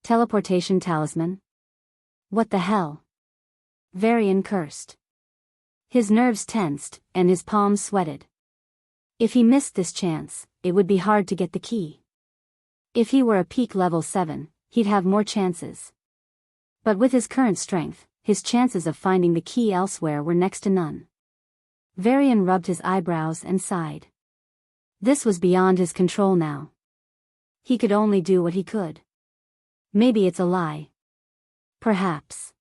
Teleportation talisman? What the hell? Varian cursed. His nerves tensed, and his palms sweated. If he missed this chance, it would be hard to get the key. If he were a peak level 7, he'd have more chances. But with his current strength, his chances of finding the key elsewhere were next to none. Varian rubbed his eyebrows and sighed. This was beyond his control now. He could only do what he could. Maybe it's a lie. Perhaps.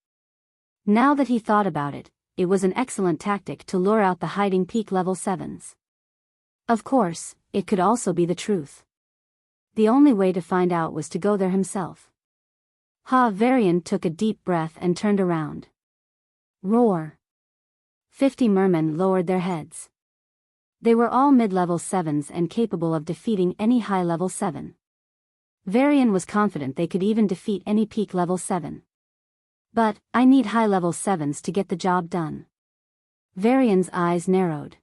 Now that he thought about it, it was an excellent tactic to lure out the hiding peak level 7s. Of course, it could also be the truth. The only way to find out was to go there himself. Varian took a deep breath and turned around. Roar. 50 mermen lowered their heads. They were all mid-level 7s and capable of defeating any high-level 7. Varian was confident they could even defeat any peak level 7. But, I need high-level 7s to get the job done. Varian's eyes narrowed.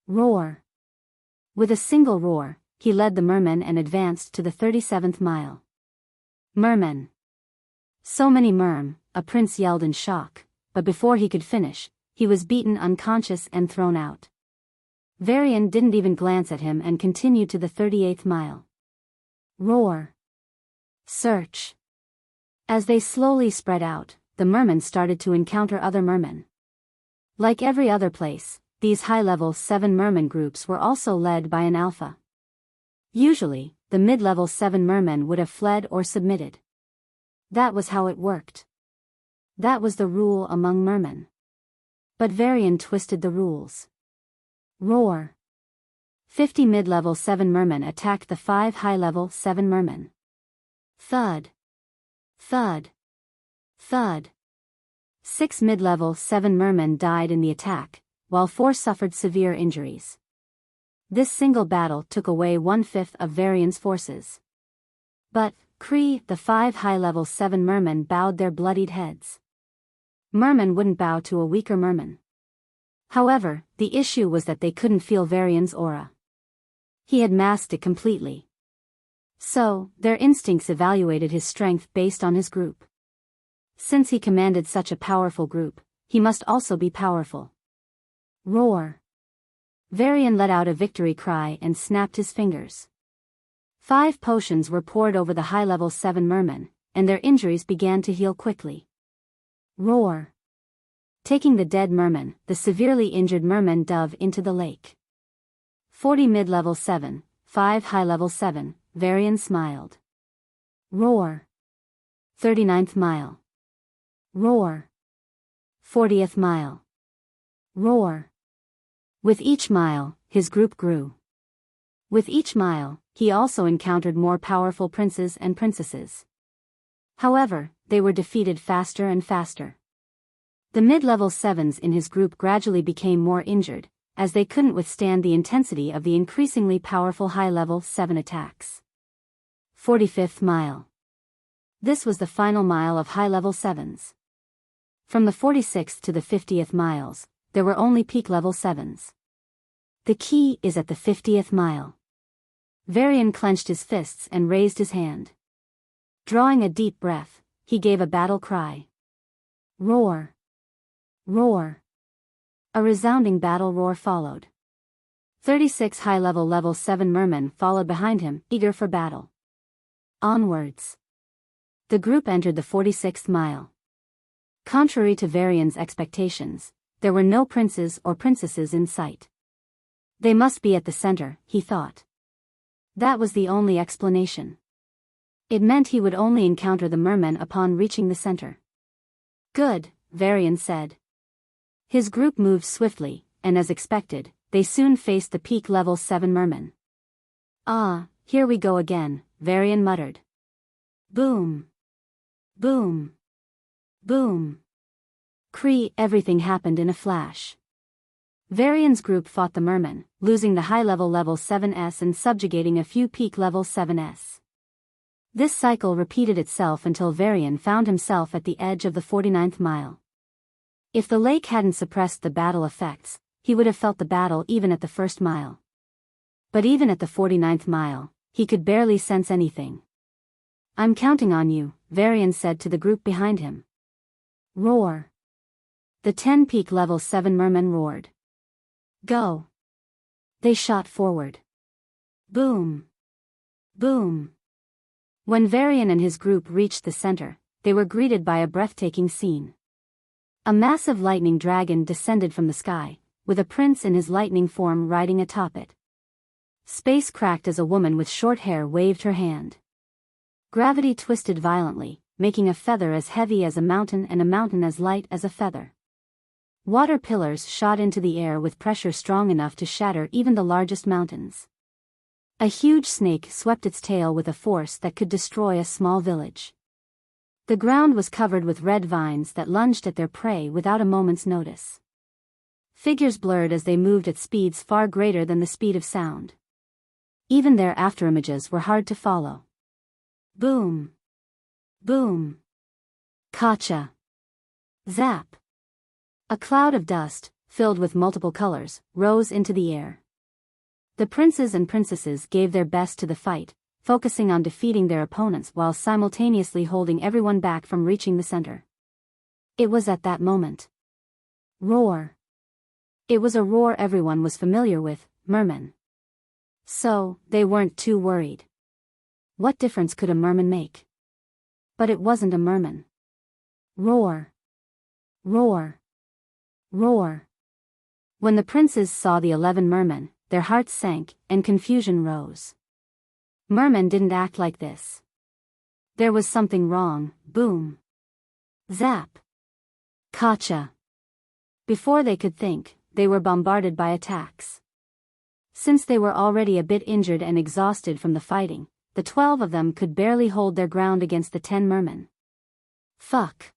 Roar. With a single roar, he led the mermen and advanced to the 37th mile. Mermen. So many merm, a prince yelled in shock, but before he could finish, he was beaten unconscious and thrown out. Varian didn't even glance at him and continued to the 38th mile. Roar. Search. As they slowly spread out, the mermen started to encounter other mermen. Like every other place, these high-level 7 merman groups were also led by an alpha. Usually, the mid-level 7 mermen would have fled or submitted. That was how it worked. That was the rule among mermen. But Varian twisted the rules. Roar. 50 mid-level 7 mermen attacked the 5 high-level 7 mermen. Thud. Thud. Thud. 6 mid-level 7 mermen died in the attack, while 4 suffered severe injuries. This single battle took away 1/5 of Varian's forces. But, Kreo, the 5 high-level 7 mermen bowed their bloodied heads. Mermen wouldn't bow to a weaker merman. However, the issue was that they couldn't feel Varian's aura. He had masked it completely. So, their instincts evaluated his strength based on his group. Since he commanded such a powerful group, he must also be powerful. Roar. Varian let out a victory cry and snapped his fingers. 5 potions were poured over the high-level 7 mermen, and their injuries began to heal quickly. Roar. Taking the dead merman, the severely injured merman dove into the lake. 40 mid-level 7, 5 high-level 7, Varian smiled. Roar. 39th mile. Roar. 40th mile. Roar. With each mile, his group grew. With each mile, he also encountered more powerful princes and princesses. However, they were defeated faster and faster. The mid-level 7s in his group gradually became more injured, as they couldn't withstand the intensity of the increasingly powerful high-level 7 attacks. 45th mile. This was the final mile of high-level 7s. From the 46th to the 50th miles, there were only peak-level 7s. The key is at the 50th mile. Varian clenched his fists and raised his hand. Drawing a deep breath, he gave a battle cry. Roar. Roar. A resounding battle roar followed. 36 high-level level 7 mermen followed behind him, eager for battle. Onwards. The group entered the 46th mile. Contrary to Varian's expectations, there were no princes or princesses in sight. They must be at the center, he thought. That was the only explanation. It meant he would only encounter the mermen upon reaching the center. Good, Varian said. His group moved swiftly, and as expected, they soon faced the peak level 7 mermen. Ah, here we go again, Varian muttered. Boom. Boom. Boom. Kree, everything happened in a flash. Varian's group fought the mermen, losing the high-level level 7s and subjugating a few peak level 7s. This cycle repeated itself until Varian found himself at the edge of the 49th mile. If the lake hadn't suppressed the battle effects, he would have felt the battle even at the first mile. But even at the 49th mile, he could barely sense anything. I'm counting on you, Varian said to the group behind him. Roar. The 10 peak level 7 mermen roared. Go. They shot forward. Boom. Boom. When Varian and his group reached the center, they were greeted by a breathtaking scene. A massive lightning dragon descended from the sky, with a prince in his lightning form riding atop it. Space cracked as a woman with short hair waved her hand. Gravity twisted violently, making a feather as heavy as a mountain and a mountain as light as a feather. Water pillars shot into the air with pressure strong enough to shatter even the largest mountains. A huge snake swept its tail with a force that could destroy a small village. The ground was covered with red vines that lunged at their prey without a moment's notice. Figures blurred as they moved at speeds far greater than the speed of sound. Even their afterimages were hard to follow. Boom. Boom. Gotcha. Zap. A cloud of dust, filled with multiple colors, rose into the air. The princes and princesses gave their best to the fight, focusing on defeating their opponents while simultaneously holding everyone back from reaching the center. It was at that moment. Roar. It was a roar everyone was familiar with, mermen. So, they weren't too worried. What difference could a merman make? But it wasn't a merman. Roar. Roar. Roar. When the princes saw the 11 mermen, their hearts sank, and confusion rose. Mermen didn't act like this. There was something wrong. Boom. Zap. Gotcha. Before they could think, they were bombarded by attacks. Since they were already a bit injured and exhausted from the fighting, the 12 of them could barely hold their ground against the 10 mermen. Fuck.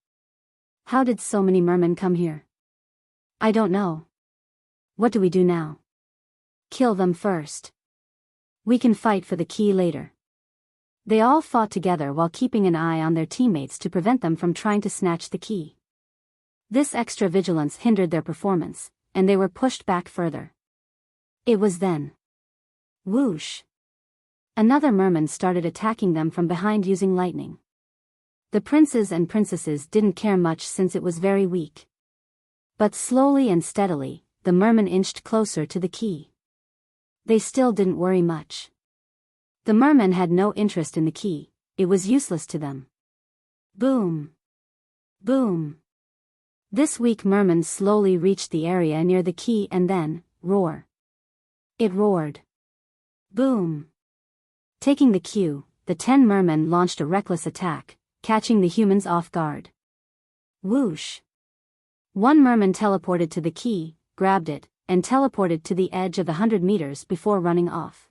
How did so many mermen come here? I don't know. What do we do now? Kill them first. We can fight for the key later. They all fought together while keeping an eye on their teammates to prevent them from trying to snatch the key. This extra vigilance hindered their performance, and they were pushed back further. It was then. Whoosh. Another merman started attacking them from behind using lightning. The princes and princesses didn't care much since it was very weak. But slowly and steadily, the merman inched closer to the key. They still didn't worry much. The mermen had no interest in the key, it was useless to them. Boom. Boom. This weak merman slowly reached the area near the key and then, roar. It roared. Boom. Taking the cue, the 10 mermen launched a reckless attack, catching the humans off guard. Whoosh. One merman teleported to the key, grabbed it, and teleported to the edge of the 100 meters before running off.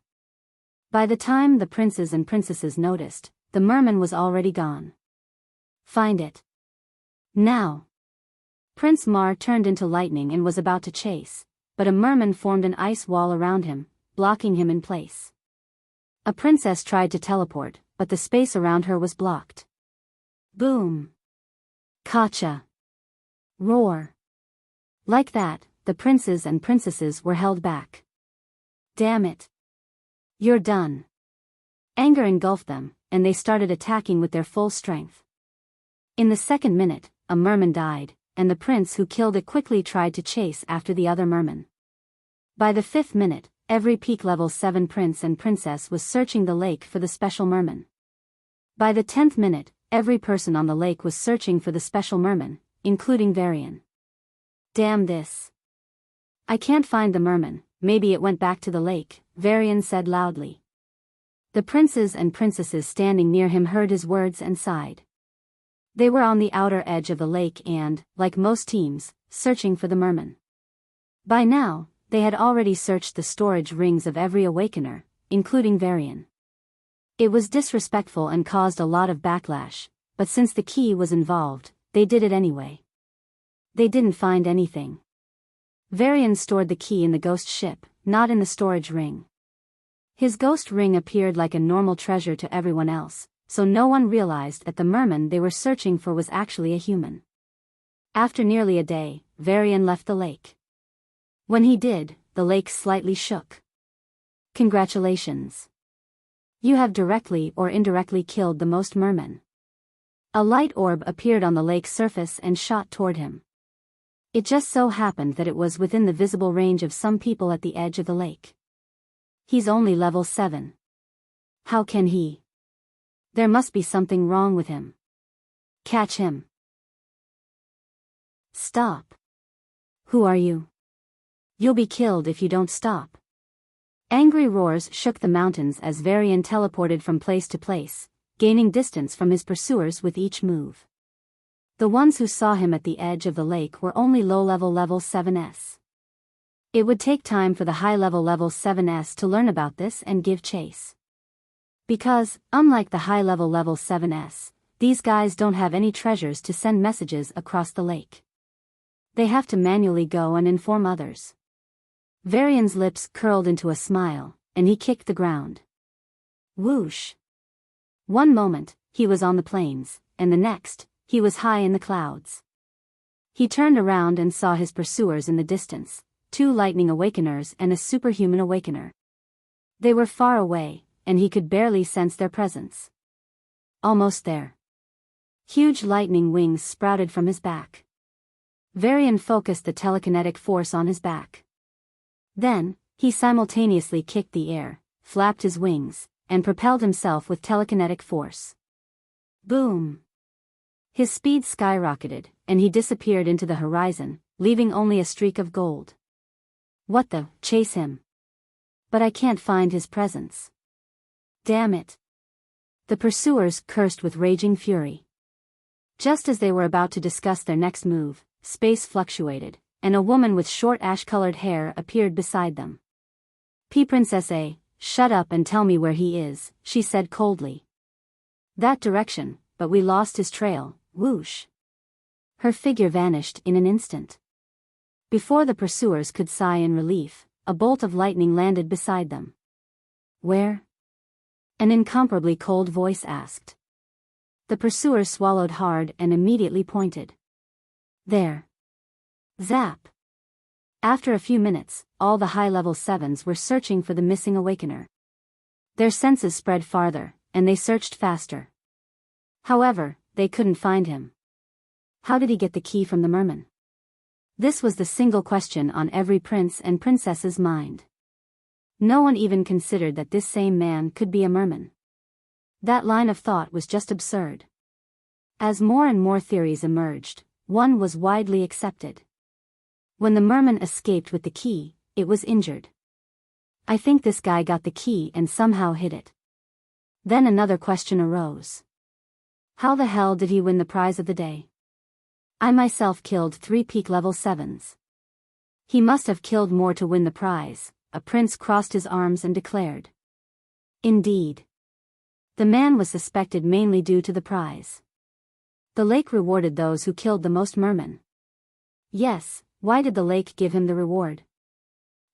By the time the princes and princesses noticed, the merman was already gone. Find it. Now. Prince Mar turned into lightning and was about to chase, but a merman formed an ice wall around him, blocking him in place. A princess tried to teleport, but the space around her was blocked. Boom. Gotcha. Roar. Like that, the princes and princesses were held back. Damn it. You're done. Anger engulfed them, and they started attacking with their full strength. In the second minute, a merman died, and the prince who killed it quickly tried to chase after the other merman. By the 5th minute, every peak level 7 prince and princess was searching the lake for the special merman. By the 10th minute, every person on the lake was searching for the special merman, including Varian. Damn this. I can't find the merman, maybe it went back to the lake, Varian said loudly. The princes and princesses standing near him heard his words and sighed. They were on the outer edge of the lake and, like most teams, searching for the merman. By now, they had already searched the storage rings of every awakener, including Varian. It was disrespectful and caused a lot of backlash, but since the key was involved, they did it anyway. They didn't find anything. Varian stored the key in the ghost ship, not in the storage ring. His ghost ring appeared like a normal treasure to everyone else, so no one realized that the merman they were searching for was actually a human. After nearly a day, Varian left the lake. When he did, the lake slightly shook. Congratulations. You have directly or indirectly killed the most mermen. A light orb appeared on the lake's surface and shot toward him. It just so happened that it was within the visible range of some people at the edge of the lake. He's only level 7. How can he? There must be something wrong with him. Catch him. Stop. Who are you? You'll be killed if you don't stop. Angry roars shook the mountains as Varian teleported from place to place, gaining distance from his pursuers with each move. The ones who saw him at the edge of the lake were only low-level level 7s. It would take time for the high-level level 7s to learn about this and give chase. Because, unlike the high-level level 7s, these guys don't have any treasures to send messages across the lake. They have to manually go and inform others. Varian's lips curled into a smile, and he kicked the ground. Whoosh! One moment, he was on the plains, and the next, he was high in the clouds. He turned around and saw his pursuers in the distance, 2 lightning awakeners and a superhuman awakener. They were far away, and he could barely sense their presence. Almost there. Huge lightning wings sprouted from his back. Varian focused the telekinetic force on his back. Then, he simultaneously kicked the air, flapped his wings, and propelled himself with telekinetic force. Boom! His speed skyrocketed, and he disappeared into the horizon, leaving only a streak of gold. What the? Chase him. But I can't find his presence. Damn it. The pursuers cursed with raging fury. Just as they were about to discuss their next move, space fluctuated, and a woman with short ash-colored hair appeared beside them. Princess A, shut up and tell me where he is, she said coldly. That direction, but we lost his trail, whoosh. Her figure vanished in an instant. Before the pursuers could sigh in relief, a bolt of lightning landed beside them. Where? An incomparably cold voice asked. The pursuers swallowed hard and immediately pointed. There. Zap. After a few minutes, all the high-level 7s were searching for the missing awakener. Their senses spread farther, and they searched faster. However, they couldn't find him. How did he get the key from the merman? This was the single question on every prince and princess's mind. No one even considered that this same man could be a merman. That line of thought was just absurd. As more and more theories emerged, one was widely accepted. When the merman escaped with the key, it was injured. I think this guy got the key and somehow hid it. Then another question arose. How the hell did he win the prize of the day? I myself killed 3 peak level 7s. He must have killed more to win the prize, a prince crossed his arms and declared. Indeed. The man was suspected mainly due to the prize. The lake rewarded those who killed the most mermen. Yes, why did the lake give him the reward?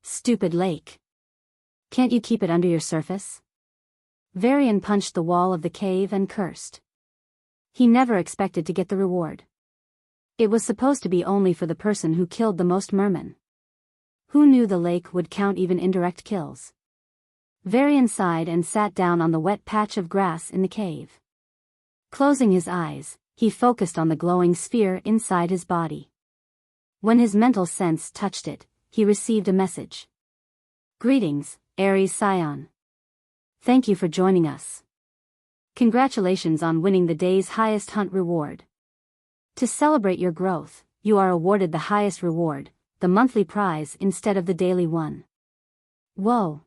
Stupid lake. Can't you keep it under your surface? Varian punched the wall of the cave and cursed. He never expected to get the reward. It was supposed to be only for the person who killed the most mermen. Who knew the lake would count even indirect kills? Varian sighed and sat down on the wet patch of grass in the cave. Closing his eyes, he focused on the glowing sphere inside his body. When his mental sense touched it, he received a message. Greetings, Ares Scion. Thank you for joining us. Congratulations on winning the day's highest hunt reward. To celebrate your growth, you are awarded the highest reward, the monthly prize instead of the daily one. Whoa.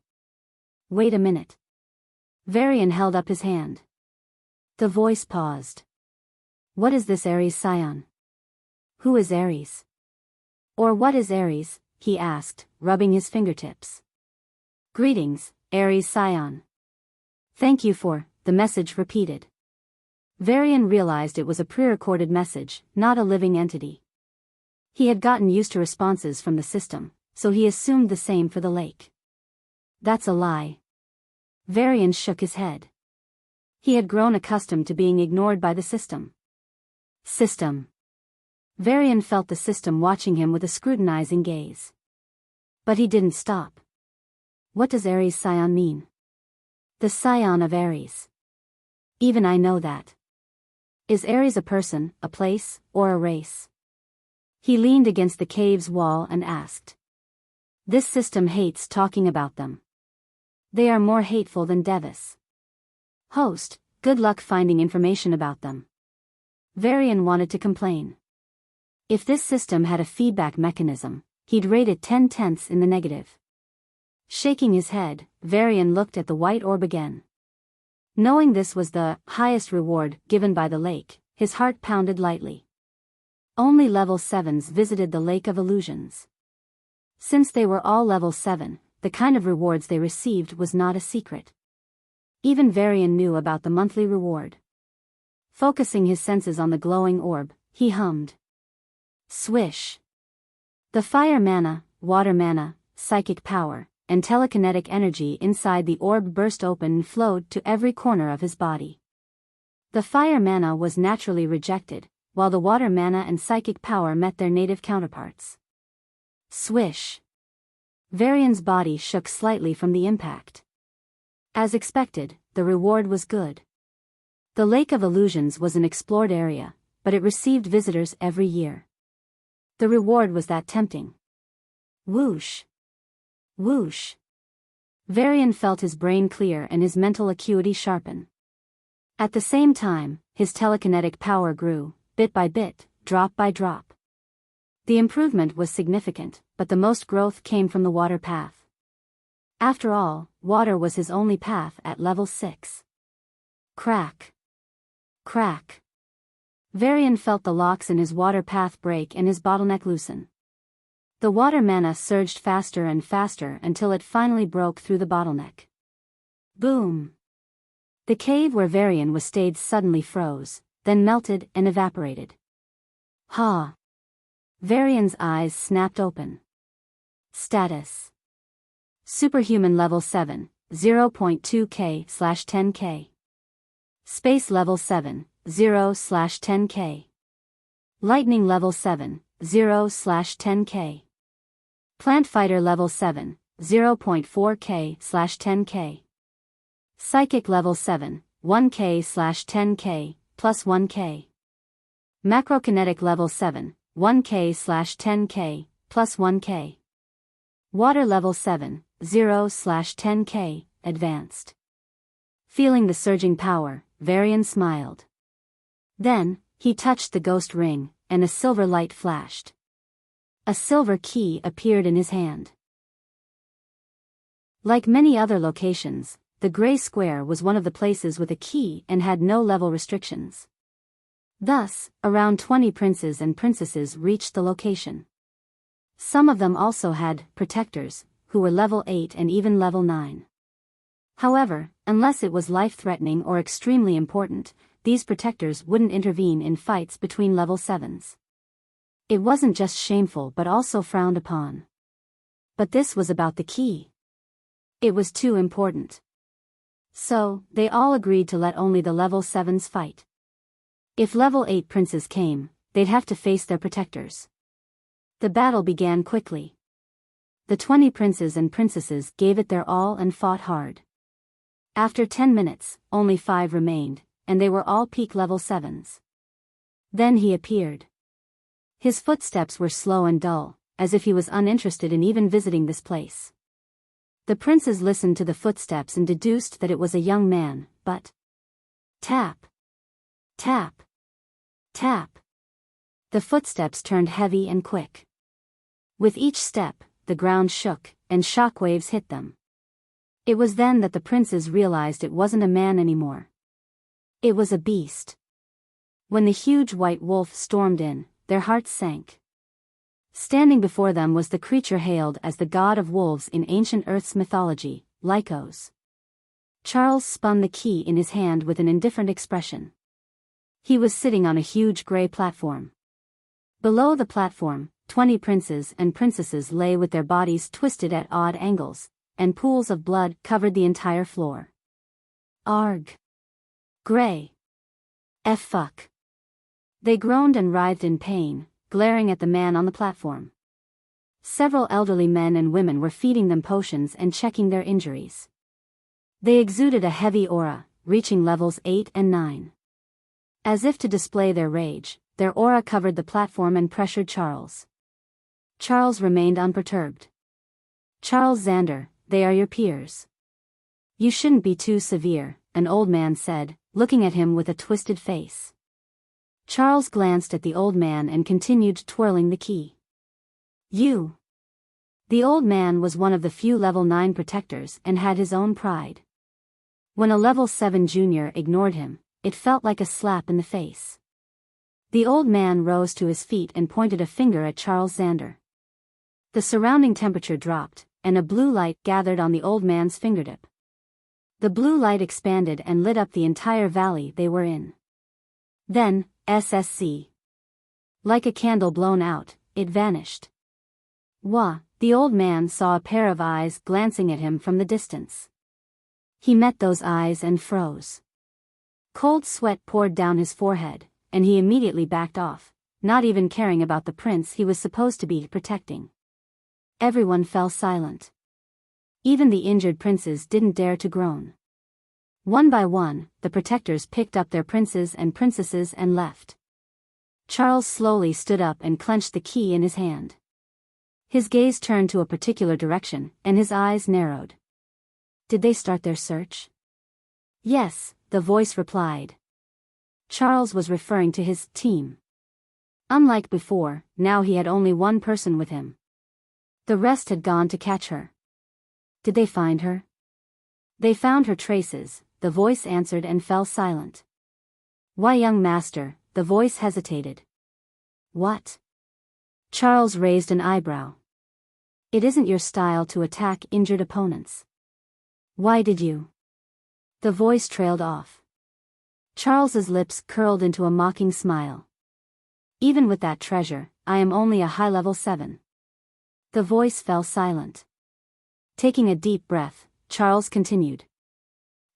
Wait a minute. Varian held up his hand. The voice paused. What is this Ares Scion? Who is Ares? Or what is Ares? He asked, rubbing his fingertips. Greetings, Ares Scion. Thank you for, the message repeated. Varian realized it was a pre-recorded message, not a living entity. He had gotten used to responses from the system, so he assumed the same for the lake. That's a lie. Varian shook his head. He had grown accustomed to being ignored by the system. System. Varian felt the system watching him with a scrutinizing gaze. But he didn't stop. What does Ares Scion mean? The Scion of Ares. Even I know that. Is Ares a person, a place, or a race? He leaned against the cave's wall and asked. This system hates talking about them. They are more hateful than Devis. Host, good luck finding information about them. Varian wanted to complain. If this system had a feedback mechanism, he'd rate it 10/10 in the negative. Shaking his head, Varian looked at the white orb again. Knowing this was the highest reward given by the lake, his heart pounded lightly. Only level 7s visited the Lake of Illusions. Since they were all level 7, the kind of rewards they received was not a secret. Even Varian knew about the monthly reward. Focusing his senses on the glowing orb, he hummed. Swish. The fire mana, water mana, psychic power, and telekinetic energy inside the orb burst open and flowed to every corner of his body. The fire mana was naturally rejected, while the water mana and psychic power met their native counterparts. Swish. Varian's body shook slightly from the impact. As expected, the reward was good. The Lake of Illusions was an explored area, but it received visitors every year. The reward was that tempting. Whoosh. Whoosh. Varian felt his brain clear and his mental acuity sharpen. At the same time, his telekinetic power grew, bit by bit, drop by drop. The improvement was significant, but the most growth came from the water path. After all, water was his only path at level 6. Crack. Crack. Varian felt the locks in his water path break and his bottleneck loosen. The water mana surged faster and faster until it finally broke through the bottleneck. Boom! The cave where Varian was stayed suddenly froze, then melted and evaporated. Ha! Varian's eyes snapped open. Status. Superhuman level 7, 0.2k/10k. Space level 7, 0/10k. Lightning level 7, 0/10k. Plant Fighter level 7, 0.4k/10k. Psychic level 7, 1k/10k, plus 1k. Macrokinetic level 7, 1k/10k, plus 1k. Water level 7, 0/10k, advanced. Feeling the surging power, Varian smiled. Then, he touched the ghost ring, and a silver light flashed. A silver key appeared in his hand. Like many other locations, the gray square was one of the places with a key and had no level restrictions. Thus, around 20 princes and princesses reached the location. Some of them also had protectors, who were level 8 and even level 9. However, unless it was life-threatening or extremely important, these protectors wouldn't intervene in fights between level 7s. It wasn't just shameful but also frowned upon. But this was about the key. It was too important. So, they all agreed to let only the level 7s fight. If level 8 princes came, they'd have to face their protectors. The battle began quickly. The 20 princes and princesses gave it their all and fought hard. After 10 minutes, only 5 remained, and they were all peak level 7s. Then he appeared. His footsteps were slow and dull, as if he was uninterested in even visiting this place. The princes listened to the footsteps and deduced that it was a young man, but... Tap! Tap! Tap! The footsteps turned heavy and quick. With each step, the ground shook, and shockwaves hit them. It was then that the princes realized it wasn't a man anymore. It was a beast. When the huge white wolf stormed in, their hearts sank. Standing before them was the creature hailed as the god of wolves in ancient Earth's mythology, Lycos. Charles spun the key in his hand with an indifferent expression. He was sitting on a huge gray platform. Below the platform, 20 princes and princesses lay with their bodies twisted at odd angles, and pools of blood covered the entire floor. Arg. Gray. Fuck. They groaned and writhed in pain, glaring at the man on the platform. Several elderly men and women were feeding them potions and checking their injuries. They exuded a heavy aura, reaching levels 8 and 9. As if to display their rage, their aura covered the platform and pressured Charles. Charles remained unperturbed. Charles Xander, they are your peers. You shouldn't be too severe, an old man said, looking at him with a twisted face. Charles glanced at the old man and continued twirling the key. You. The old man was one of the few level 9 protectors and had his own pride. When a level 7 junior ignored him, it felt like a slap in the face. The old man rose to his feet and pointed a finger at Charles Xander. The surrounding temperature dropped, and a blue light gathered on the old man's fingertip. The blue light expanded and lit up the entire valley they were in. Then, SSC. Like a candle blown out, it vanished. Wah, the old man saw a pair of eyes glancing at him from the distance. He met those eyes and froze. Cold sweat poured down his forehead, and he immediately backed off, not even caring about the prince he was supposed to be protecting. Everyone fell silent. Even the injured princes didn't dare to groan. One by one, the protectors picked up their princes and princesses and left. Charles slowly stood up and clenched the key in his hand. His gaze turned to a particular direction, and his eyes narrowed. Did they start their search? Yes, the voice replied. Charles was referring to his team. Unlike before, now he had only one person with him. The rest had gone to catch her. Did they find her? They found her traces, the voice answered and fell silent. Why, young master, the voice hesitated. What? Charles raised an eyebrow. It isn't your style to attack injured opponents. Why did you? The voice trailed off. Charles's lips curled into a mocking smile. Even with that treasure, I am only a high level 7. The voice fell silent. Taking a deep breath, Charles continued.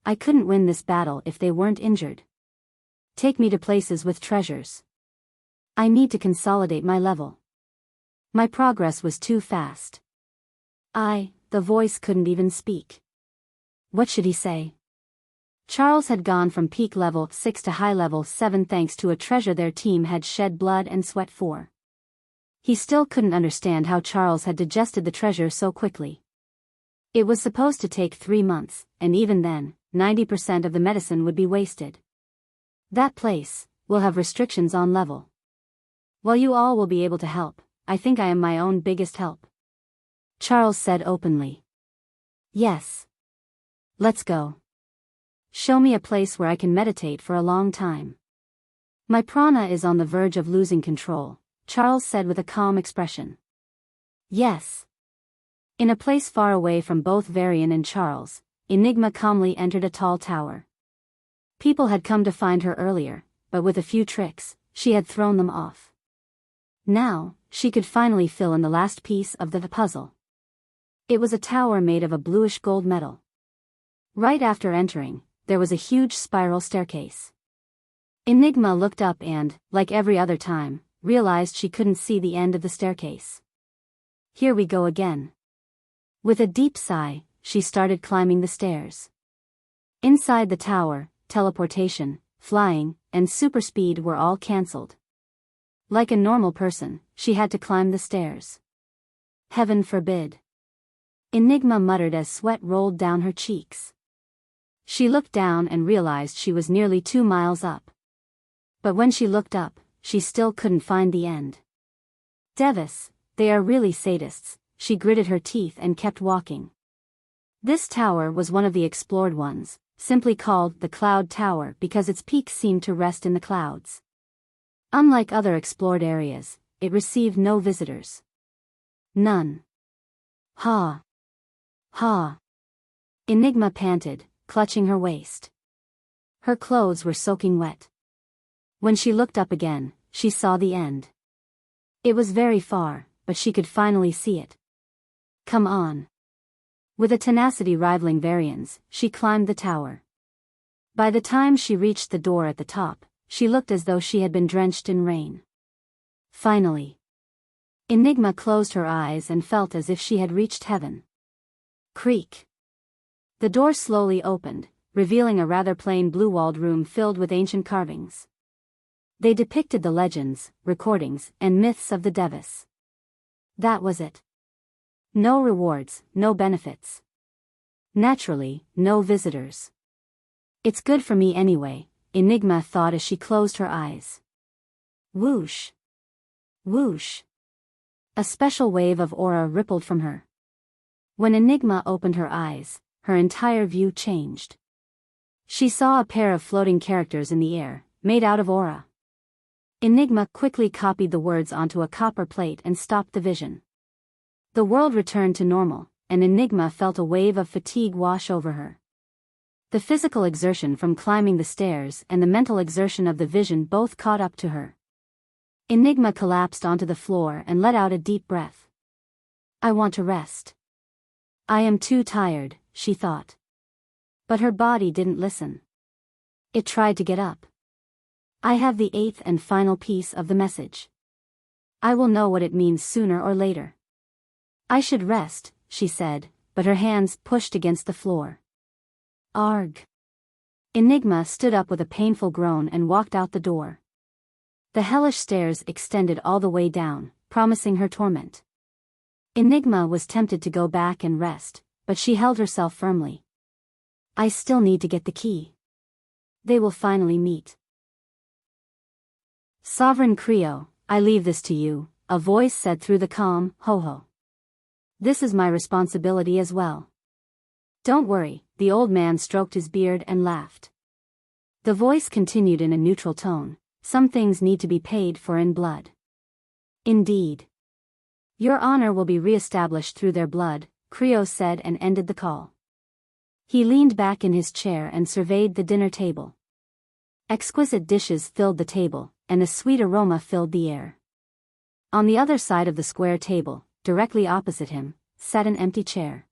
I couldn't win this battle if they weren't injured. Take me to places with treasures. I need to consolidate my level. My progress was too fast. The voice couldn't even speak. What should he say? Charles had gone from peak level 6 to high level 7 thanks to a treasure their team had shed blood and sweat for. He still couldn't understand how Charles had digested the treasure so quickly. It was supposed to take 3 months, and even then, 90% of the medicine would be wasted. That place will have restrictions on level. While you all will be able to help, I think I am my own biggest help. Charles said openly. Yes. Let's go. Show me a place where I can meditate for a long time. My prana is on the verge of losing control, Charles said with a calm expression. Yes. In a place far away from both Varian and Charles, Enigma calmly entered a tall tower. People had come to find her earlier, but with a few tricks, she had thrown them off. Now, she could finally fill in the last piece of the puzzle. It was a tower made of a bluish gold metal. Right after entering, there was a huge spiral staircase. Enigma looked up and, like every other time, realized she couldn't see the end of the staircase. Here we go again. With a deep sigh, she started climbing the stairs. Inside the tower, teleportation, flying, and super speed were all cancelled. Like a normal person, she had to climb the stairs. Heaven forbid. Enigma muttered as sweat rolled down her cheeks. She looked down and realized she was nearly 2 miles up. But when she looked up, she still couldn't find the end. Devis, they are really sadists, she gritted her teeth and kept walking. This tower was one of the explored ones, simply called the Cloud Tower because its peak seemed to rest in the clouds. Unlike other explored areas, it received no visitors. None. Ha. Ha. Enigma panted, clutching her waist. Her clothes were soaking wet. When she looked up again, she saw the end. It was very far, but she could finally see it. Come on. With a tenacity rivaling Varian's, she climbed the tower. By the time she reached the door at the top, she looked as though she had been drenched in rain. Finally. Enigma closed her eyes and felt as if she had reached heaven. Creak. The door slowly opened, revealing a rather plain blue-walled room filled with ancient carvings. They depicted the legends, recordings, and myths of the Devis. That was it. No rewards, no benefits. Naturally, no visitors. It's good for me anyway, Enigma thought as she closed her eyes. Whoosh. Whoosh. A special wave of aura rippled from her. When Enigma opened her eyes, her entire view changed. She saw a pair of floating characters in the air, made out of aura. Enigma quickly copied the words onto a copper plate and stopped the vision. The world returned to normal, and Enigma felt a wave of fatigue wash over her. The physical exertion from climbing the stairs and the mental exertion of the vision both caught up to her. Enigma collapsed onto the floor and let out a deep breath. I want to rest. I am too tired, she thought. But her body didn't listen. It tried to get up. I have the 8th and final piece of the message. I will know what it means sooner or later. I should rest, she said, but her hands pushed against the floor. Arg. Enigma stood up with a painful groan and walked out the door. The hellish stairs extended all the way down, promising her torment. Enigma was tempted to go back and rest, but she held herself firmly. I still need to get the key. They will finally meet. Sovereign Kreo, I leave this to you, a voice said through the calm, ho-ho. This is my responsibility as well. Don't worry, the old man stroked his beard and laughed. The voice continued in a neutral tone, some things need to be paid for in blood. Indeed. Your honor will be re-established through their blood, Kreo said and ended the call. He leaned back in his chair and surveyed the dinner table. Exquisite dishes filled the table, and a sweet aroma filled the air. On the other side of the square table, directly opposite him, sat an empty chair.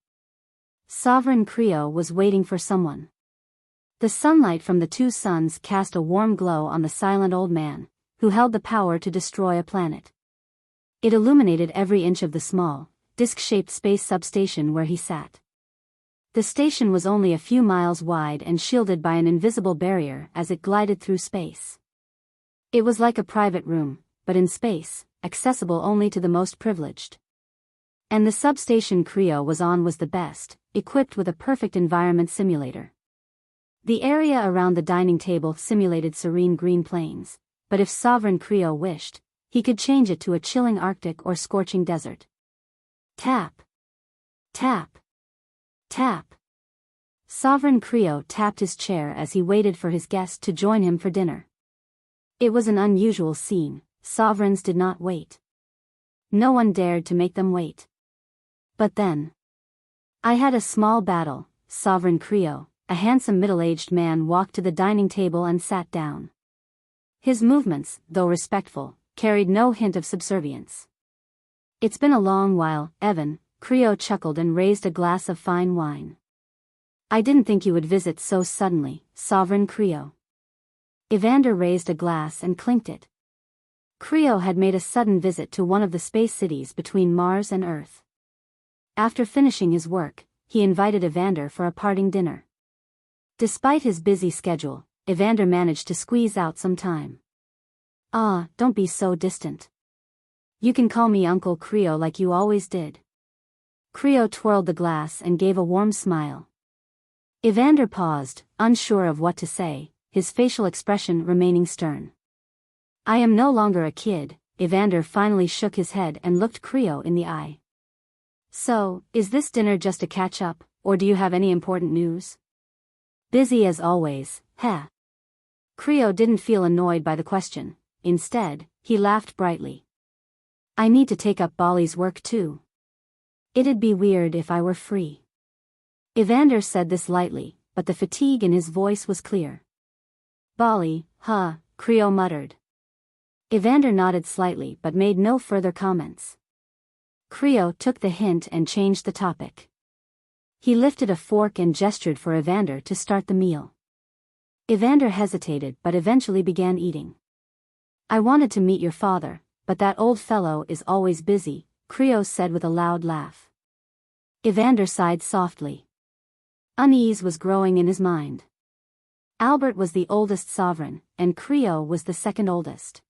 Sovereign Kreo was waiting for someone. The sunlight from the two suns cast a warm glow on the silent old man, who held the power to destroy a planet. It illuminated every inch of the small, disc-shaped space substation where he sat. The station was only a few miles wide and shielded by an invisible barrier as it glided through space. It was like a private room, but in space, accessible only to the most privileged. And the substation Kreo was on was the best, equipped with a perfect environment simulator. The area around the dining table simulated serene green plains, but if Sovereign Kreo wished, he could change it to a chilling Arctic or scorching desert. Tap. Tap. Tap. Sovereign Kreo tapped his chair as he waited for his guest to join him for dinner. It was an unusual scene. Sovereigns did not wait. No one dared to make them wait. But then. I had a small battle, Sovereign Kreo, a handsome middle-aged man walked to the dining table and sat down. His movements, though respectful, carried no hint of subservience. It's been a long while, Evan, Kreo chuckled and raised a glass of fine wine. I didn't think you would visit so suddenly, Sovereign Kreo. Xander raised a glass and clinked it. Kreo had made a sudden visit to one of the space cities between Mars and Earth. After finishing his work, he invited Xander for a parting dinner. Despite his busy schedule, Xander managed to squeeze out some time. Ah, don't be so distant. You can call me Uncle Kreo like you always did. Kreo twirled the glass and gave a warm smile. Xander paused, unsure of what to say, his facial expression remaining stern. I am no longer a kid, Xander finally shook his head and looked Kreo in the eye. So, is this dinner just a catch-up, or do you have any important news? Busy as always, heh. Kreo didn't feel annoyed by the question. Instead, he laughed brightly. I need to take up Bali's work too. It'd be weird if I were free. Xander said this lightly, but the fatigue in his voice was clear. Bali, huh, Kreo muttered. Xander nodded slightly but made no further comments. Kreo took the hint and changed the topic. He lifted a fork and gestured for Xander to start the meal. Xander hesitated but eventually began eating. I wanted to meet your father, but that old fellow is always busy, Kreo said with a loud laugh. Xander sighed softly. Unease was growing in his mind. Albert was the oldest sovereign, and Kreo was the second oldest.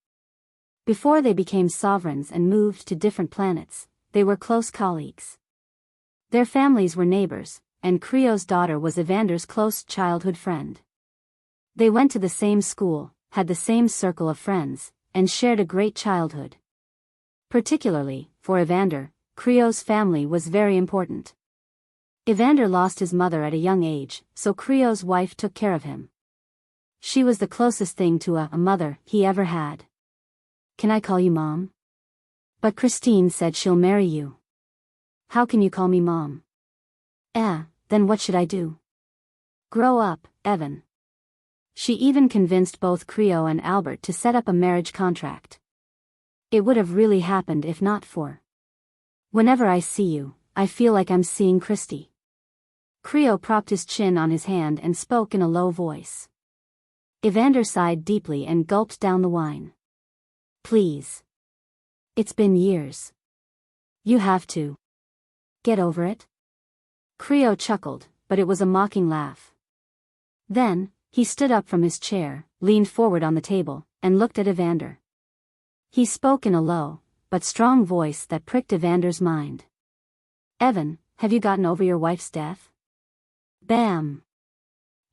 Before they became sovereigns and moved to different planets, they were close colleagues. Their families were neighbors, and Kreo's daughter was Xander's close childhood friend. They went to the same school, had the same circle of friends, and shared a great childhood. Particularly, for Xander, Kreo's family was very important. Xander lost his mother at a young age, so Kreo's wife took care of him. She was the closest thing to a mother he ever had. "Can I call you Mom?" "But Christine said she'll marry you." "How can you call me Mom?" Then what should I do?" "Grow up, Evan." She even convinced both Kreo and Albert to set up a marriage contract. It would have really happened if not for. "Whenever I see you, I feel like I'm seeing Christy." Kreo propped his chin on his hand and spoke in a low voice. Xander sighed deeply and gulped down the wine. "Please. It's been years. You have to get over it." Kreo chuckled, but it was a mocking laugh. Then, he stood up from his chair, leaned forward on the table, and looked at Xander. He spoke in a low, but strong voice that pricked Xander's mind. "Evan, have you gotten over your wife's death?" Bam!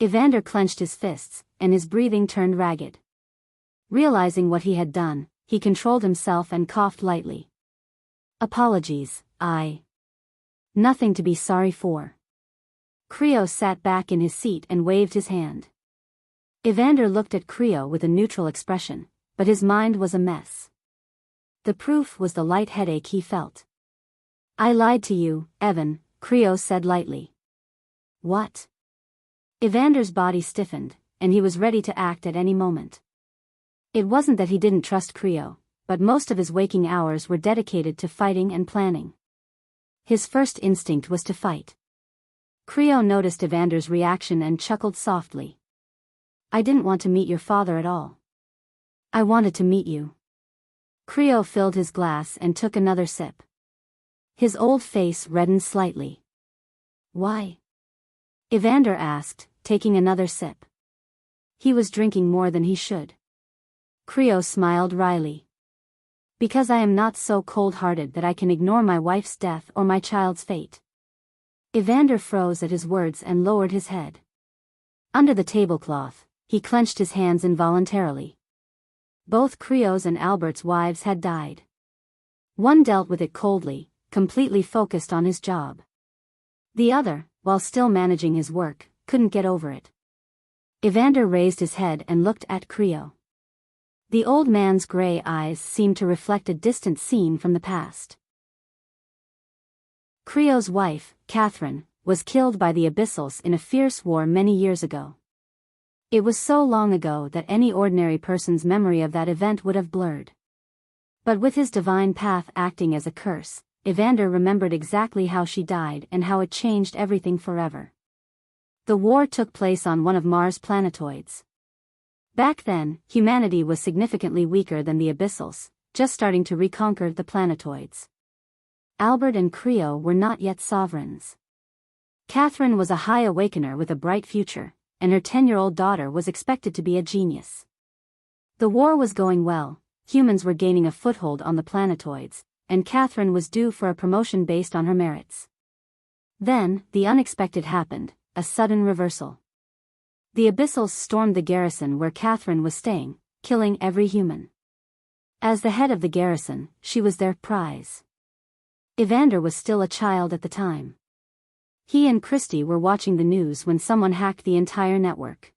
Xander clenched his fists, and his breathing turned ragged. Realizing what he had done, he controlled himself and coughed lightly. "Apologies, Nothing to be sorry for." Kreo sat back in his seat and waved his hand. Xander looked at Kreo with a neutral expression, but his mind was a mess. The proof was the light headache he felt. "I lied to you, Evan," Kreo said lightly. "What?" Xander's body stiffened, and he was ready to act at any moment. It wasn't that he didn't trust Kreo, but most of his waking hours were dedicated to fighting and planning. His first instinct was to fight. Kreo noticed Xander's reaction and chuckled softly. "I didn't want to meet your father at all. I wanted to meet you." Kreo filled his glass and took another sip. His old face reddened slightly. "Why?" Xander asked, taking another sip. He was drinking more than he should. Kreo smiled wryly. "Because I am not so cold-hearted that I can ignore my wife's death or my child's fate." Xander froze at his words and lowered his head. Under the tablecloth, he clenched his hands involuntarily. Both Kreo's and Albert's wives had died. One dealt with it coldly, completely focused on his job. The other, while still managing his work, couldn't get over it. Xander raised his head and looked at Kreo. The old man's gray eyes seemed to reflect a distant scene from the past. Kreo's wife, Catherine, was killed by the Abyssals in a fierce war many years ago. It was so long ago that any ordinary person's memory of that event would have blurred. But with his divine path acting as a curse, Xander remembered exactly how she died and how it changed everything forever. The war took place on one of Mars' planetoids. Back then, humanity was significantly weaker than the Abyssals, just starting to reconquer the planetoids. Albert and Kreo were not yet sovereigns. Catherine was a high awakener with a bright future, and her 10-year-old daughter was expected to be a genius. The war was going well, humans were gaining a foothold on the planetoids, and Catherine was due for a promotion based on her merits. Then, the unexpected happened, a sudden reversal. The Abyssals stormed the garrison where Catherine was staying, killing every human. As the head of the garrison, she was their prize. Xander was still a child at the time. He and Christy were watching the news when someone hacked the entire network.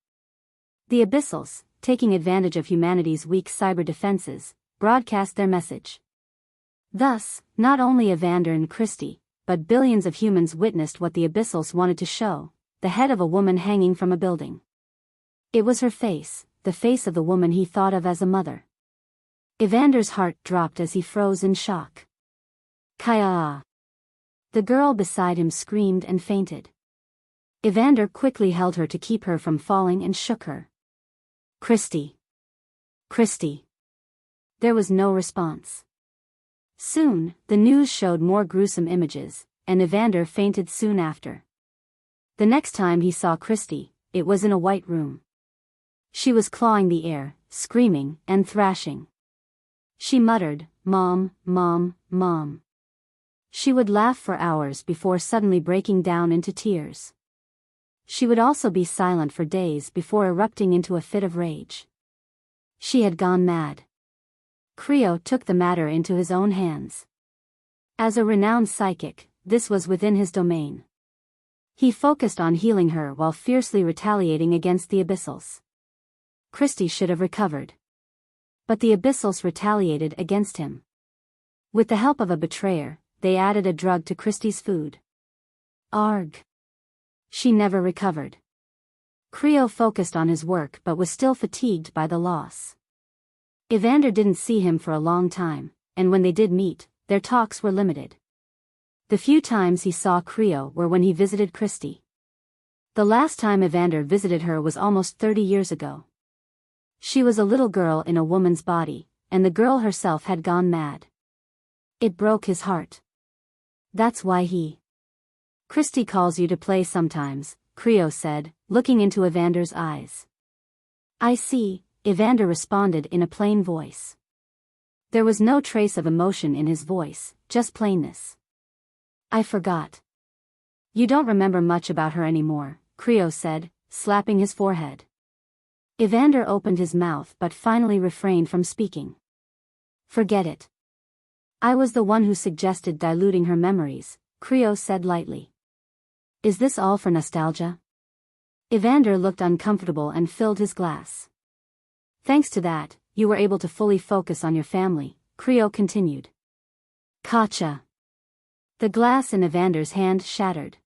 The Abyssals, taking advantage of humanity's weak cyber defenses, broadcast their message. Thus, not only Xander and Christy, but billions of humans witnessed what the Abyssals wanted to show: the head of a woman hanging from a building. It was her face, the face of the woman he thought of as a mother. Xander's heart dropped as he froze in shock. "Kaya!" The girl beside him screamed and fainted. Xander quickly held her to keep her from falling and shook her. "Christy! Christy!" There was no response. Soon, the news showed more gruesome images, and Xander fainted soon after. The next time he saw Christie, it was in a white room. She was clawing the air, screaming and thrashing. She muttered, "Mom, Mom, Mom." She would laugh for hours before suddenly breaking down into tears. She would also be silent for days before erupting into a fit of rage. She had gone mad. Kreo took the matter into his own hands. As a renowned psychic, this was within his domain. He focused on healing her while fiercely retaliating against the Abyssals. Christie should have recovered. But the Abyssals retaliated against him. With the help of a betrayer, they added a drug to Christie's food. Arg. She never recovered. Kreo focused on his work but was still fatigued by the loss. Xander didn't see him for a long time, and when they did meet, their talks were limited. The few times he saw Kreo were when he visited Christie. The last time Xander visited her was almost 30 years ago. She was a little girl in a woman's body, and the girl herself had gone mad. It broke his heart. That's why Christie calls you to play sometimes, Kreo said, looking into Xander's eyes. I see, Xander responded in a plain voice. There was no trace of emotion in his voice, just plainness. I forgot. You don't remember much about her anymore, Kreo said, slapping his forehead. Xander opened his mouth but finally refrained from speaking. Forget it. I was the one who suggested diluting her memories, Kreo said lightly. Is this all for nostalgia? Xander looked uncomfortable and filled his glass. Thanks to that, you were able to fully focus on your family, Kreo continued. Gotcha. The glass in Xander's hand shattered.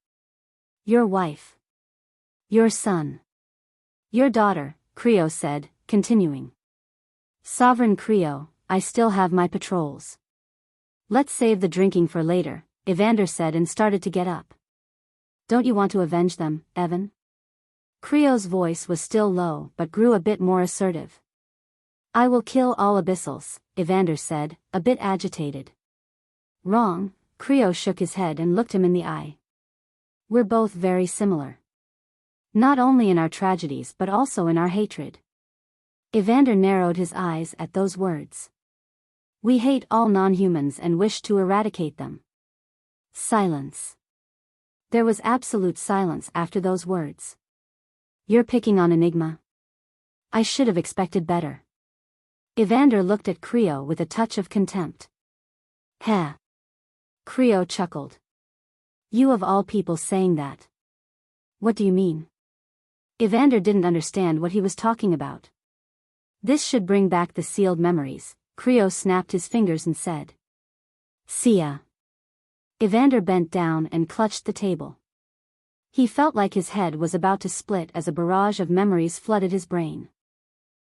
Your wife. Your son. Your daughter, Kreo said, continuing. Sovereign Kreo, I still have my patrols. Let's save the drinking for later, Xander said and started to get up. Don't you want to avenge them, Evan? Kreo's voice was still low but grew a bit more assertive. I will kill all Abyssals, Xander said, a bit agitated. Wrong, Kreo shook his head and looked him in the eye. We're both very similar. Not only in our tragedies but also in our hatred. Xander narrowed his eyes at those words. We hate all non-humans and wish to eradicate them. Silence. There was absolute silence after those words. You're picking on Enigma? I should have expected better. Xander looked at Kreo with a touch of contempt. Heh. Kreo chuckled. You of all people saying that. What do you mean? Xander didn't understand what he was talking about. This should bring back the sealed memories, Kreo snapped his fingers and said. Sia. Xander bent down and clutched the table. He felt like his head was about to split as a barrage of memories flooded his brain.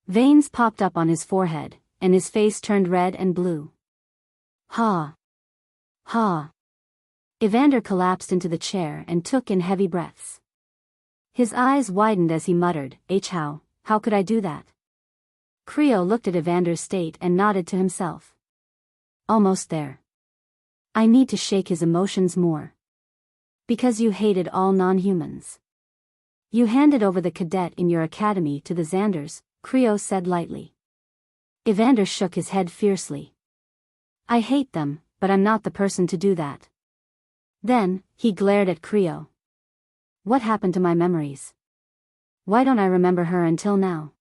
Veins popped up on his forehead, and his face turned red and blue. Ha. Ha. Xander collapsed into the chair and took in heavy breaths. His eyes widened as he muttered, how could I do that? Kreo looked at Xander's state and nodded to himself. Almost there. I need to shake his emotions more. Because you hated all non-humans. You handed over the cadet in your academy to the Xanders, Kreo said lightly. Xander shook his head fiercely. I hate them, but I'm not the person to do that. Then, he glared at Kreo. What happened to my memories? Why don't I remember her until now?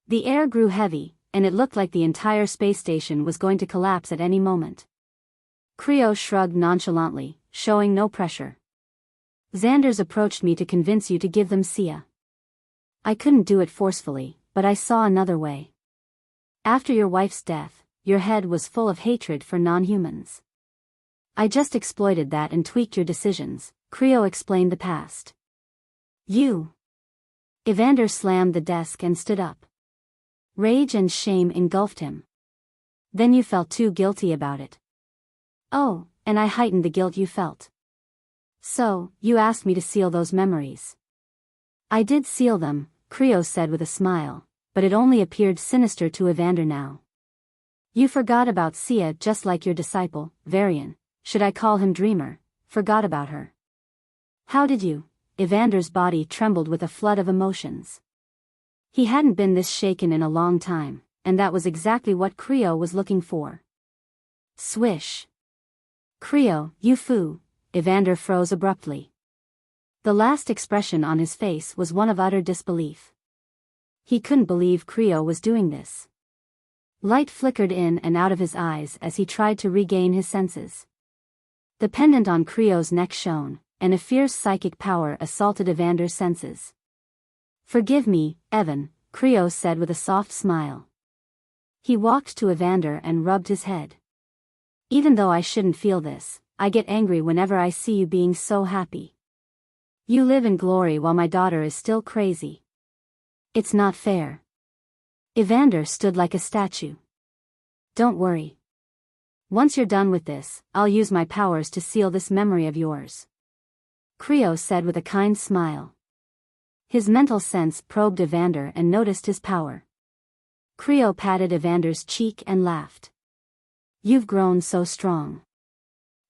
The air grew heavy, and it looked like the entire space station was going to collapse at any moment. Kreo shrugged nonchalantly, showing no pressure. Xanders approached me to convince you to give them Sia. I couldn't do it forcefully, but I saw another way. After your wife's death, your head was full of hatred for non-humans. I just exploited that and tweaked your decisions, Kreo explained the past. You. Xander slammed the desk and stood up. Rage and shame engulfed him. Then you felt too guilty about it. Oh, and I heightened the guilt you felt. So, you asked me to seal those memories. I did seal them, Kreo said with a smile, but it only appeared sinister to Xander now. You forgot about Sia just like your disciple, Varian, should I call him Dreamer, forgot about her. How did you? Evander's body trembled with a flood of emotions. He hadn't been this shaken in a long time, and that was exactly what Kreo was looking for. Swish. Kreo, you fool! Evander froze abruptly. The last expression on his face was one of utter disbelief. He couldn't believe Kreo was doing this. Light flickered in and out of his eyes as he tried to regain his senses. The pendant on Kreo's neck shone, and a fierce psychic power assaulted Evander's senses. "Forgive me, Evan," Kreo said with a soft smile. He walked to Evander and rubbed his head. "Even though I shouldn't feel this, I get angry whenever I see you being so happy. You live in glory while my daughter is still crazy. It's not fair." Evander stood like a statue. "Don't worry. Once you're done with this, I'll use my powers to seal this memory of yours," Kreo said with a kind smile. His mental sense probed Evander and noticed his power. Kreo patted Evander's cheek and laughed. "You've grown so strong.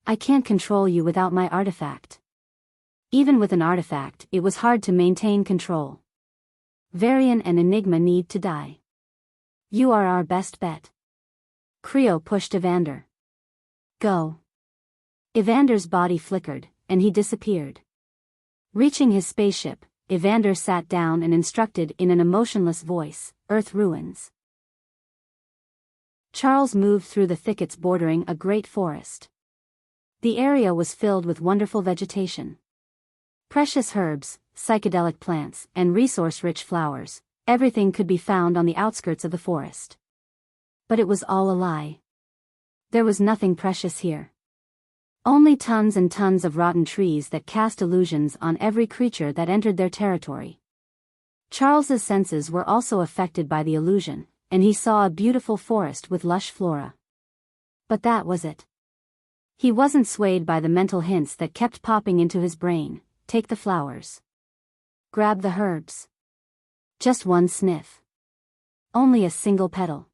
I can't control you without my artifact." Even with an artifact, it was hard to maintain control. Varian and Enigma need to die. "You are our best bet." Kreo pushed Evander. "Go." Evander's body flickered, and he disappeared. Reaching his spaceship, Evander sat down and instructed in an emotionless voice, "Earth ruins." Charles moved through the thickets bordering a great forest. The area was filled with wonderful vegetation. Precious herbs, psychedelic plants, and resource-rich flowers, everything could be found on the outskirts of the forest. But it was all a lie. There was nothing precious here. Only tons and tons of rotten trees that cast illusions on every creature that entered their territory. Charles's senses were also affected by the illusion, and he saw a beautiful forest with lush flora. But that was it. He wasn't swayed by the mental hints that kept popping into his brain. "Take the flowers. Grab the herbs." Just one sniff. Only a single petal.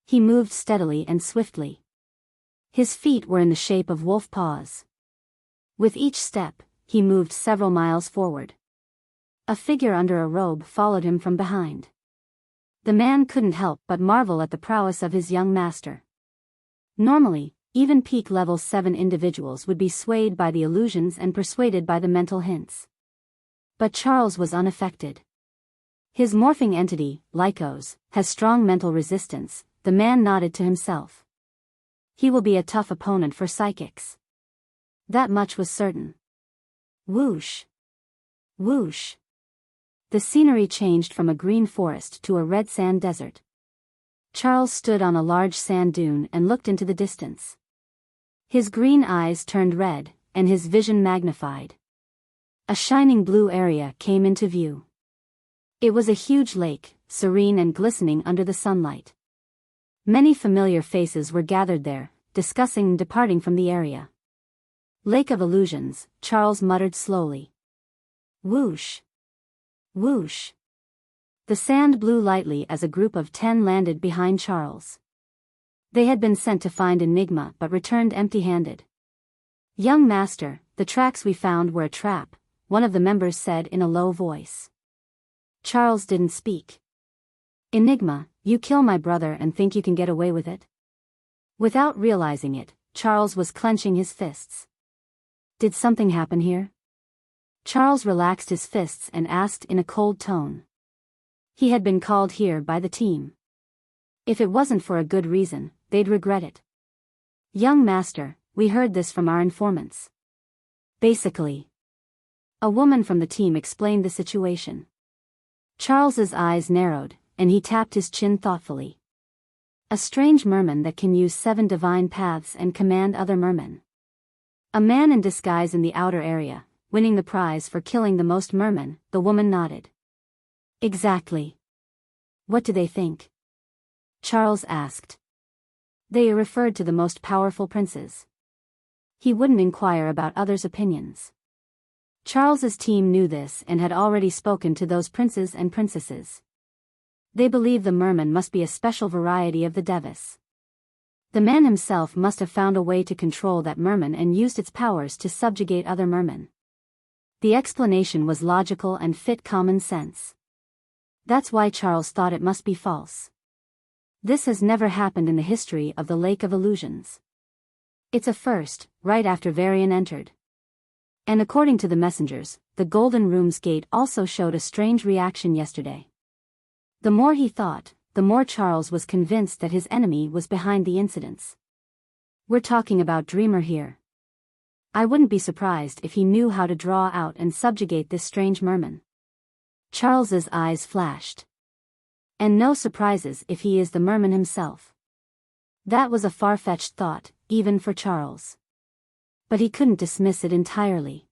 He moved steadily and swiftly. His feet were in the shape of wolf paws. With each step, he moved several miles forward. A figure under a robe followed him from behind. The man couldn't help but marvel at the prowess of his young master. Normally, even peak level 7 individuals would be swayed by the illusions and persuaded by the mental hints. But Charles was unaffected. His morphing entity, Lycos, has strong mental resistance. The man nodded to himself. He will be a tough opponent for psychics. That much was certain. Whoosh! Whoosh! The scenery changed from a green forest to a red sand desert. Charles stood on a large sand dune and looked into the distance. His green eyes turned red, and his vision magnified. A shining blue area came into view. It was a huge lake, serene and glistening under the sunlight. Many familiar faces were gathered there, discussing and departing from the area. "Lake of Illusions," Charles muttered slowly. Whoosh! Whoosh! The sand blew lightly as a group of 10 landed behind Charles. They had been sent to find Enigma but returned empty-handed. "Young master, the tracks we found were a trap," one of the members said in a low voice. Charles didn't speak. "Enigma, you kill my brother and think you can get away with it?" Without realizing it, Charles was clenching his fists. "Did something happen here?" Charles relaxed his fists and asked in a cold tone. He had been called here by the team. If it wasn't for a good reason, they'd regret it. "Young master, we heard this from our informants." Basically. A woman from the team explained the situation. Charles's eyes narrowed, and he tapped his chin thoughtfully. "A strange merman that can use 7 divine paths and command other mermen. A man in disguise in the outer area, winning the prize for killing the most mermen," the woman nodded. "Exactly. What do they think?" Charles asked. "They referred to the most powerful princes." He wouldn't inquire about others' opinions. Charles's team knew this and had already spoken to those princes and princesses. They believed the merman must be a special variety of the Devis. The man himself must have found a way to control that merman and used its powers to subjugate other mermen. The explanation was logical and fit common sense. That's why Charles thought it must be false. This has never happened in the history of the Lake of Illusions. It's a first, right after Varian entered. And according to the messengers, the Golden Room's gate also showed a strange reaction yesterday. The more he thought, the more Charles was convinced that his enemy was behind the incidents. We're talking about Dreamer here. I wouldn't be surprised if he knew how to draw out and subjugate this strange merman. Charles's eyes flashed. And no surprises if he is the merman himself. That was a far-fetched thought, even for Charles. But he couldn't dismiss it entirely.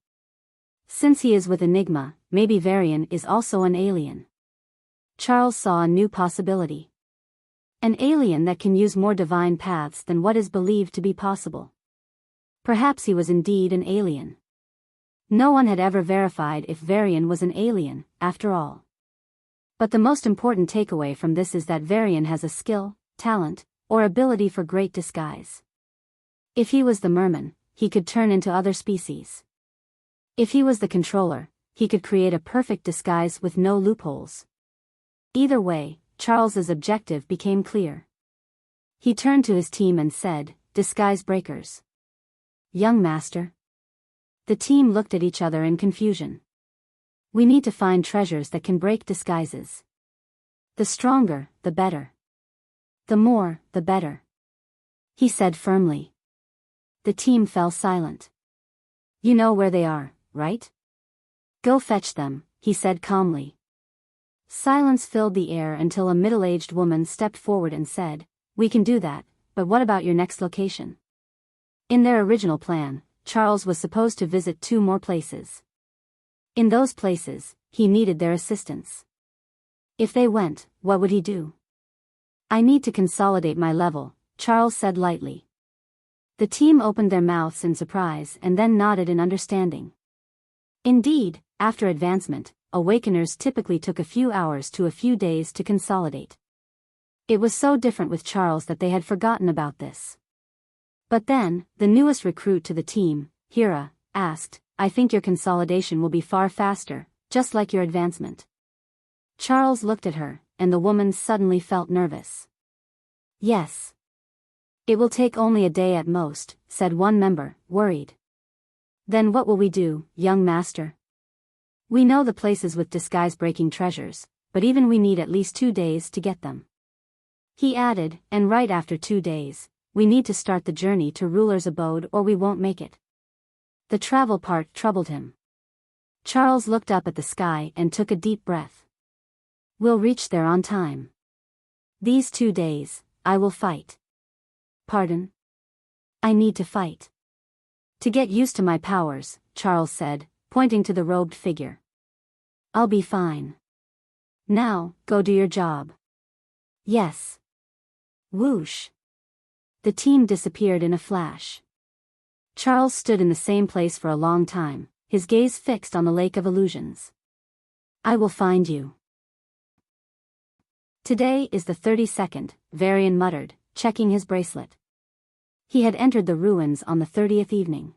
Since he is with Enigma, maybe Varian is also an alien. Charles saw a new possibility. An alien that can use more divine paths than what is believed to be possible. Perhaps he was indeed an alien. No one had ever verified if Varian was an alien, after all. But the most important takeaway from this is that Varian has a skill, talent, or ability for great disguise. If he was the merman, he could turn into other species. If he was the controller, he could create a perfect disguise with no loopholes. Either way, Charles's objective became clear. He turned to his team and said, "Disguise breakers." "Young master." The team looked at each other in confusion. "We need to find treasures that can break disguises. The stronger, the better. The more, the better," he said firmly. The team fell silent. "You know where they are, right? Go fetch them," he said calmly. Silence filled the air until a middle-aged woman stepped forward and said, "We can do that, but what about your next location?" In their original plan, Charles was supposed to visit 2 more places. In those places, he needed their assistance. If they went, what would he do? "I need to consolidate my level," Charles said lightly. The team opened their mouths in surprise and then nodded in understanding. Indeed, after advancement, Awakeners typically took a few hours to a few days to consolidate. It was so different with Charles that they had forgotten about this. But then, the newest recruit to the team, Hira, asked, "I think your consolidation will be far faster, just like your advancement." Charles looked at her, and the woman suddenly felt nervous. "Yes. It will take only a day at most," said one member, worried. "Then what will we do, young master? We know the places with disguise-breaking treasures, but even we need at least 2 days to get them." He added, "And right after 2 days, we need to start the journey to Ruler's abode or we won't make it." The travel part troubled him. Charles looked up at the sky and took a deep breath. "We'll reach there on time. These 2 days, I will fight." "Pardon?" "I need to fight. To get used to my powers," Charles said, pointing to the robed figure. "I'll be fine. Now, go do your job." "Yes." Whoosh. The team disappeared in a flash. Charles stood in the same place for a long time, his gaze fixed on the Lake of Illusions. "I will find you." "Today is the 32nd, Varian muttered, checking his bracelet. He had entered the ruins on the 30th evening.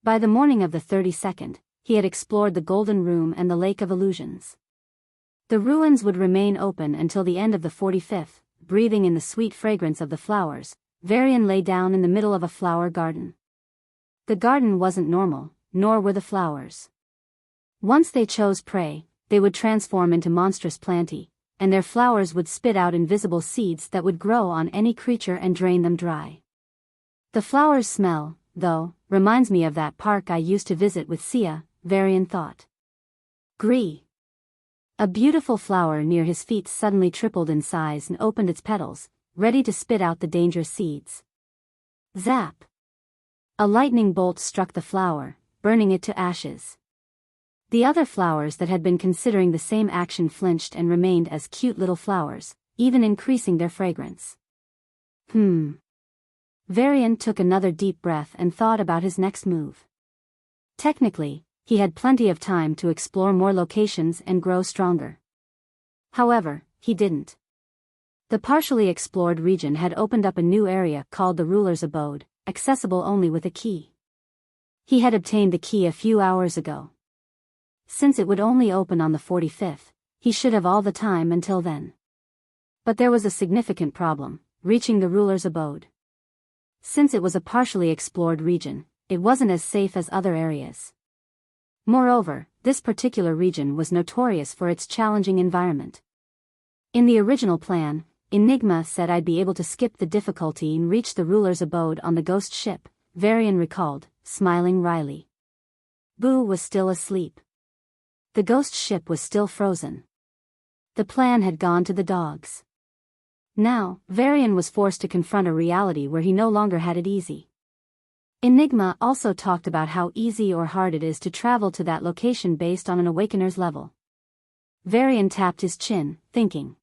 By the morning of the 32nd, he had explored the Golden Room and the Lake of Illusions. The ruins would remain open until the end of the 45th, breathing in the sweet fragrance of the flowers. Varian lay down in the middle of a flower garden. The garden wasn't normal, nor were the flowers. Once they chose prey, they would transform into monstrous plantae, and their flowers would spit out invisible seeds that would grow on any creature and drain them dry. The flowers' smell, though, reminds me of that park I used to visit with Sia, Varian thought. Gree. A beautiful flower near his feet suddenly tripled in size and opened its petals, ready to spit out the dangerous seeds. Zap! A lightning bolt struck the flower, burning it to ashes. The other flowers that had been considering the same action flinched and remained as cute little flowers, even increasing their fragrance. Varian took another deep breath and thought about his next move. Technically, he had plenty of time to explore more locations and grow stronger. However, he didn't. The partially explored region had opened up a new area called the Ruler's Abode, accessible only with a key. He had obtained the key a few hours ago. Since it would only open on the 45th, he should have all the time until then. But there was a significant problem: reaching the ruler's abode. Since it was a partially explored region, it wasn't as safe as other areas. Moreover, this particular region was notorious for its challenging environment. In the original plan, Enigma said I'd be able to skip the difficulty and reach the ruler's abode on the ghost ship, Varian recalled, smiling wryly. Boo was still asleep. The ghost ship was still frozen. The plan had gone to the dogs. Now, Varian was forced to confront a reality where he no longer had it easy. Enigma also talked about how easy or hard it is to travel to that location based on an awakener's level. Varian tapped his chin, thinking.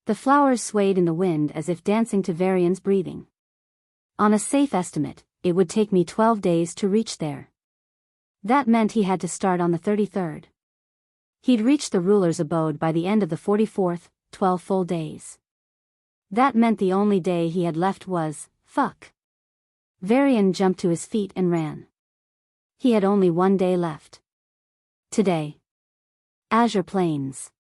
The flowers swayed in the wind as if dancing to Varian's breathing. On a safe estimate, it would take me 12 days to reach there. That meant he had to start on the 33rd. He'd reach the ruler's abode by the end of the 44th, 12 full days. That meant the only day he had left was, fuck. Varian jumped to his feet and ran. He had only one day left. Today. Azure Plains.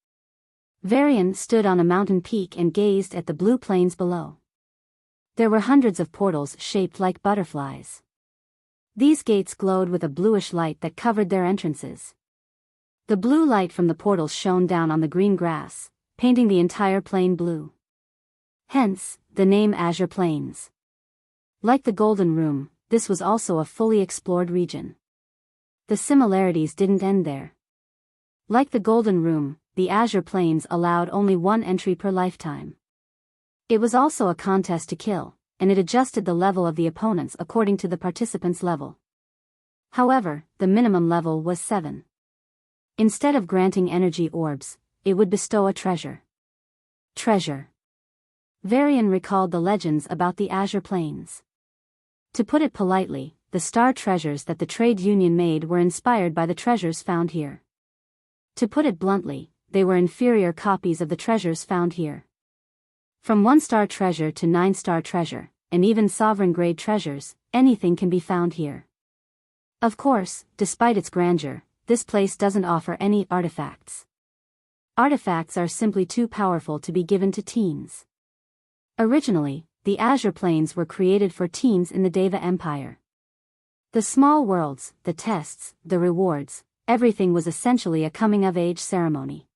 Varian stood on a mountain peak and gazed at the blue plains below. There were hundreds of portals shaped like butterflies. These gates glowed with a bluish light that covered their entrances. The blue light from the portals shone down on the green grass, painting the entire plain blue. Hence, the name Azure Plains. Like the Golden Room, this was also a fully explored region. The similarities didn't end there. Like the Golden Room, the Azure Plains allowed only one entry per lifetime. It was also a contest to kill, and it adjusted the level of the opponents according to the participants' level. However, the minimum level was 7. Instead of granting energy orbs, it would bestow a treasure. Treasure. Varian recalled the legends about the Azure Plains. To put it politely, the star treasures that the trade union made were inspired by the treasures found here. To put it bluntly, they were inferior copies of the treasures found here. From 1-star treasure to 9-star treasure, and even sovereign-grade treasures, anything can be found here. Of course, despite its grandeur, this place doesn't offer any artifacts. Artifacts are simply too powerful to be given to teens. Originally, the Azure Plains were created for teens in the Deva Empire. The small worlds, the tests, the rewards, everything was essentially a coming-of-age ceremony.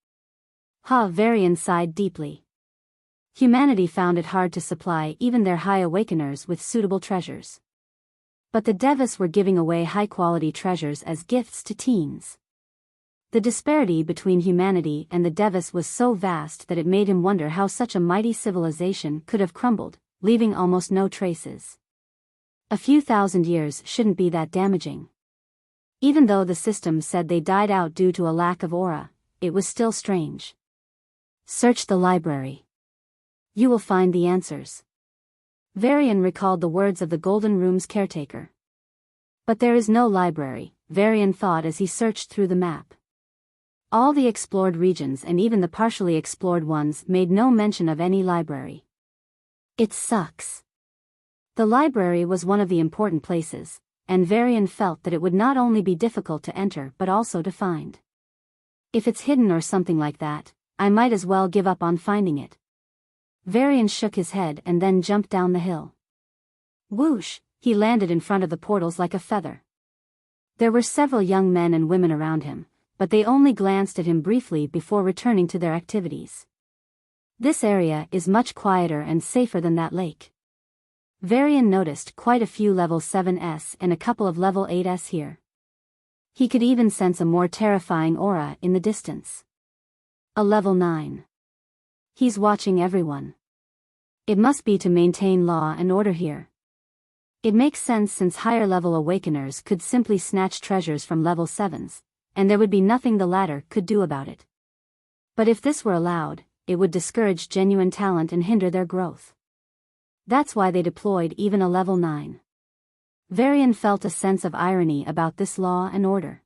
Varian sighed deeply. Humanity found it hard to supply even their high awakeners with suitable treasures. But the Devas were giving away high-quality treasures as gifts to teens. The disparity between humanity and the Devas was so vast that it made him wonder how such a mighty civilization could have crumbled, leaving almost no traces. A few thousand years shouldn't be that damaging. Even though the system said they died out due to a lack of aura, it was still strange. Search the library. You will find the answers. Varian recalled the words of the Golden Room's caretaker. But there is no library, Varian thought as he searched through the map. All the explored regions and even the partially explored ones made no mention of any library. It sucks. The library was one of the important places, and Varian felt that it would not only be difficult to enter but also to find. If it's hidden or something like that, I might as well give up on finding it. Varian shook his head and then jumped down the hill. Whoosh, he landed in front of the portals like a feather. There were several young men and women around him, but they only glanced at him briefly before returning to their activities. This area is much quieter and safer than that lake. Varian noticed quite a few level 7s and a couple of level 8s here. He could even sense a more terrifying aura in the distance. A level 9. He's watching everyone. It must be to maintain law and order here. It makes sense since higher level awakeners could simply snatch treasures from level 7s, and there would be nothing the latter could do about it. But if this were allowed, it would discourage genuine talent and hinder their growth. That's why they deployed even a level 9. Varian felt a sense of irony about this law and order.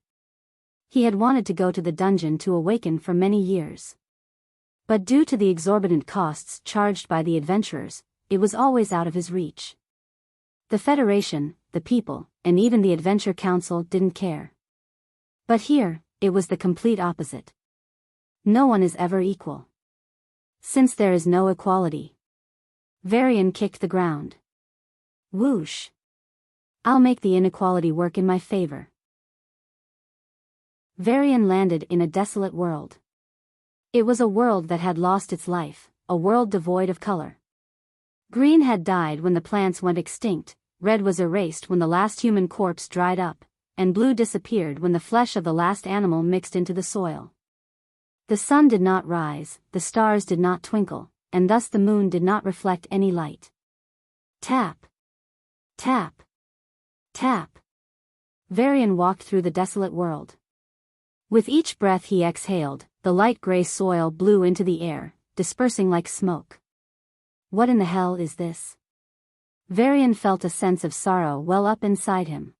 He had wanted to go to the dungeon to awaken for many years. But due to the exorbitant costs charged by the adventurers, it was always out of his reach. The Federation, the people, and even the Adventure Council didn't care. But here, it was the complete opposite. No one is ever equal. Since there is no equality. Varian kicked the ground. Whoosh. I'll make the inequality work in my favor. Varian landed in a desolate world. It was a world that had lost its life, a world devoid of color. Green had died when the plants went extinct, red was erased when the last human corpse dried up, and blue disappeared when the flesh of the last animal mixed into the soil. The sun did not rise, the stars did not twinkle, and thus the moon did not reflect any light. Tap. Tap. Tap. Varian walked through the desolate world. With each breath he exhaled, the light gray soil blew into the air, dispersing like smoke. What in the hell is this? Varian felt a sense of sorrow well up inside him.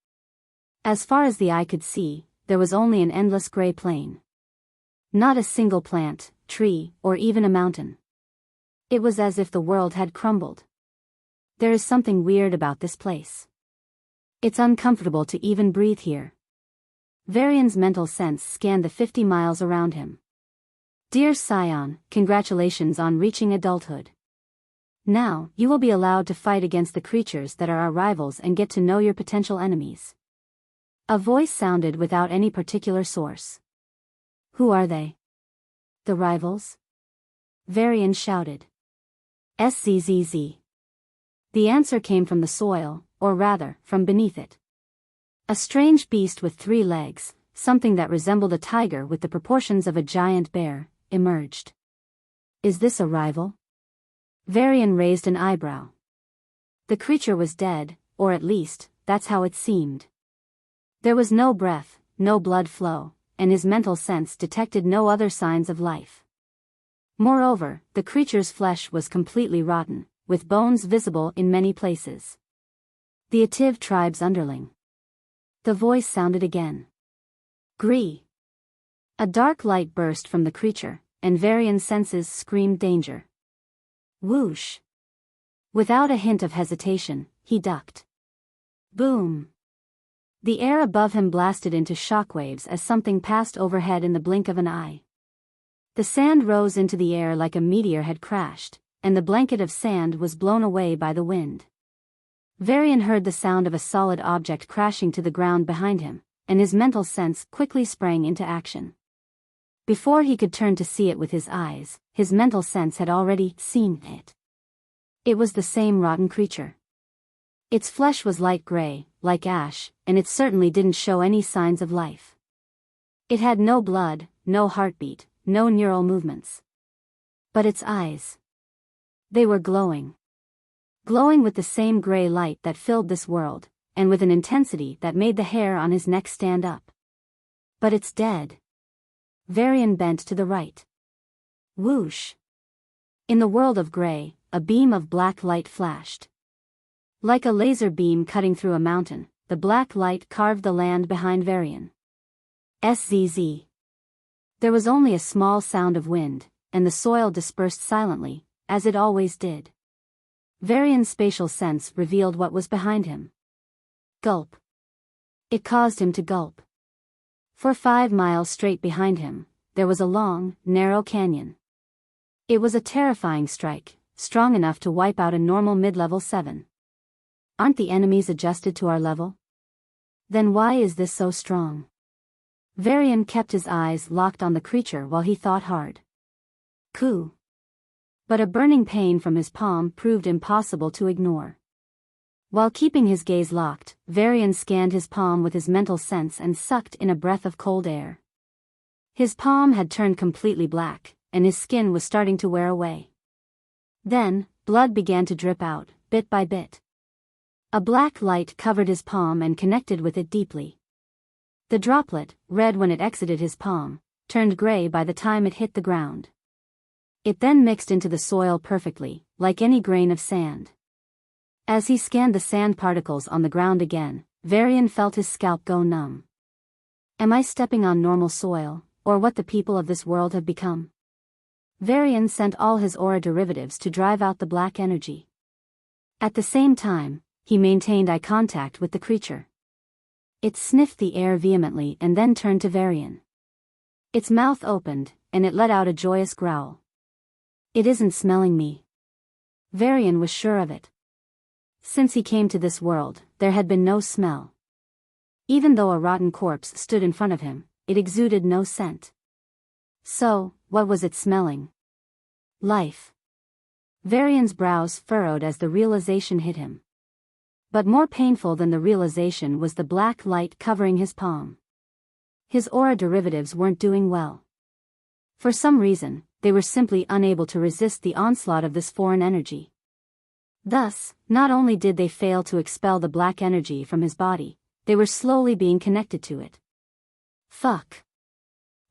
As far as the eye could see, there was only an endless gray plain. Not a single plant, tree, or even a mountain. It was as if the world had crumbled. There is something weird about this place. It's uncomfortable to even breathe here. Varian's mental sense scanned the 50 miles around him. Dear Scion, congratulations on reaching adulthood. Now, you will be allowed to fight against the creatures that are our rivals and get to know your potential enemies. A voice sounded without any particular source. Who are they? The rivals? Varian shouted. SZZZ. The answer came from the soil, or rather, from beneath it. A strange beast with 3 legs, something that resembled a tiger with the proportions of a giant bear, emerged. Is this a rival? Varian raised an eyebrow. The creature was dead, or at least, that's how it seemed. There was no breath, no blood flow, and his mental sense detected no other signs of life. Moreover, the creature's flesh was completely rotten, with bones visible in many places. The Ativ tribe's underling. The voice sounded again. Gree. A dark light burst from the creature, and Varian's senses screamed danger. Whoosh. Without a hint of hesitation, he ducked. Boom. The air above him blasted into shockwaves as something passed overhead in the blink of an eye. The sand rose into the air like a meteor had crashed, and the blanket of sand was blown away by the wind. Varian heard the sound of a solid object crashing to the ground behind him, and his mental sense quickly sprang into action. Before he could turn to see it with his eyes, his mental sense had already seen it. It was the same rotten creature. Its flesh was light gray, like ash, and it certainly didn't show any signs of life. It had no blood, no heartbeat, no neural movements. But its eyes. They were glowing. Glowing with the same gray light that filled this world, and with an intensity that made the hair on his neck stand up. But it's dead. Varian bent to the right. Whoosh. In the world of gray, a beam of black light flashed. Like a laser beam cutting through a mountain, the black light carved the land behind Varian. SZZ. There was only a small sound of wind, and the soil dispersed silently, as it always did. Varian's spatial sense revealed what was behind him. Gulp. It caused him to gulp. For 5 miles straight behind him, there was a long, narrow canyon. It was a terrifying strike, strong enough to wipe out a normal mid-level 7. Aren't the enemies adjusted to our level? Then why is this so strong? Varian kept his eyes locked on the creature while he thought hard. Coo. But a burning pain from his palm proved impossible to ignore. While keeping his gaze locked, Varian scanned his palm with his mental sense and sucked in a breath of cold air. His palm had turned completely black, and his skin was starting to wear away. Then, blood began to drip out, bit by bit. A black light covered his palm and connected with it deeply. The droplet, red when it exited his palm, turned gray by the time it hit the ground. It then mixed into the soil perfectly, like any grain of sand. As he scanned the sand particles on the ground again, Varian felt his scalp go numb. Am I stepping on normal soil, or what the people of this world have become? Varian sent all his aura derivatives to drive out the black energy. At the same time, he maintained eye contact with the creature. It sniffed the air vehemently and then turned to Varian. Its mouth opened, and it let out a joyous growl. It isn't smelling me. Varian was sure of it. Since he came to this world, there had been no smell. Even though a rotten corpse stood in front of him, it exuded no scent. So, what was it smelling? Life. Varian's brows furrowed as the realization hit him. But more painful than the realization was the black light covering his palm. His aura derivatives weren't doing well. For some reason, they were simply unable to resist the onslaught of this foreign energy. Thus, not only did they fail to expel the black energy from his body, they were slowly being connected to it. Fuck.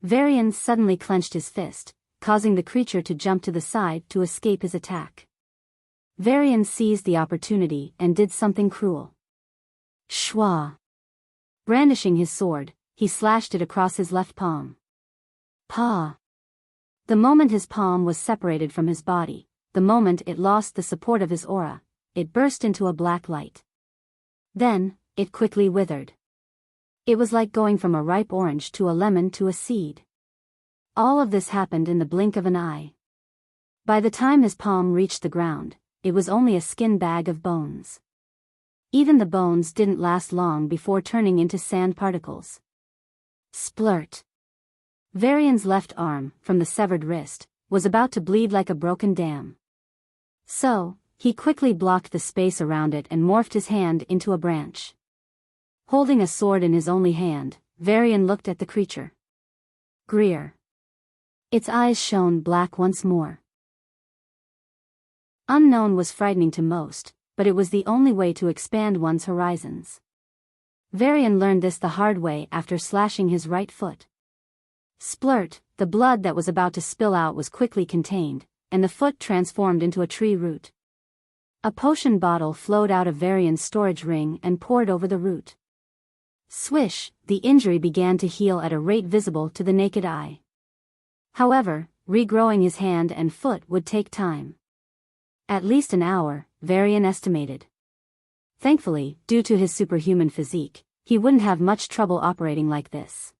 Varian suddenly clenched his fist, causing the creature to jump to the side to escape his attack. Varian seized the opportunity and did something cruel. Shwa. Brandishing his sword, he slashed it across his left palm. Pa. The moment his palm was separated from his body, the moment it lost the support of his aura, it burst into a black light. Then, it quickly withered. It was like going from a ripe orange to a lemon to a seed. All of this happened in the blink of an eye. By the time his palm reached the ground, it was only a skin bag of bones. Even the bones didn't last long before turning into sand particles. Splurt. Varian's left arm, from the severed wrist, was about to bleed like a broken dam. So, he quickly blocked the space around it and morphed his hand into a branch. Holding a sword in his only hand, Varian looked at the creature. Greer. Its eyes shone black once more. Unknown was frightening to most, but it was the only way to expand one's horizons. Varian learned this the hard way after slashing his right foot. Splurt, the blood that was about to spill out was quickly contained, and the foot transformed into a tree root. A potion bottle flowed out of Varian's storage ring and poured over the root. Swish, the injury began to heal at a rate visible to the naked eye. However, regrowing his hand and foot would take time. At least an hour, Varian estimated. Thankfully, due to his superhuman physique, he wouldn't have much trouble operating like this.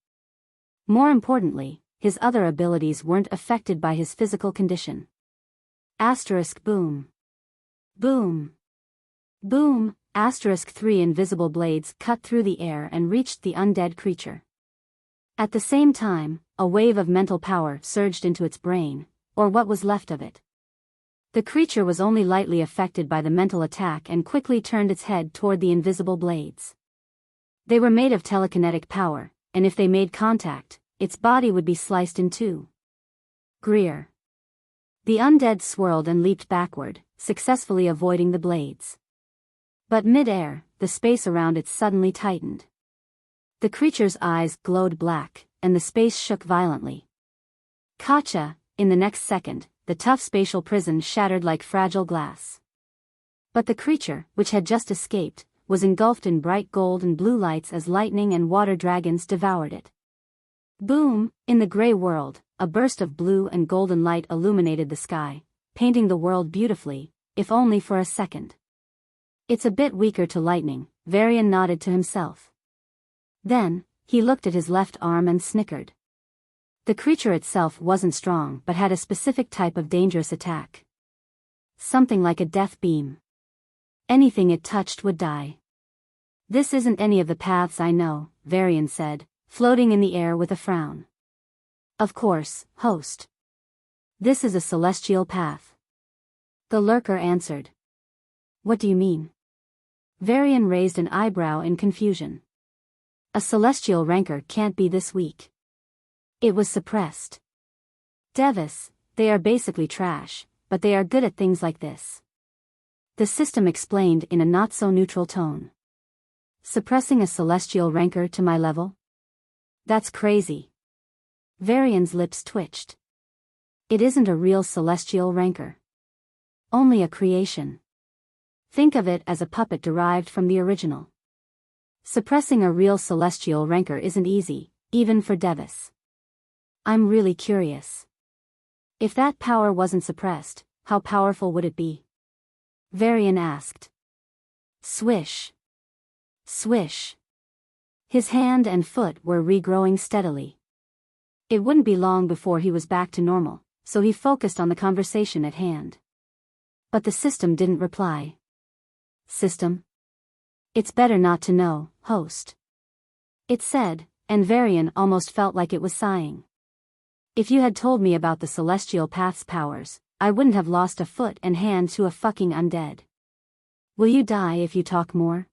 More importantly, his other abilities weren't affected by his physical condition. Boom. Boom. Boom. 3 invisible blades cut through the air and reached the undead creature. At the same time, a wave of mental power surged into its brain, or what was left of it. The creature was only lightly affected by the mental attack and quickly turned its head toward the invisible blades. They were made of telekinetic power, and if they made contact, its body would be sliced in two. Greer. The undead swirled and leaped backward, successfully avoiding the blades. But mid-air, the space around it suddenly tightened. The creature's eyes glowed black, and the space shook violently. Gotcha! In the next second, the tough spatial prison shattered like fragile glass. But the creature, which had just escaped, was engulfed in bright gold and blue lights as lightning and water dragons devoured it. Boom! In the gray world, a burst of blue and golden light illuminated the sky, painting the world beautifully, if only for a second. It's a bit weaker to lightning, Varian nodded to himself. Then, he looked at his left arm and snickered. The creature itself wasn't strong but had a specific type of dangerous attack. Something like a death beam. Anything it touched would die. This isn't any of the paths I know, Varian said, floating in the air with a frown. Of course, host. This is a celestial path. The lurker answered. What do you mean? Varian raised an eyebrow in confusion. A celestial rancor can't be this weak. It was suppressed. Devis, they are basically trash, but they are good at things like this. The system explained in a not-so-neutral tone. Suppressing a celestial rancor to my level? That's crazy. Varian's lips twitched. It isn't a real celestial rancor. Only a creation. Think of it as a puppet derived from the original. Suppressing a real celestial rancor isn't easy, even for Devis. I'm really curious. If that power wasn't suppressed, how powerful would it be? Varian asked. Swish. Swish. His hand and foot were regrowing steadily. It wouldn't be long before he was back to normal, so he focused on the conversation at hand. But the system didn't reply. System? It's better not to know, host. It said, and Varian almost felt like it was sighing. If you had told me about the celestial path's powers, I wouldn't have lost a foot and hand to a fucking undead. Will you die if you talk more?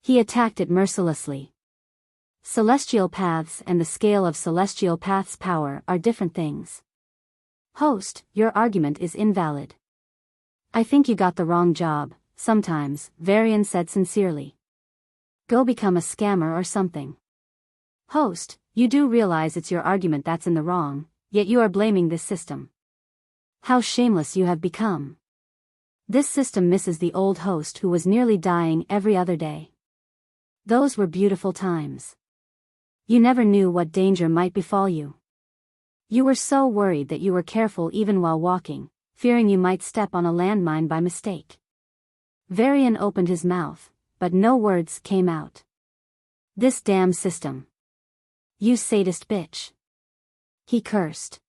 He attacked it mercilessly. Celestial paths and the scale of celestial path's power are different things. Host, your argument is invalid. I think you got the wrong job, sometimes, Varian said sincerely. Go become a scammer or something. Host, you do realize it's your argument that's in the wrong, yet you are blaming this system. How shameless you have become. This system misses the old host who was nearly dying every other day. Those were beautiful times. You never knew what danger might befall you. You were so worried that you were careful even while walking, fearing you might step on a landmine by mistake. Varian opened his mouth, but no words came out. This damn system. You sadist bitch. He cursed.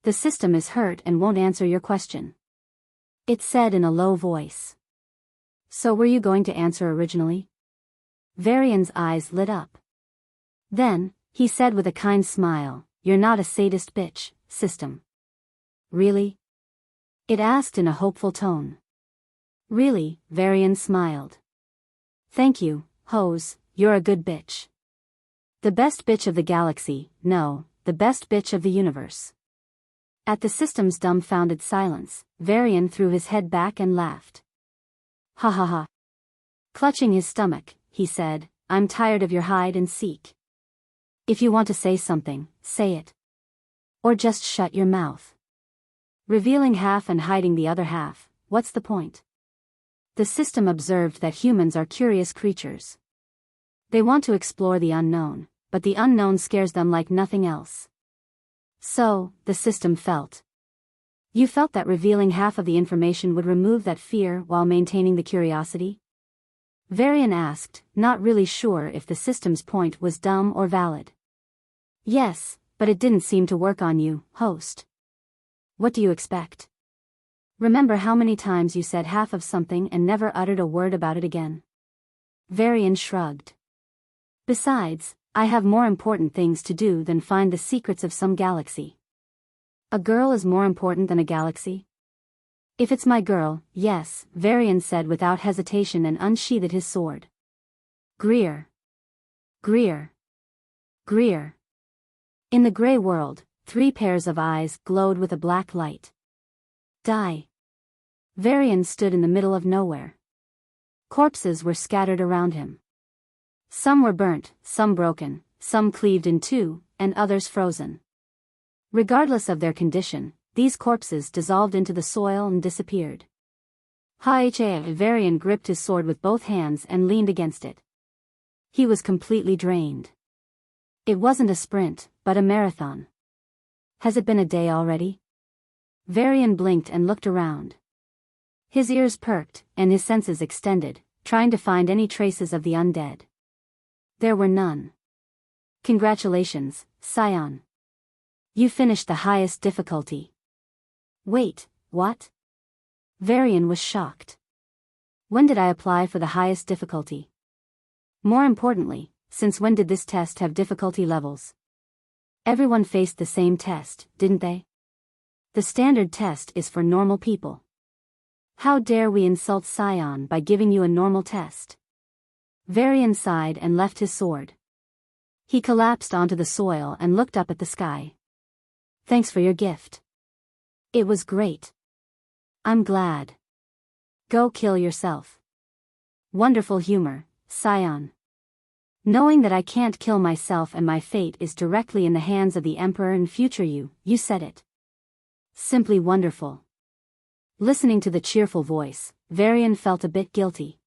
The system is hurt and won't answer your question. It said in a low voice. So were you going to answer originally? Varian's eyes lit up. Then, he said with a kind smile, you're not a sadist bitch, system. Really? It asked in a hopeful tone. Really, Varian smiled. Thank you, Hose, you're a good bitch. The best bitch of the galaxy, no, the best bitch of the universe. At the system's dumbfounded silence, Varian threw his head back and laughed. Ha ha ha. Clutching his stomach, he said, I'm tired of your hide and seek. If you want to say something, say it. Or just shut your mouth. Revealing half and hiding the other half, what's the point? The system observed that humans are curious creatures. They want to explore the unknown, but the unknown scares them like nothing else. So, the system felt. You felt that revealing half of the information would remove that fear while maintaining the curiosity? Varian asked, not really sure if the system's point was dumb or valid. Yes, but it didn't seem to work on you, host. What do you expect? Remember how many times you said half of something and never uttered a word about it again? Varian shrugged. Besides, I have more important things to do than find the secrets of some galaxy. A girl is more important than a galaxy? If it's my girl, yes, Varian said without hesitation and unsheathed his sword. Greer. Greer. Greer. In the gray world, 3 pairs of eyes glowed with a black light. Die. Varian stood in the middle of nowhere. Corpses were scattered around him. Some were burnt, some broken, some cleaved in two, and others frozen. Regardless of their condition, these corpses dissolved into the soil and disappeared. Varian gripped his sword with both hands and leaned against it. He was completely drained. It wasn't a sprint, but a marathon. Has it been a day already? Varian blinked and looked around. His ears perked, and his senses extended, trying to find any traces of the undead. There were none. Congratulations, Scion. You finished the highest difficulty. Wait, what? Varian was shocked. When did I apply for the highest difficulty? More importantly, since when did this test have difficulty levels? Everyone faced the same test, didn't they? The standard test is for normal people. How dare we insult Scion by giving you a normal test? Varian sighed and left his sword. He collapsed onto the soil and looked up at the sky. Thanks for your gift. It was great. I'm glad. Go kill yourself. Wonderful humor, Scion. Knowing that I can't kill myself and my fate is directly in the hands of the Emperor and future you said it. Simply wonderful. Listening to the cheerful voice, Varian felt a bit guilty.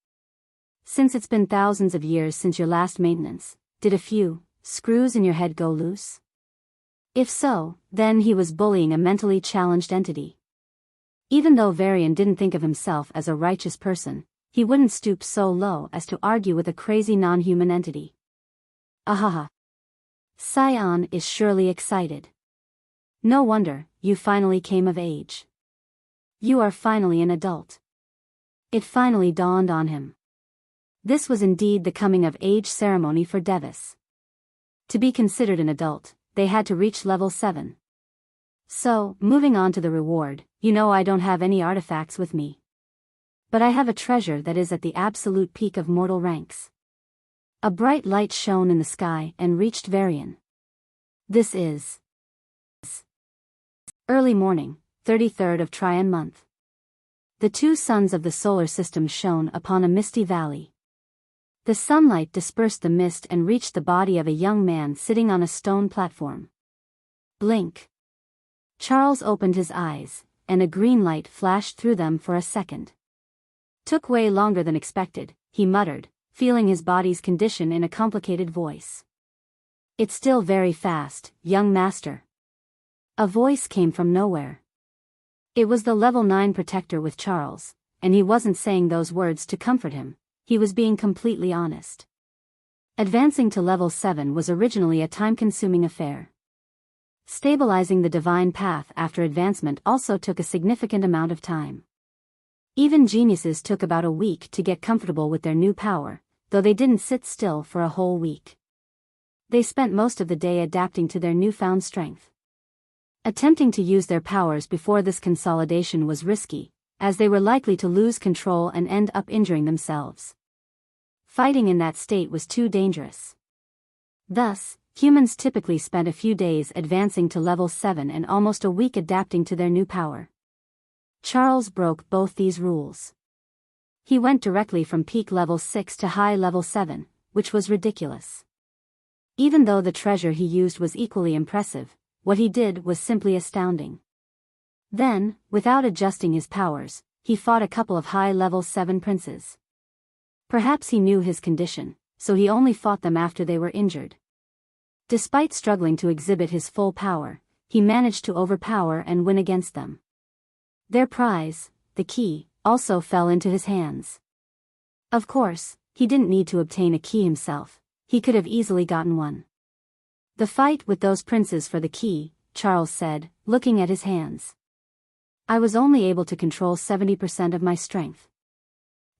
Since it's been thousands of years since your last maintenance, did a few screws in your head go loose? If so, then he was bullying a mentally challenged entity. Even though Varian didn't think of himself as a righteous person, he wouldn't stoop so low as to argue with a crazy non-human entity. Ahaha. Scion is surely excited. No wonder, you finally came of age. You are finally an adult. It finally dawned on him. This was indeed the coming-of-age ceremony for Devis. To be considered an adult, they had to reach level 7. So, moving on to the reward, you know I don't have any artifacts with me. But I have a treasure that is at the absolute peak of mortal ranks. A bright light shone in the sky and reached Varian. This is early morning, 33rd of Tryon month. The two suns of the solar system shone upon a misty valley. The sunlight dispersed the mist and reached the body of a young man sitting on a stone platform. Blink. Charles opened his eyes, and a green light flashed through them for a second. Took way longer than expected, he muttered, feeling his body's condition in a complicated voice. It's still very fast, young master. A voice came from nowhere. It was the level 9 protector with Charles, and he wasn't saying those words to comfort him, he was being completely honest. Advancing to level 7 was originally a time-consuming affair. Stabilizing the divine path after advancement also took a significant amount of time. Even geniuses took about a week to get comfortable with their new power, though they didn't sit still for a whole week. They spent most of the day adapting to their newfound strength. Attempting to use their powers before this consolidation was risky, as they were likely to lose control and end up injuring themselves. Fighting in that state was too dangerous. Thus, humans typically spent a few days advancing to level 7 and almost a week adapting to their new power. Charles broke both these rules. He went directly from peak level 6 to high level 7, which was ridiculous. Even though the treasure he used was equally impressive, what he did was simply astounding. Then, without adjusting his powers, he fought a couple of high level 7 princes. Perhaps he knew his condition, so he only fought them after they were injured. Despite struggling to exhibit his full power, he managed to overpower and win against them. Their prize, the key, also fell into his hands. Of course, he didn't need to obtain a key himself, he could have easily gotten one. The fight with those princes for the key, Charles said, looking at his hands. I was only able to control 70% of my strength.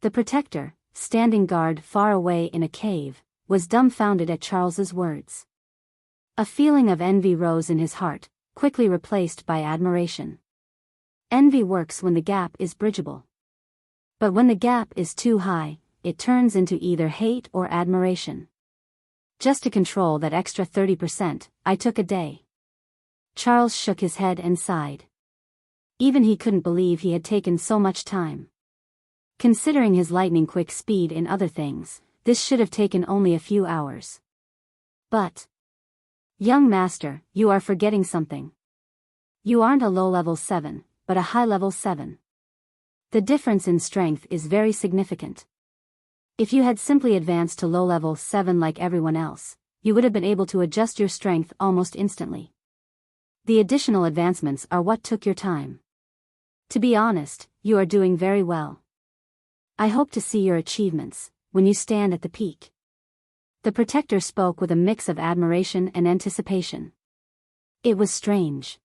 The protector, standing guard far away in a cave, was dumbfounded at Charles's words. A feeling of envy rose in his heart, quickly replaced by admiration. Envy works when the gap is bridgeable. But when the gap is too high, it turns into either hate or admiration. Just to control that extra 30%, I took a day. Charles shook his head and sighed. Even he couldn't believe he had taken so much time. Considering his lightning-quick speed in other things, this should have taken only a few hours. But, young master, you are forgetting something. You aren't a low-level 7, but a high-level 7. The difference in strength is very significant. If you had simply advanced to low-level 7 like everyone else, you would have been able to adjust your strength almost instantly. The additional advancements are what took your time. To be honest, you are doing very well. I hope to see your achievements when you stand at the peak. The protector spoke with a mix of admiration and anticipation. It was strange.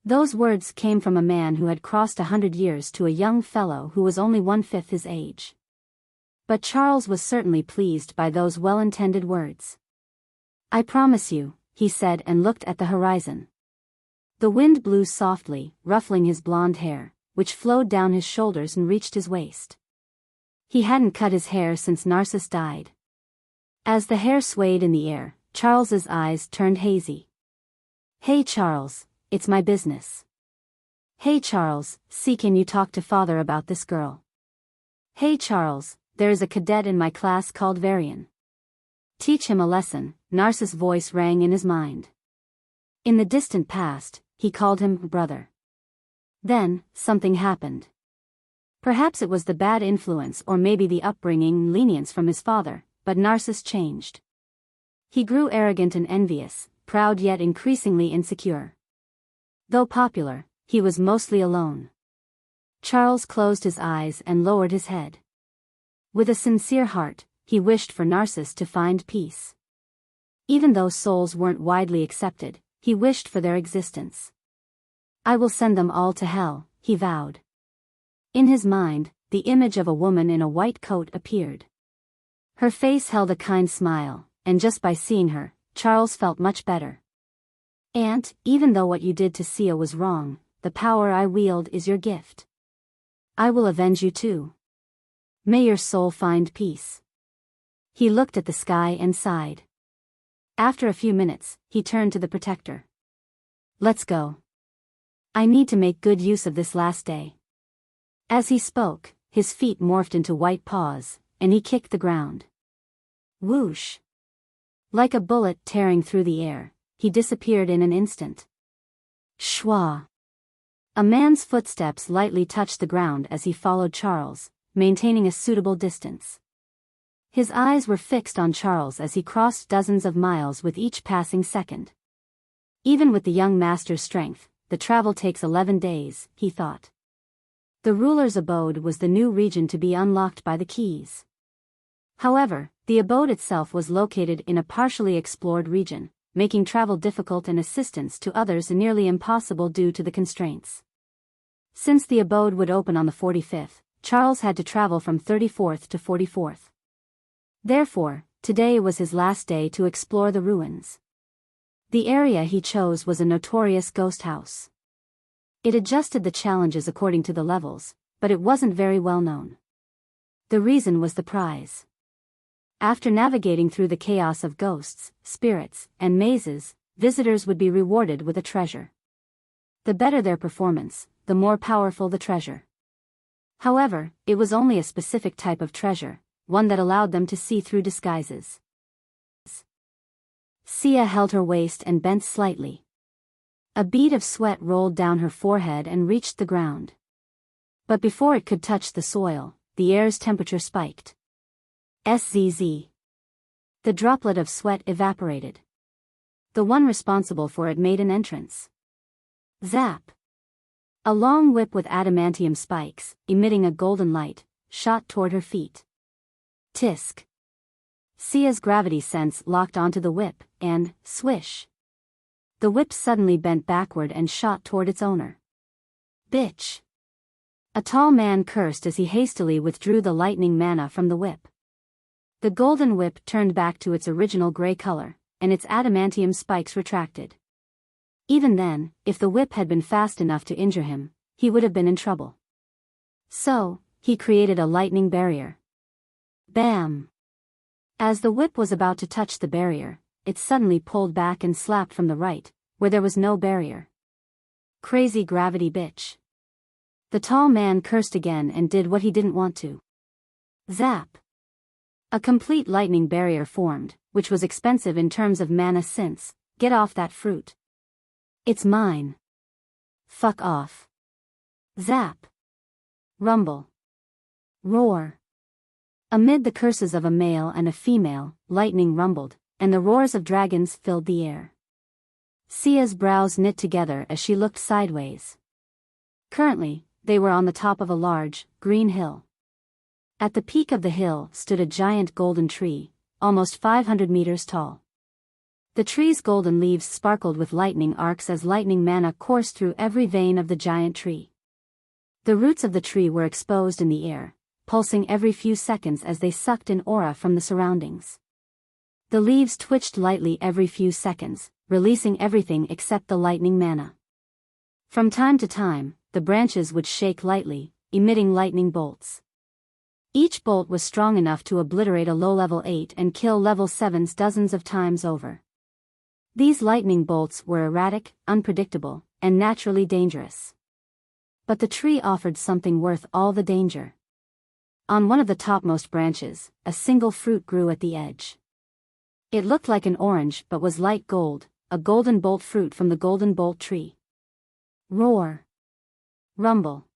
Those words came from a man who had crossed 100 years to a young fellow who was only 1/5 his age. But Charles was certainly pleased by those well-intended words. I promise you, he said and looked at the horizon. The wind blew softly, ruffling his blonde hair, which flowed down his shoulders and reached his waist. He hadn't cut his hair since Narcissus died. As the hair swayed in the air, Charles's eyes turned hazy. Hey Charles, it's my business. Hey Charles, can you talk to father about this girl? Hey Charles, there is a cadet in my class called Varian. Teach him a lesson, Narcissus' voice rang in his mind. In the distant past, he called him brother. Then, something happened. Perhaps it was the bad influence or maybe the upbringing and lenience from his father, but Narcissus changed. He grew arrogant and envious, proud yet increasingly insecure. Though popular, he was mostly alone. Charles closed his eyes and lowered his head. With a sincere heart, he wished for Narcissus to find peace. Even though souls weren't widely accepted, he wished for their existence. I will send them all to hell, he vowed. In his mind, the image of a woman in a white coat appeared. Her face held a kind smile, and just by seeing her, Charles felt much better. "Aunt, even though what you did to Sia was wrong, the power I wield is your gift. I will avenge you too. May your soul find peace." He looked at the sky and sighed. After a few minutes, he turned to the protector. "Let's go. I need to make good use of this last day." As he spoke, his feet morphed into white paws, and he kicked the ground. Whoosh! Like a bullet tearing through the air, he disappeared in an instant. Schwa! A man's footsteps lightly touched the ground as he followed Charles, maintaining a suitable distance. His eyes were fixed on Charles as he crossed dozens of miles with each passing second. Even with the young master's strength, the travel takes 11 days, he thought. The ruler's abode was the new region to be unlocked by the keys. However, the abode itself was located in a partially explored region, making travel difficult and assistance to others nearly impossible due to the constraints. Since the abode would open on the 45th, Charles had to travel from 34th to 44th. Therefore, today was his last day to explore the ruins. The area he chose was a notorious ghost house. It adjusted the challenges according to the levels, but it wasn't very well known. The reason was the prize. After navigating through the chaos of ghosts, spirits, and mazes, visitors would be rewarded with a treasure. The better their performance, the more powerful the treasure. However, it was only a specific type of treasure, one that allowed them to see through disguises. Sia held her waist and bent slightly. A bead of sweat rolled down her forehead and reached the ground. But before it could touch the soil, the air's temperature spiked. Zzz. The droplet of sweat evaporated. The one responsible for it made an entrance. Zap! A long whip with adamantium spikes, emitting a golden light, shot toward her feet. Tisk! Sia's gravity sense locked onto the whip, and, swish! The whip suddenly bent backward and shot toward its owner. Bitch! A tall man cursed as he hastily withdrew the lightning mana from the whip. The golden whip turned back to its original gray color, and its adamantium spikes retracted. Even then, if the whip had been fast enough to injure him, he would have been in trouble. So, he created a lightning barrier. Bam! As the whip was about to touch the barrier, it suddenly pulled back and slapped from the right, where there was no barrier. Crazy gravity bitch. The tall man cursed again and did what he didn't want to. Zap! A complete lightning barrier formed, which was expensive in terms of mana since, get off that fruit. It's mine. Fuck off. Zap! Rumble. Roar. Amid the curses of a male and a female, lightning rumbled, and the roars of dragons filled the air. Sia's brows knit together as she looked sideways. Currently, they were on the top of a large, green hill. At the peak of the hill stood a giant golden tree, almost 500 meters tall. The tree's golden leaves sparkled with lightning arcs as lightning mana coursed through every vein of the giant tree. The roots of the tree were exposed in the air, pulsing every few seconds as they sucked in aura from the surroundings. The leaves twitched lightly every few seconds, releasing everything except the lightning mana. From time to time, the branches would shake lightly, emitting lightning bolts. Each bolt was strong enough to obliterate a low-level 8 and kill level 7s dozens of times over. These lightning bolts were erratic, unpredictable, and naturally dangerous. But the tree offered something worth all the danger. On one of the topmost branches, a single fruit grew at the edge. It looked like an orange but was light gold, a golden bolt fruit from the golden bolt tree. Roar. Rumble.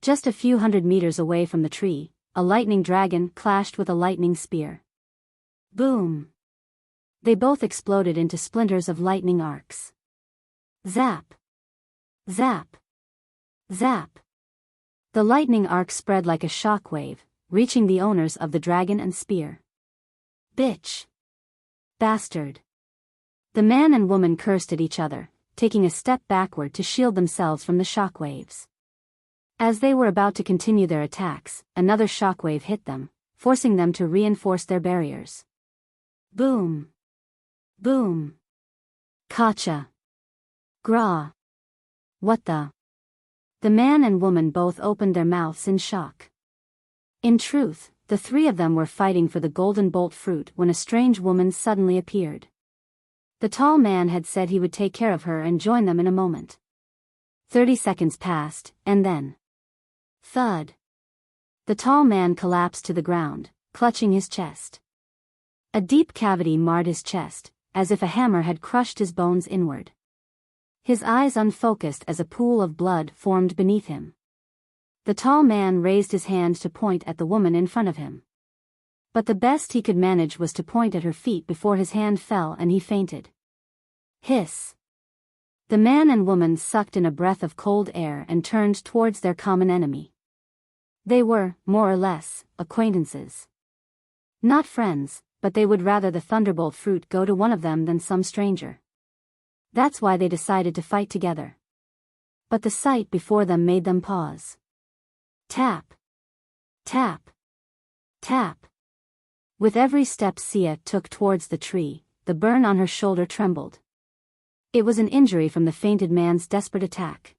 Just a few hundred meters away from the tree, a lightning dragon clashed with a lightning spear. Boom. They both exploded into splinters of lightning arcs. Zap. Zap. Zap. The lightning arc spread like a shockwave, reaching the owners of the dragon and spear. Bitch. Bastard. The man and woman cursed at each other, taking a step backward to shield themselves from the shockwaves. As they were about to continue their attacks, another shockwave hit them, forcing them to reinforce their barriers. Boom. Boom. Gotcha. Gra. What the? The man and woman both opened their mouths in shock. In truth, the three of them were fighting for the golden bolt fruit when a strange woman suddenly appeared. The tall man had said he would take care of her and join them in a moment. 30 seconds passed, and then... thud. The tall man collapsed to the ground, clutching his chest. A deep cavity marred his chest, as if a hammer had crushed his bones inward. His eyes unfocused as a pool of blood formed beneath him. The tall man raised his hand to point at the woman in front of him. But the best he could manage was to point at her feet before his hand fell and he fainted. Hiss. The man and woman sucked in a breath of cold air and turned towards their common enemy. They were, more or less, acquaintances. Not friends, but they would rather the thunderbolt fruit go to one of them than some stranger. That's why they decided to fight together. But the sight before them made them pause. Tap. Tap. Tap. With every step Sia took towards the tree, the burn on her shoulder trembled. It was an injury from the fainted man's desperate attack.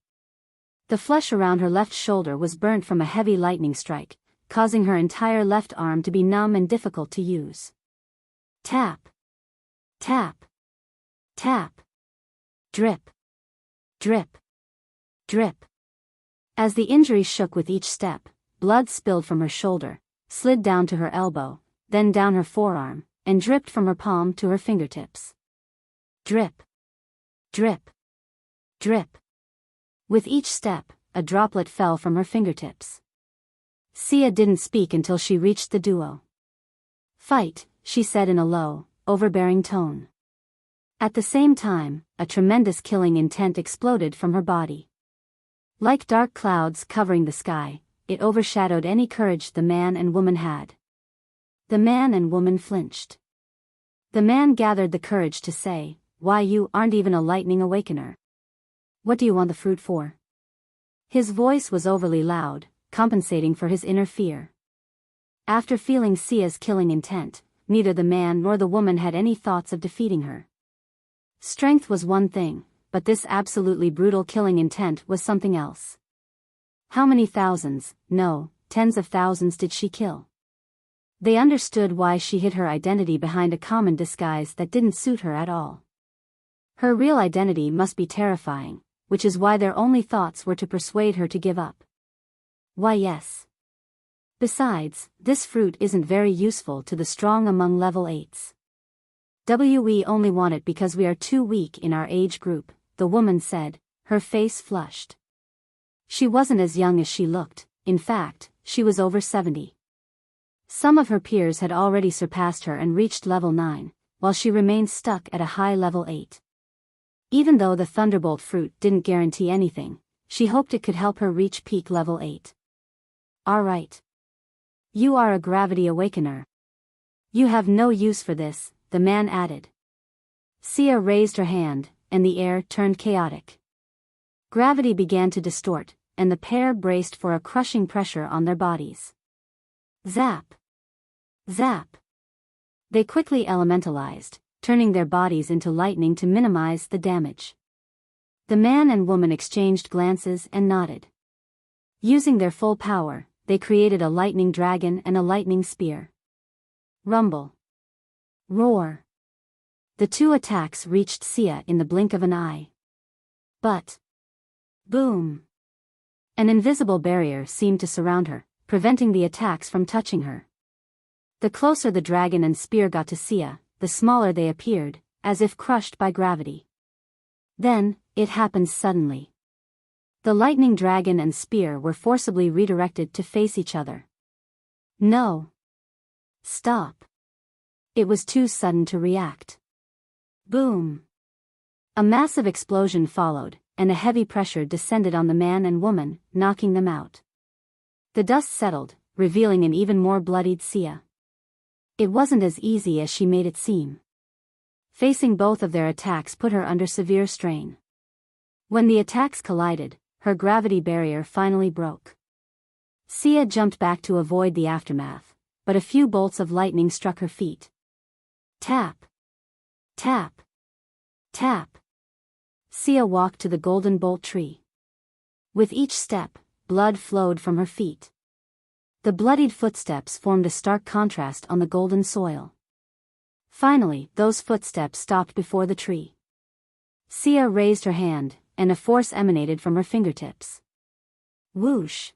The flesh around her left shoulder was burnt from a heavy lightning strike, causing her entire left arm to be numb and difficult to use. Tap. Tap. Tap. Drip. Drip. Drip. As the injury shook with each step, blood spilled from her shoulder, slid down to her elbow, then down her forearm, and dripped from her palm to her fingertips. Drip. Drip. Drip. With each step, a droplet fell from her fingertips. Sia didn't speak until she reached the duo. Fight, she said in a low, overbearing tone. At the same time, a tremendous killing intent exploded from her body. Like dark clouds covering the sky, it overshadowed any courage the man and woman had. The man and woman flinched. The man gathered the courage to say, "Why, you aren't even a lightning awakener. What do you want the fruit for?" His voice was overly loud, compensating for his inner fear. After feeling Sia's killing intent, neither the man nor the woman had any thoughts of defeating her. Strength was one thing, but this absolutely brutal killing intent was something else. How many thousands, no, tens of thousands did she kill? They understood why she hid her identity behind a common disguise that didn't suit her at all. Her real identity must be terrifying, which is why their only thoughts were to persuade her to give up. Why, yes. Besides, this fruit isn't very useful to the strong among level 8s. We only want it because we are too weak in our age group, the woman said, her face flushed. She wasn't as young as she looked, in fact, she was over 70. Some of her peers had already surpassed her and reached level 9, while she remained stuck at a high level 8. Even though the thunderbolt fruit didn't guarantee anything, she hoped it could help her reach peak level 8. Alright. You are a gravity awakener. You have no use for this, the man added. Sia raised her hand, and the air turned chaotic. Gravity began to distort, and the pair braced for a crushing pressure on their bodies. Zap. Zap. They quickly elementalized, turning their bodies into lightning to minimize the damage. The man and woman exchanged glances and nodded. Using their full power, they created a lightning dragon and a lightning spear. Rumble. Roar. The two attacks reached Sia in the blink of an eye. But... boom. An invisible barrier seemed to surround her, preventing the attacks from touching her. The closer the dragon and spear got to Sia, the smaller they appeared, as if crushed by gravity. Then, it happened suddenly. The lightning dragon and spear were forcibly redirected to face each other. No. Stop. It was too sudden to react. Boom. A massive explosion followed, and a heavy pressure descended on the man and woman, knocking them out. The dust settled, revealing an even more bloodied Sia. It wasn't as easy as she made it seem. Facing both of their attacks put her under severe strain. When the attacks collided, her gravity barrier finally broke. Sia jumped back to avoid the aftermath, but a few bolts of lightning struck her feet. Tap. Tap. Tap. Sia walked to the golden bolt tree. With each step, blood flowed from her feet. The bloodied footsteps formed a stark contrast on the golden soil. Finally, those footsteps stopped before the tree. Sia raised her hand, and a force emanated from her fingertips. Whoosh!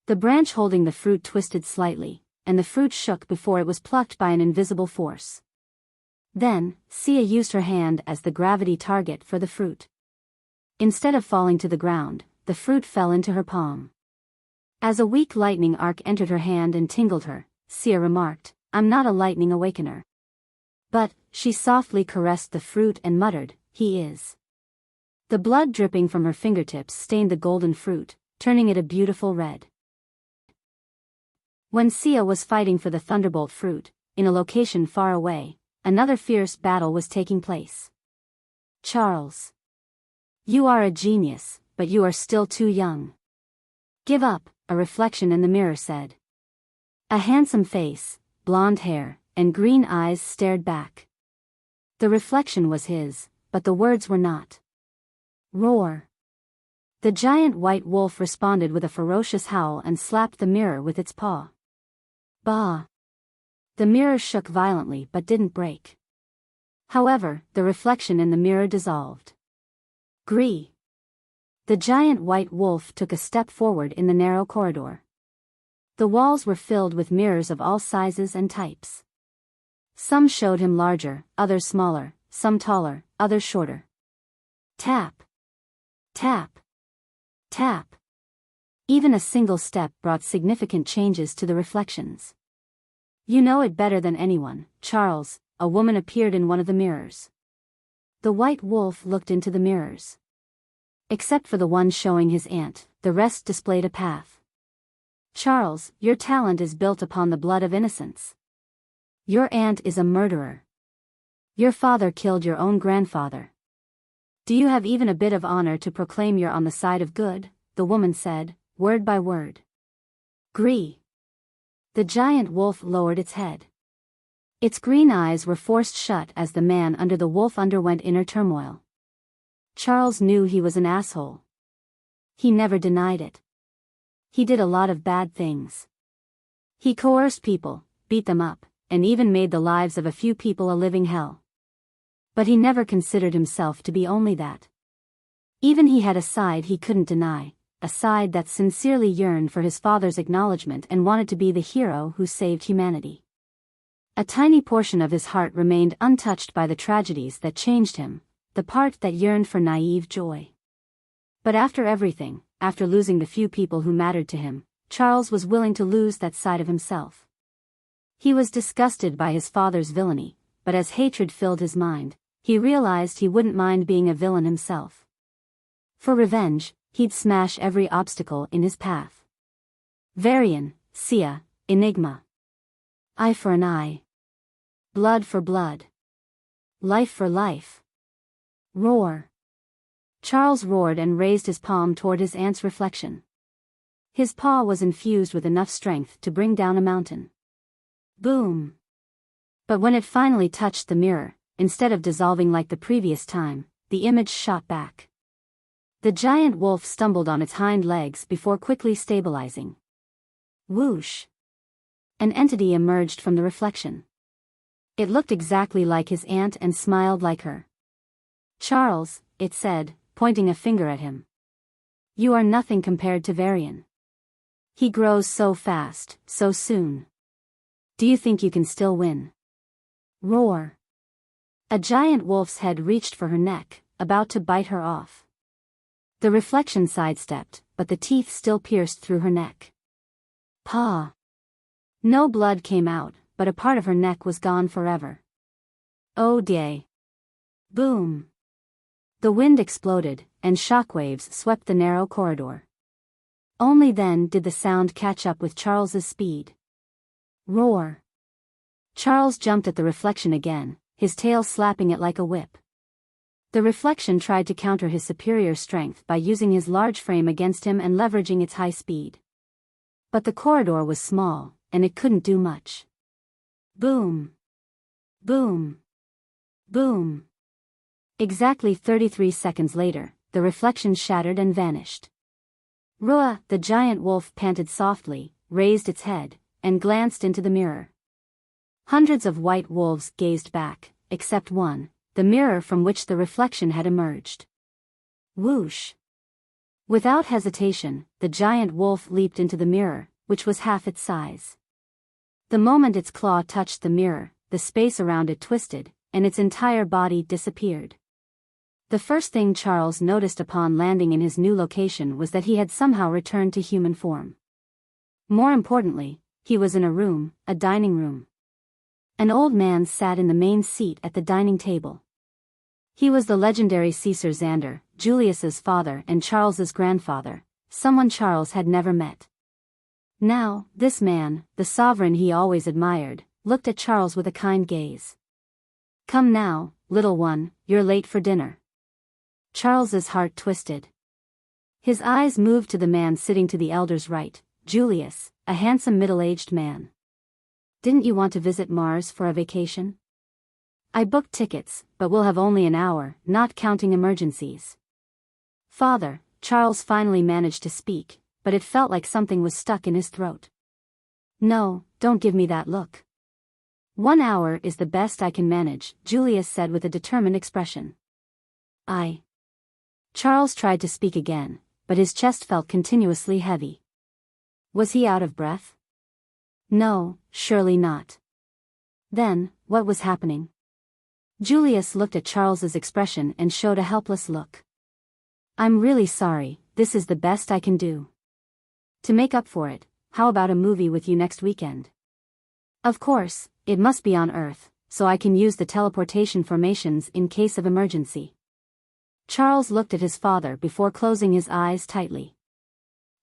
The branch holding the fruit twisted slightly, and the fruit shook before it was plucked by an invisible force. Then, Sia used her hand as the gravity target for the fruit. Instead of falling to the ground, the fruit fell into her palm. As a weak lightning arc entered her hand and tingled her, Sia remarked, "I'm not a lightning awakener." But, she softly caressed the fruit and muttered, "He is." The blood dripping from her fingertips stained the golden fruit, turning it a beautiful red. When Sia was fighting for the thunderbolt fruit, in a location far away, another fierce battle was taking place. Charles. You are a genius, but you are still too young. Give up, a reflection in the mirror said. A handsome face, blonde hair, and green eyes stared back. The reflection was his, but the words were not. Roar. The giant white wolf responded with a ferocious howl and slapped the mirror with its paw. Bah! The mirror shook violently but didn't break. However, the reflection in the mirror dissolved. Gree! The giant white wolf took a step forward in the narrow corridor. The walls were filled with mirrors of all sizes and types. Some showed him larger, others smaller, some taller, others shorter. Tap. Tap. Tap. Even a single step brought significant changes to the reflections. You know it better than anyone, Charles, a woman appeared in one of the mirrors. The white wolf looked into the mirrors. Except for the one showing his aunt, the rest displayed a path. Charles, your talent is built upon the blood of innocence. Your aunt is a murderer. Your father killed your own grandfather. Do you have even a bit of honor to proclaim you're on the side of good? The woman said, word by word. Gree. The giant wolf lowered its head. Its green eyes were forced shut as the man under the wolf underwent inner turmoil. Charles knew he was an asshole. He never denied it. He did a lot of bad things. He coerced people, beat them up, and even made the lives of a few people a living hell. But he never considered himself to be only that. Even he had a side he couldn't deny, a side that sincerely yearned for his father's acknowledgement and wanted to be the hero who saved humanity. A tiny portion of his heart remained untouched by the tragedies that changed him, the part that yearned for naive joy. But after everything, after losing the few people who mattered to him, Charles was willing to lose that side of himself. He was disgusted by his father's villainy, but as hatred filled his mind, he realized he wouldn't mind being a villain himself. For revenge, he'd smash every obstacle in his path. Varian, Sia, Enigma. Eye for an eye. Blood for blood. Life for life. Roar. Charles roared and raised his palm toward his aunt's reflection. His paw was infused with enough strength to bring down a mountain. Boom. But when it finally touched the mirror, instead of dissolving like the previous time, the image shot back. The giant wolf stumbled on its hind legs before quickly stabilizing. Whoosh. An entity emerged from the reflection. It looked exactly like his aunt and smiled like her. Charles, it said, pointing a finger at him. You are nothing compared to Varian. He grows so fast, so soon. Do you think you can still win? Roar. A giant wolf's head reached for her neck, about to bite her off. The reflection sidestepped, but the teeth still pierced through her neck. Paw. No blood came out, but a part of her neck was gone forever. Oh dear. Boom. The wind exploded, and shockwaves swept the narrow corridor. Only then did the sound catch up with Charles's speed. Roar. Charles jumped at the reflection again, his tail slapping it like a whip. The reflection tried to counter his superior strength by using his large frame against him and leveraging its high speed. But the corridor was small, and it couldn't do much. Boom! Boom! Boom! Exactly 33 seconds later, the reflection shattered and vanished. Rua, the giant wolf, panted softly, raised its head, and glanced into the mirror. Hundreds of white wolves gazed back, except one, the mirror from which the reflection had emerged. Whoosh! Without hesitation, the giant wolf leaped into the mirror, which was half its size. The moment its claw touched the mirror, the space around it twisted, and its entire body disappeared. The first thing Charles noticed upon landing in his new location was that he had somehow returned to human form. More importantly, he was in a room, a dining room. An old man sat in the main seat at the dining table. He was the legendary Caesar Xander, Julius's father and Charles's grandfather, someone Charles had never met. Now, this man, the sovereign he always admired, looked at Charles with a kind gaze. "Come now, little one, you're late for dinner." Charles's heart twisted. His eyes moved to the man sitting to the elder's right, Julius, a handsome middle-aged man. "Didn't you want to visit Mars for a vacation?" "I booked tickets, but we'll have only an hour, not counting emergencies." "Father," Charles finally managed to speak, but it felt like something was stuck in his throat. "No, don't give me that look." "1 hour is the best I can manage," Julius said with a determined expression. Charles tried to speak again, but his chest felt continuously heavy. Was he out of breath? No, surely not. Then, what was happening? Julius looked at Charles's expression and showed a helpless look. "I'm really sorry, this is the best I can do. To make up for it, how about a movie with you next weekend?" "Of course, it must be on Earth, so I can use the teleportation formations in case of emergency." Charles looked at his father before closing his eyes tightly.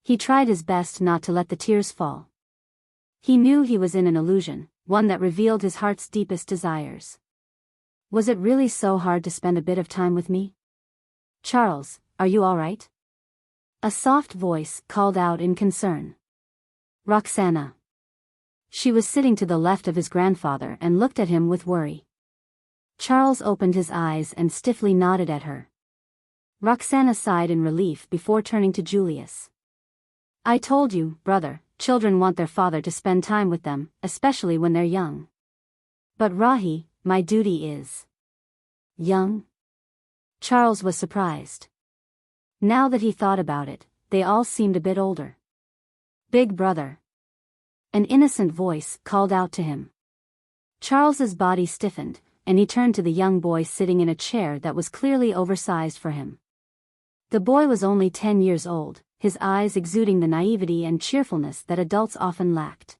He tried his best not to let the tears fall. He knew he was in an illusion, one that revealed his heart's deepest desires. "Was it really so hard to spend a bit of time with me?" "Charles, are you all right?" A soft voice called out in concern. "Roxanna." She was sitting to the left of his grandfather and looked at him with worry. Charles opened his eyes and stiffly nodded at her. Roxanna sighed in relief before turning to Julius. "I told you, brother, children want their father to spend time with them, especially when they're young. But Rahi, my duty is..." "Young?" Charles was surprised. Now that he thought about it, they all seemed a bit older. "Big brother." An innocent voice called out to him. Charles's body stiffened, and he turned to the young boy sitting in a chair that was clearly oversized for him. The boy was only 10 years old, his eyes exuding the naivety and cheerfulness that adults often lacked.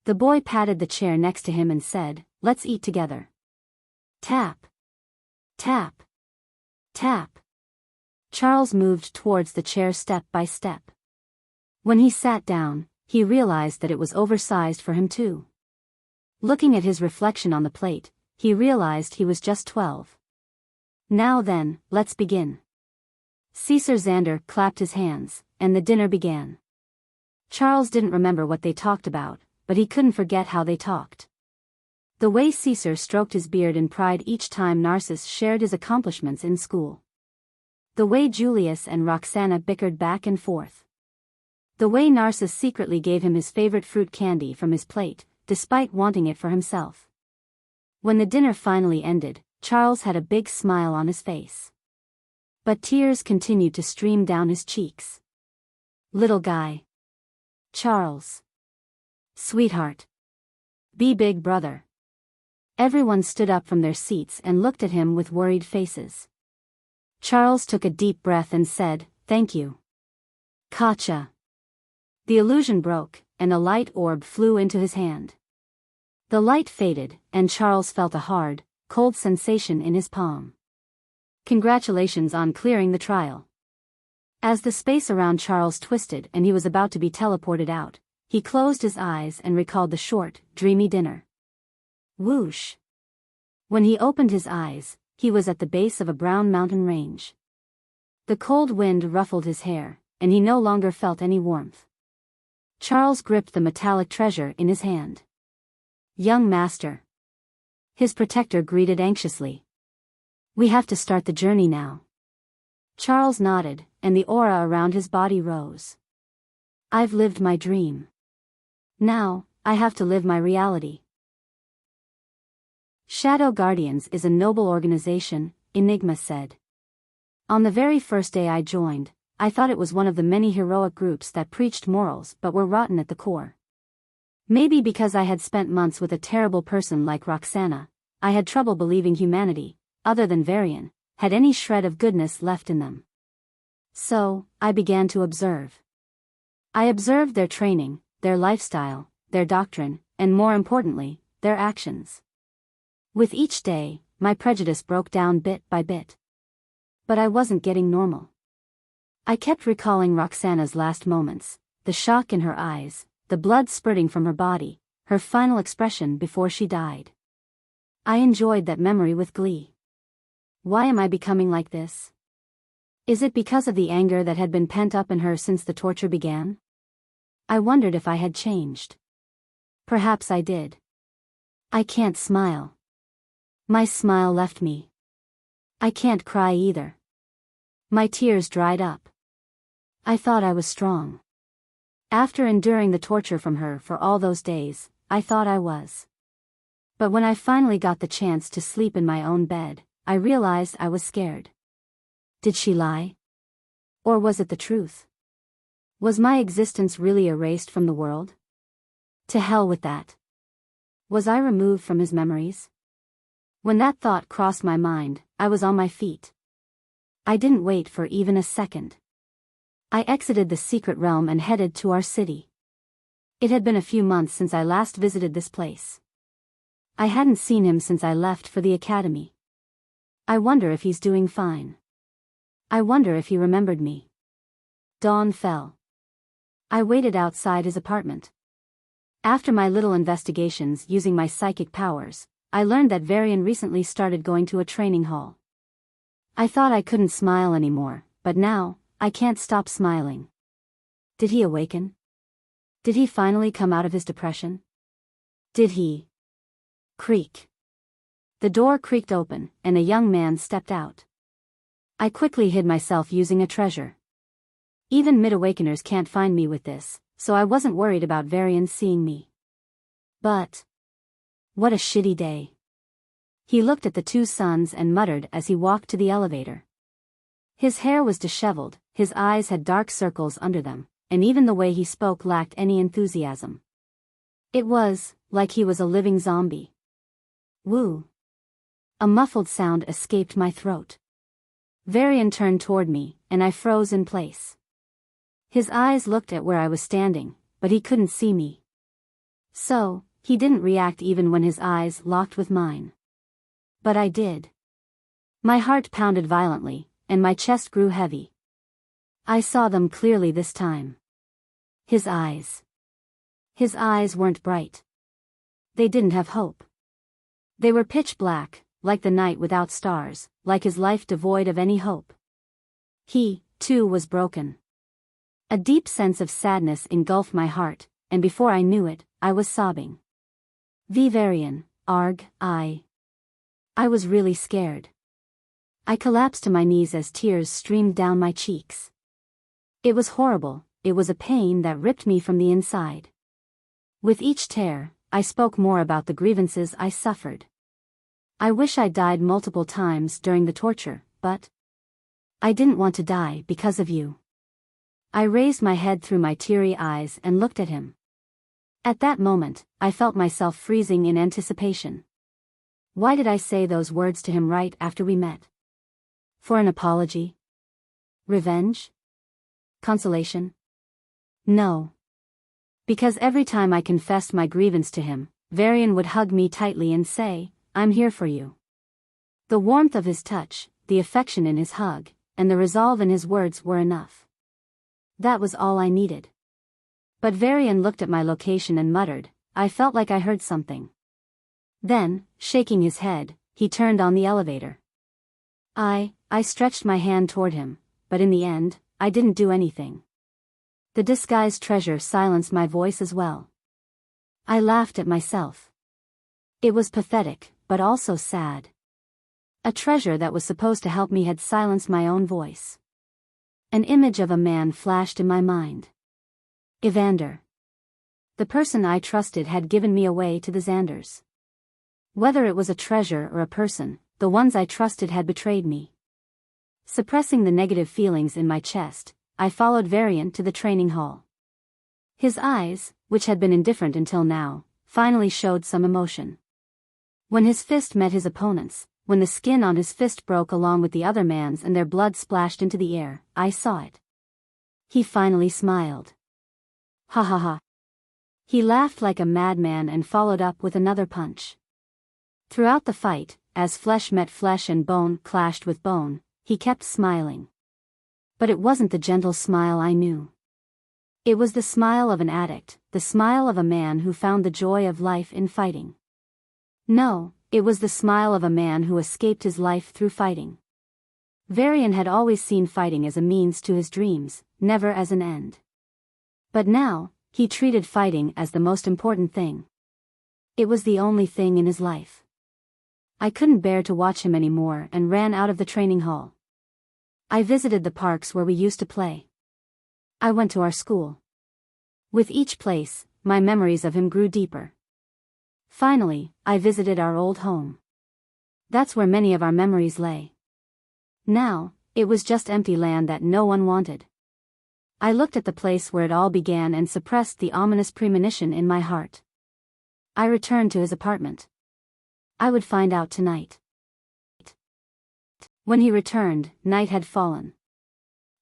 The boy patted the chair next to him and said, "Let's eat together." Tap. Tap. Tap. Charles moved towards the chair step by step. When he sat down, he realized that it was oversized for him too. Looking at his reflection on the plate, he realized he was just 12. "Now then, let's begin." Caesar Xander clapped his hands, and the dinner began. Charles didn't remember what they talked about, but he couldn't forget how they talked. The way Caesar stroked his beard in pride each time Narcissus shared his accomplishments in school. The way Julius and Roxanna bickered back and forth. The way Narcissus secretly gave him his favorite fruit candy from his plate, despite wanting it for himself. When the dinner finally ended, Charles had a big smile on his face. But tears continued to stream down his cheeks. "Little guy. Charles. Sweetheart. Be big brother." Everyone stood up from their seats and looked at him with worried faces. Charles took a deep breath and said, "Thank you." "Gotcha." The illusion broke, and a light orb flew into his hand. The light faded, and Charles felt a hard, cold sensation in his palm. Congratulations on clearing the trial. As the space around Charles twisted and he was about to be teleported out, he closed his eyes and recalled the short, dreamy dinner. Whoosh! When he opened his eyes, he was at the base of a brown mountain range. The cold wind ruffled his hair, and he no longer felt any warmth. Charles gripped the metallic treasure in his hand. "Young master." His protector greeted anxiously. "We have to start the journey now." Charles nodded, and the aura around his body rose. "I've lived my dream. Now, I have to live my reality." Shadow Guardians is a noble organization, Enigma said. "On the very first day I joined, I thought it was one of the many heroic groups that preached morals but were rotten at the core. Maybe because I had spent months with a terrible person like Roxanna, I had trouble believing humanity, other than Varian, had any shred of goodness left in them. So, I began to observe. I observed their training, their lifestyle, their doctrine, and more importantly, their actions. With each day, my prejudice broke down bit by bit. But I wasn't getting normal. I kept recalling Roxanna's last moments, the shock in her eyes, the blood spurting from her body, her final expression before she died. I enjoyed that memory with glee. Why am I becoming like this? Is it because of the anger that had been pent up in her since the torture began? I wondered if I had changed. Perhaps I did. I can't smile. My smile left me. I can't cry either. My tears dried up. I thought I was strong. After enduring the torture from her for all those days, I thought I was. But when I finally got the chance to sleep in my own bed, I realized I was scared. Did she lie? Or was it the truth? Was my existence really erased from the world? To hell with that. Was I removed from his memories? When that thought crossed my mind, I was on my feet. I didn't wait for even a second. I exited the secret realm and headed to our city. It had been a few months since I last visited this place. I hadn't seen him since I left for the academy. I wonder if he's doing fine. I wonder if he remembered me. Dawn fell. I waited outside his apartment. After my little investigations using my psychic powers, I learned that Varian recently started going to a training hall. I thought I couldn't smile anymore, but now, I can't stop smiling. Did he awaken? Did he finally come out of his depression? Did he? Creak. The door creaked open, and a young man stepped out. I quickly hid myself using a treasure. Even mid-awakeners can't find me with this, so I wasn't worried about Varian seeing me. But what a shitty day. He looked at the two suns and muttered as he walked to the elevator. His hair was disheveled, his eyes had dark circles under them, and even the way he spoke lacked any enthusiasm. It was like he was a living zombie. Woo. A muffled sound escaped my throat. Varian turned toward me, and I froze in place. His eyes looked at where I was standing, but he couldn't see me. So, he didn't react even when his eyes locked with mine. But I did. My heart pounded violently, and my chest grew heavy. I saw them clearly this time. His eyes. His eyes weren't bright. They didn't have hope. They were pitch black, like the night without stars, like his life devoid of any hope. He, too, was broken. A deep sense of sadness engulfed my heart, and before I knew it, I was sobbing. Varian, arg, I was really scared. I collapsed to my knees as tears streamed down my cheeks. It was horrible, it was a pain that ripped me from the inside. With each tear, I spoke more about the grievances I suffered. I wish I died multiple times during the torture, but I didn't want to die because of you. I raised my head through my teary eyes and looked at him. At that moment, I felt myself freezing in anticipation. Why did I say those words to him right after we met? For an apology? Revenge? Consolation? No. Because every time I confessed my grievance to him, Varian would hug me tightly and say, "I'm here for you." The warmth of his touch, the affection in his hug, and the resolve in his words were enough. That was all I needed. But Varian looked at my location and muttered, "I felt like I heard something." Then, shaking his head, he turned on the elevator. I stretched my hand toward him, but in the end, I didn't do anything. The disguised treasure silenced my voice as well. I laughed at myself. It was pathetic, but also sad. A treasure that was supposed to help me had silenced my own voice. An image of a man flashed in my mind. Xander. The person I trusted had given me away to the Xanders. Whether it was a treasure or a person, the ones I trusted had betrayed me. Suppressing the negative feelings in my chest, I followed Varian to the training hall. His eyes, which had been indifferent until now, finally showed some emotion. When his fist met his opponent's, when the skin on his fist broke along with the other man's and their blood splashed into the air, I saw it. He finally smiled. Ha ha ha. He laughed like a madman and followed up with another punch. Throughout the fight, as flesh met flesh and bone clashed with bone, he kept smiling. But it wasn't the gentle smile I knew. It was the smile of an addict, the smile of a man who found the joy of life in fighting. No, it was the smile of a man who escaped his life through fighting. Varian had always seen fighting as a means to his dreams, never as an end. But now, he treated fighting as the most important thing. It was the only thing in his life. I couldn't bear to watch him anymore and ran out of the training hall. I visited the parks where we used to play. I went to our school. With each place, my memories of him grew deeper. Finally, I visited our old home. That's where many of our memories lay. Now, it was just empty land that no one wanted. I looked at the place where it all began and suppressed the ominous premonition in my heart. I returned to his apartment. I would find out tonight. When he returned, night had fallen.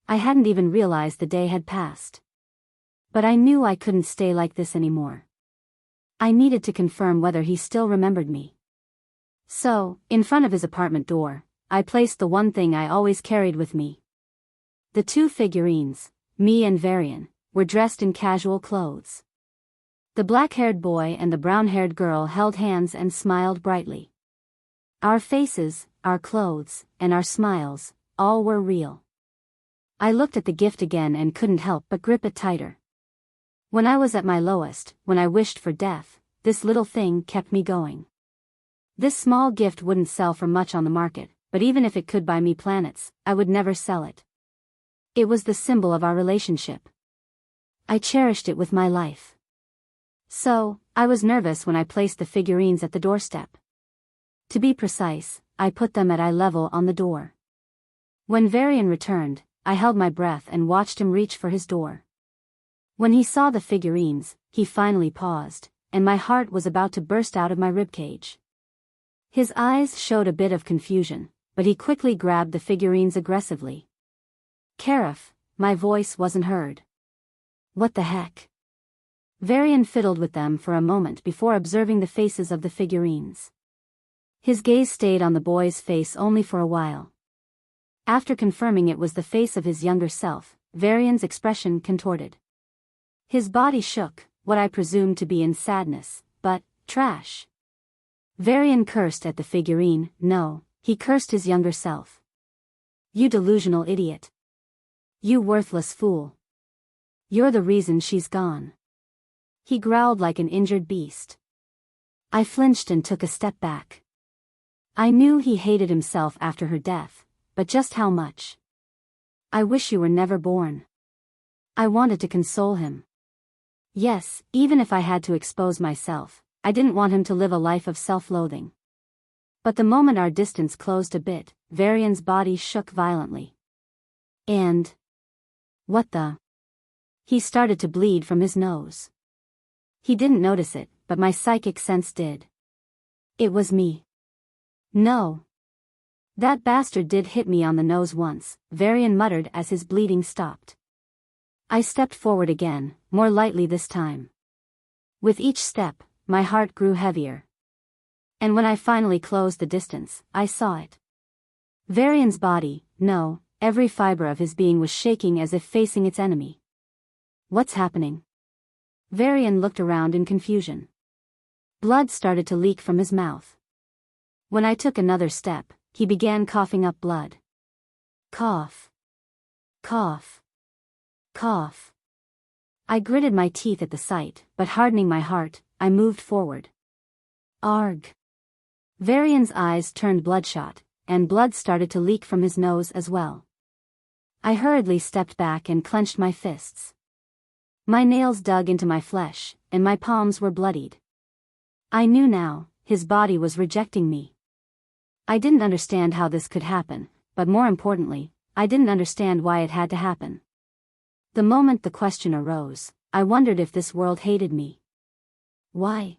I hadn't even realized the day had passed. But I knew I couldn't stay like this anymore. I needed to confirm whether he still remembered me. So, in front of his apartment door, I placed the one thing I always carried with me. The two figurines, me and Varian, were dressed in casual clothes. The black-haired boy and the brown-haired girl held hands and smiled brightly. Our faces, our clothes, and our smiles, all were real. I looked at the gift again and couldn't help but grip it tighter. When I was at my lowest, when I wished for death, this little thing kept me going. This small gift wouldn't sell for much on the market, but even if it could buy me planets, I would never sell it. It was the symbol of our relationship. I cherished it with my life. So, I was nervous when I placed the figurines at the doorstep. To be precise, I put them at eye level on the door. When Varian returned, I held my breath and watched him reach for his door. When he saw the figurines, he finally paused, and my heart was about to burst out of my ribcage. His eyes showed a bit of confusion, but he quickly grabbed the figurines aggressively. Karif, my voice wasn't heard. What the heck? Varian fiddled with them for a moment before observing the faces of the figurines. His gaze stayed on the boy's face only for a while. After confirming it was the face of his younger self, Varian's expression contorted. His body shook, what I presumed to be in sadness, but, trash. Varian cursed at the figurine. No, he cursed his younger self. You delusional idiot. You worthless fool. You're the reason she's gone. He growled like an injured beast. I flinched and took a step back. I knew he hated himself after her death, but just how much? I wish you were never born. I wanted to console him. Yes, even if I had to expose myself, I didn't want him to live a life of self-loathing. But the moment our distance closed a bit, Varian's body shook violently. And... what the? He started to bleed from his nose. He didn't notice it, but my psychic sense did. It was me. No. That bastard did hit me on the nose once, Varian muttered as his bleeding stopped. I stepped forward again, more lightly this time. With each step, my heart grew heavier. And when I finally closed the distance, I saw it. Varian's body, no, every fiber of his being was shaking as if facing its enemy. What's happening? Varian looked around in confusion. Blood started to leak from his mouth. When I took another step, he began coughing up blood. Cough. Cough. Cough. I gritted my teeth at the sight, but hardening my heart, I moved forward. Arg. Varian's eyes turned bloodshot, and blood started to leak from his nose as well. I hurriedly stepped back and clenched my fists. My nails dug into my flesh, and my palms were bloodied. I knew now, his body was rejecting me. I didn't understand how this could happen, but more importantly, I didn't understand why it had to happen. The moment the question arose, I wondered if this world hated me. Why?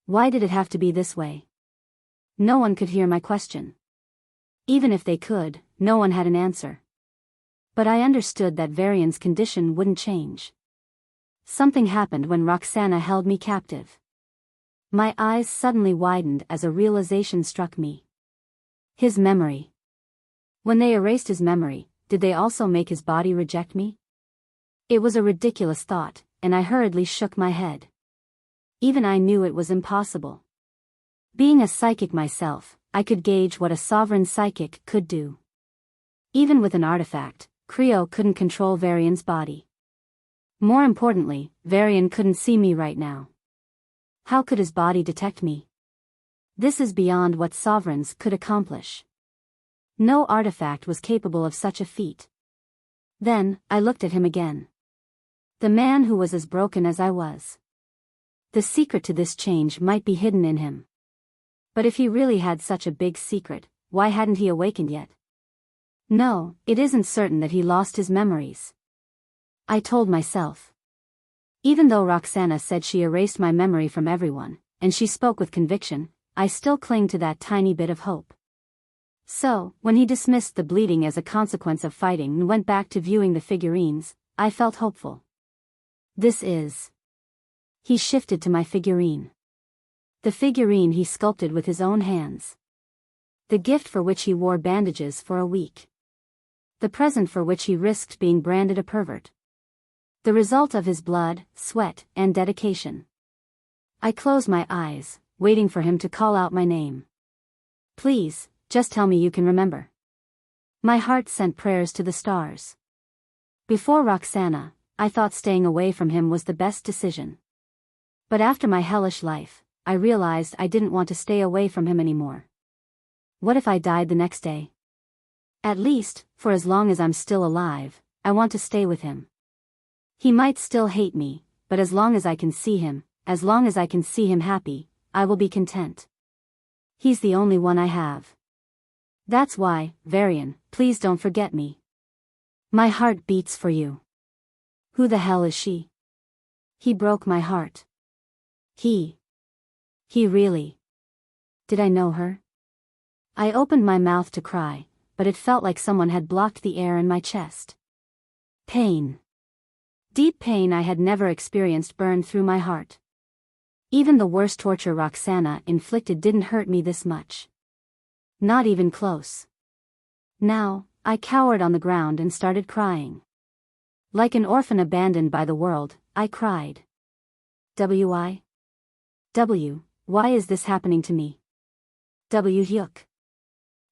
Why did it have to be this way? No one could hear my question. Even if they could, no one had an answer. But I understood that Varian's condition wouldn't change. Something happened when Roxanna held me captive. My eyes suddenly widened as a realization struck me. His memory. When they erased his memory, did they also make his body reject me? It was a ridiculous thought, and I hurriedly shook my head. Even I knew it was impossible. Being a psychic myself, I could gauge what a sovereign psychic could do. Even with an artifact, Kreo couldn't control Varian's body. More importantly, Varian couldn't see me right now. How could his body detect me? This is beyond what sovereigns could accomplish. No artifact was capable of such a feat. Then, I looked at him again. The man who was as broken as I was. The secret to this change might be hidden in him. But if he really had such a big secret, why hadn't he awakened yet? No, it isn't certain that he lost his memories. I told myself. Even though Roxanna said she erased my memory from everyone, and she spoke with conviction, I still cling to that tiny bit of hope. So, when he dismissed the bleeding as a consequence of fighting and went back to viewing the figurines, I felt hopeful. This is. He shifted to my figurine. The figurine he sculpted with his own hands. The gift for which he wore bandages for a week. The present for which he risked being branded a pervert. The result of his blood, sweat, and dedication. I closed my eyes, waiting for him to call out my name. Please, just tell me you can remember. My heart sent prayers to the stars. Before Roxanna, I thought staying away from him was the best decision. But after my hellish life, I realized I didn't want to stay away from him anymore. What if I died the next day? At least, for as long as I'm still alive, I want to stay with him. He might still hate me, but as long as I can see him, as long as I can see him happy, I will be content. He's the only one I have. That's why, Varian, please don't forget me. My heart beats for you. Who the hell is she? He broke my heart. He really. Did I know her? I opened my mouth to cry, but it felt like someone had blocked the air in my chest. Pain. Deep pain I had never experienced burned through my heart. Even the worst torture Roxanna inflicted didn't hurt me this much. Not even close. Now, I cowered on the ground and started crying. Like an orphan abandoned by the world, I cried. Why, why is this happening to me? Yuck.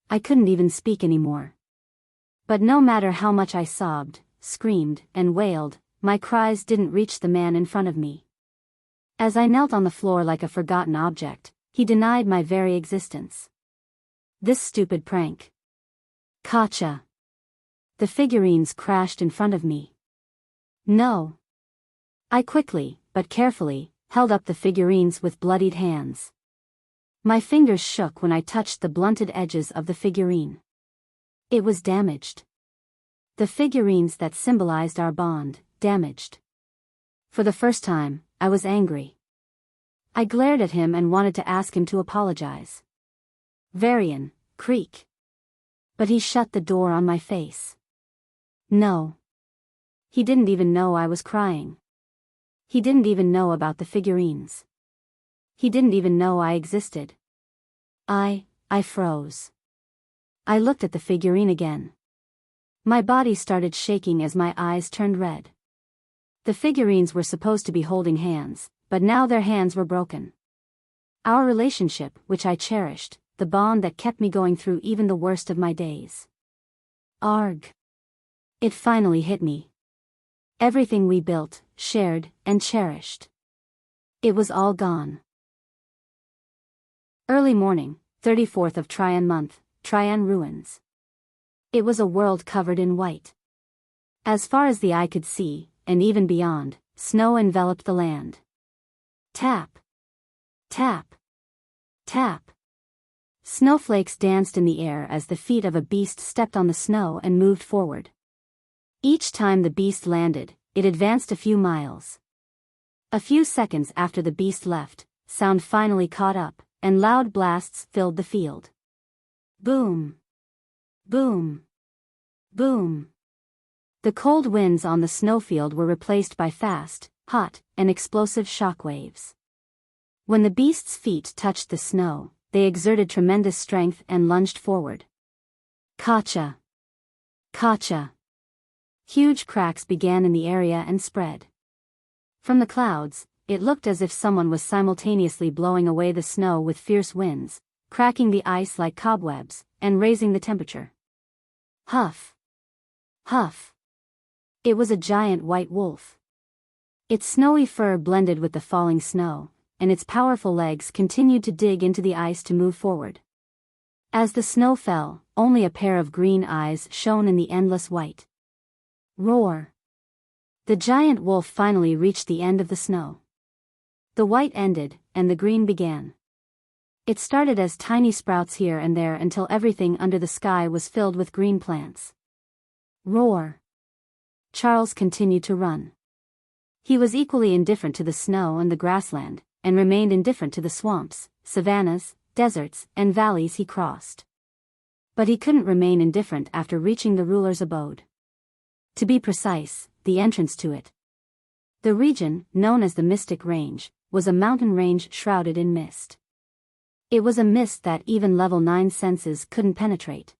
I couldn't even speak anymore. But no matter how much I sobbed, screamed, and wailed, my cries didn't reach the man in front of me. As I knelt on the floor like a forgotten object, he denied my very existence. This stupid prank. Gotcha. The figurines crashed in front of me. No. I quickly, but carefully, held up the figurines with bloodied hands. My fingers shook when I touched the blunted edges of the figurine. It was damaged. The figurines that symbolized our bond, damaged. For the first time, I was angry. I glared at him and wanted to ask him to apologize. Varian, creak. But he shut the door on my face. No. He didn't even know I was crying. He didn't even know about the figurines. He didn't even know I existed. I froze. I looked at the figurine again. My body started shaking as my eyes turned red. The figurines were supposed to be holding hands, but now their hands were broken. Our relationship, which I cherished, the bond that kept me going through even the worst of my days. Arg. It finally hit me. Everything we built, shared, and cherished. It was all gone. Early morning, 34th of Tryon month, Tryon ruins. It was a world covered in white. As far as the eye could see, and even beyond, snow enveloped the land. Tap. Tap. Tap. Snowflakes danced in the air as the feet of a beast stepped on the snow and moved forward. Each time the beast landed, it advanced a few miles. A few seconds after the beast left, sound finally caught up, and loud blasts filled the field. Boom. Boom. Boom. The cold winds on the snowfield were replaced by fast, hot, and explosive shock waves. When the beast's feet touched the snow, they exerted tremendous strength and lunged forward. Gotcha! Gotcha! Huge cracks began in the area and spread. From the clouds, it looked as if someone was simultaneously blowing away the snow with fierce winds, cracking the ice like cobwebs, and raising the temperature. Huff! Huff! It was a giant white wolf. Its snowy fur blended with the falling snow, and its powerful legs continued to dig into the ice to move forward. As the snow fell, only a pair of green eyes shone in the endless white. Roar! The giant wolf finally reached the end of the snow. The white ended, and the green began. It started as tiny sprouts here and there until everything under the sky was filled with green plants. Roar! Charles continued to run. He was equally indifferent to the snow and the grassland, and remained indifferent to the swamps, savannas, deserts, and valleys he crossed. But he couldn't remain indifferent after reaching the ruler's abode. To be precise, the entrance to it. The region, known as the Mystic Range, was a mountain range shrouded in mist. It was a mist that even level 9 senses couldn't penetrate.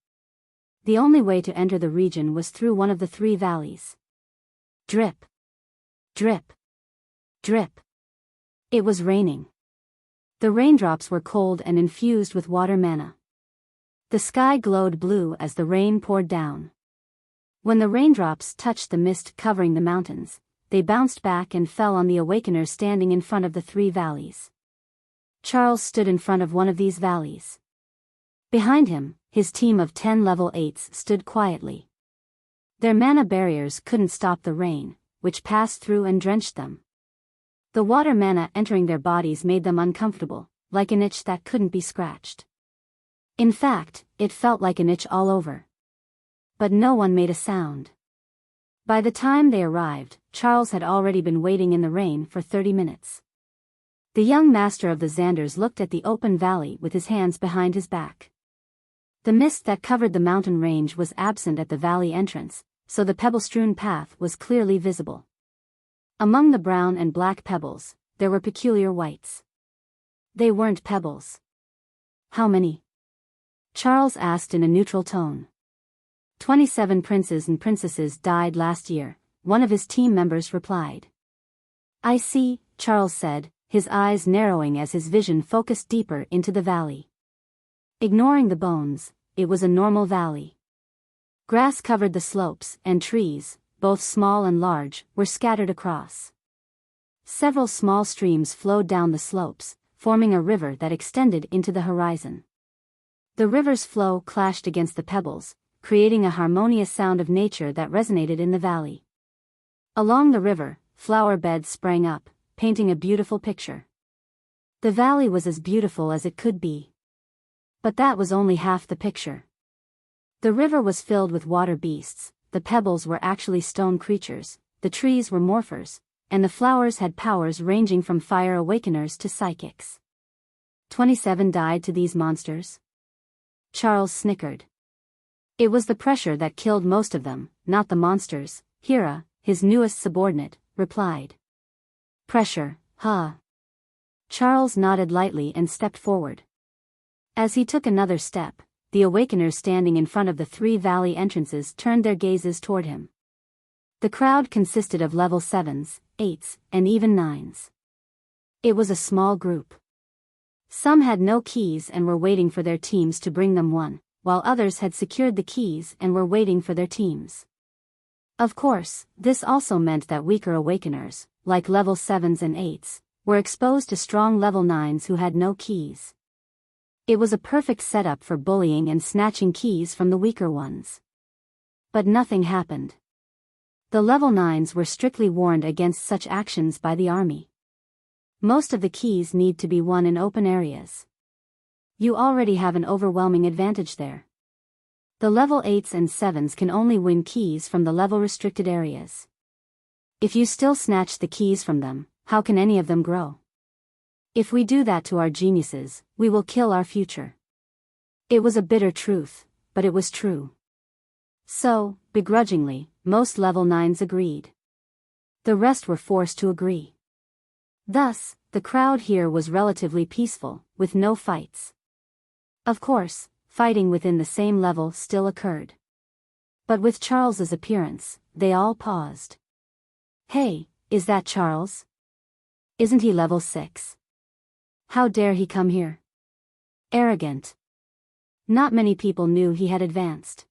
The only way to enter the region was through one of the 3 valleys. Drip. Drip. Drip. It was raining. The raindrops were cold and infused with water mana. The sky glowed blue as the rain poured down. When the raindrops touched the mist covering the mountains, they bounced back and fell on the awakeners standing in front of the 3 valleys. Charles stood in front of one of these valleys. Behind him, his team of 10 level 8s stood quietly. Their mana barriers couldn't stop the rain, which passed through and drenched them. The water mana entering their bodies made them uncomfortable, like an itch that couldn't be scratched. In fact, it felt like an itch all over. But no one made a sound. By the time they arrived, Charles had already been waiting in the rain for 30 minutes. The young master of the Xanders looked at the open valley with his hands behind his back. The mist that covered the mountain range was absent at the valley entrance, so the pebble-strewn path was clearly visible. Among the brown and black pebbles, there were peculiar whites. They weren't pebbles. How many? Charles asked in a neutral tone. 27 princes and princesses died last year, one of his team members replied. I see, Charles said, his eyes narrowing as his vision focused deeper into the valley. Ignoring the bones, it was a normal valley. Grass covered the slopes, and trees, both small and large, were scattered across. Several small streams flowed down the slopes, forming a river that extended into the horizon. The river's flow clashed against the pebbles, creating a harmonious sound of nature that resonated in the valley. Along the river, flower beds sprang up, painting a beautiful picture. The valley was as beautiful as it could be. But that was only half the picture. The river was filled with water beasts, the pebbles were actually stone creatures, the trees were morphers, and the flowers had powers ranging from fire awakeners to psychics. 27 died to these monsters? Charles snickered. It was the pressure that killed most of them, not the monsters, Hera, his newest subordinate, replied. Pressure, huh? Charles nodded lightly and stepped forward. As he took another step, the awakeners standing in front of the 3 valley entrances turned their gazes toward him. The crowd consisted of level 7s, 8s, and even 9s. It was a small group. Some had no keys and were waiting for their teams to bring them one, while others had secured the keys and were waiting for their teams. Of course, this also meant that weaker awakeners, like level 7s and 8s, were exposed to strong level 9s who had no keys. It was a perfect setup for bullying and snatching keys from the weaker ones. But nothing happened. The level 9s were strictly warned against such actions by the army. Most of the keys need to be won in open areas. You already have an overwhelming advantage there. The level 8s and 7s can only win keys from the level-restricted areas. If you still snatch the keys from them, how can any of them grow? If we do that to our geniuses, we will kill our future. It was a bitter truth, but it was true. So, begrudgingly, most level 9s agreed. The rest were forced to agree. Thus, the crowd here was relatively peaceful, with no fights. Of course, fighting within the same level still occurred. But with Charles's appearance, they all paused. Hey, is that Charles? Isn't he level 6? How dare he come here? Arrogant. Not many people knew he had advanced.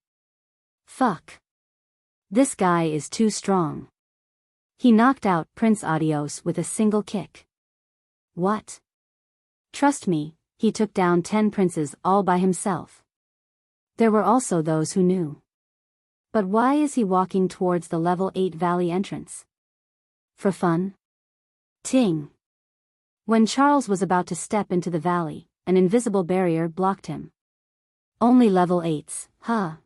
Fuck. This guy is too strong. He knocked out Prince Adios with a single kick. What? Trust me, he took down 10 princes all by himself. There were also those who knew. But why is he walking towards the level 8 valley entrance? For fun? Ting. When Charles was about to step into the valley, an invisible barrier blocked him. Only level 8s, huh?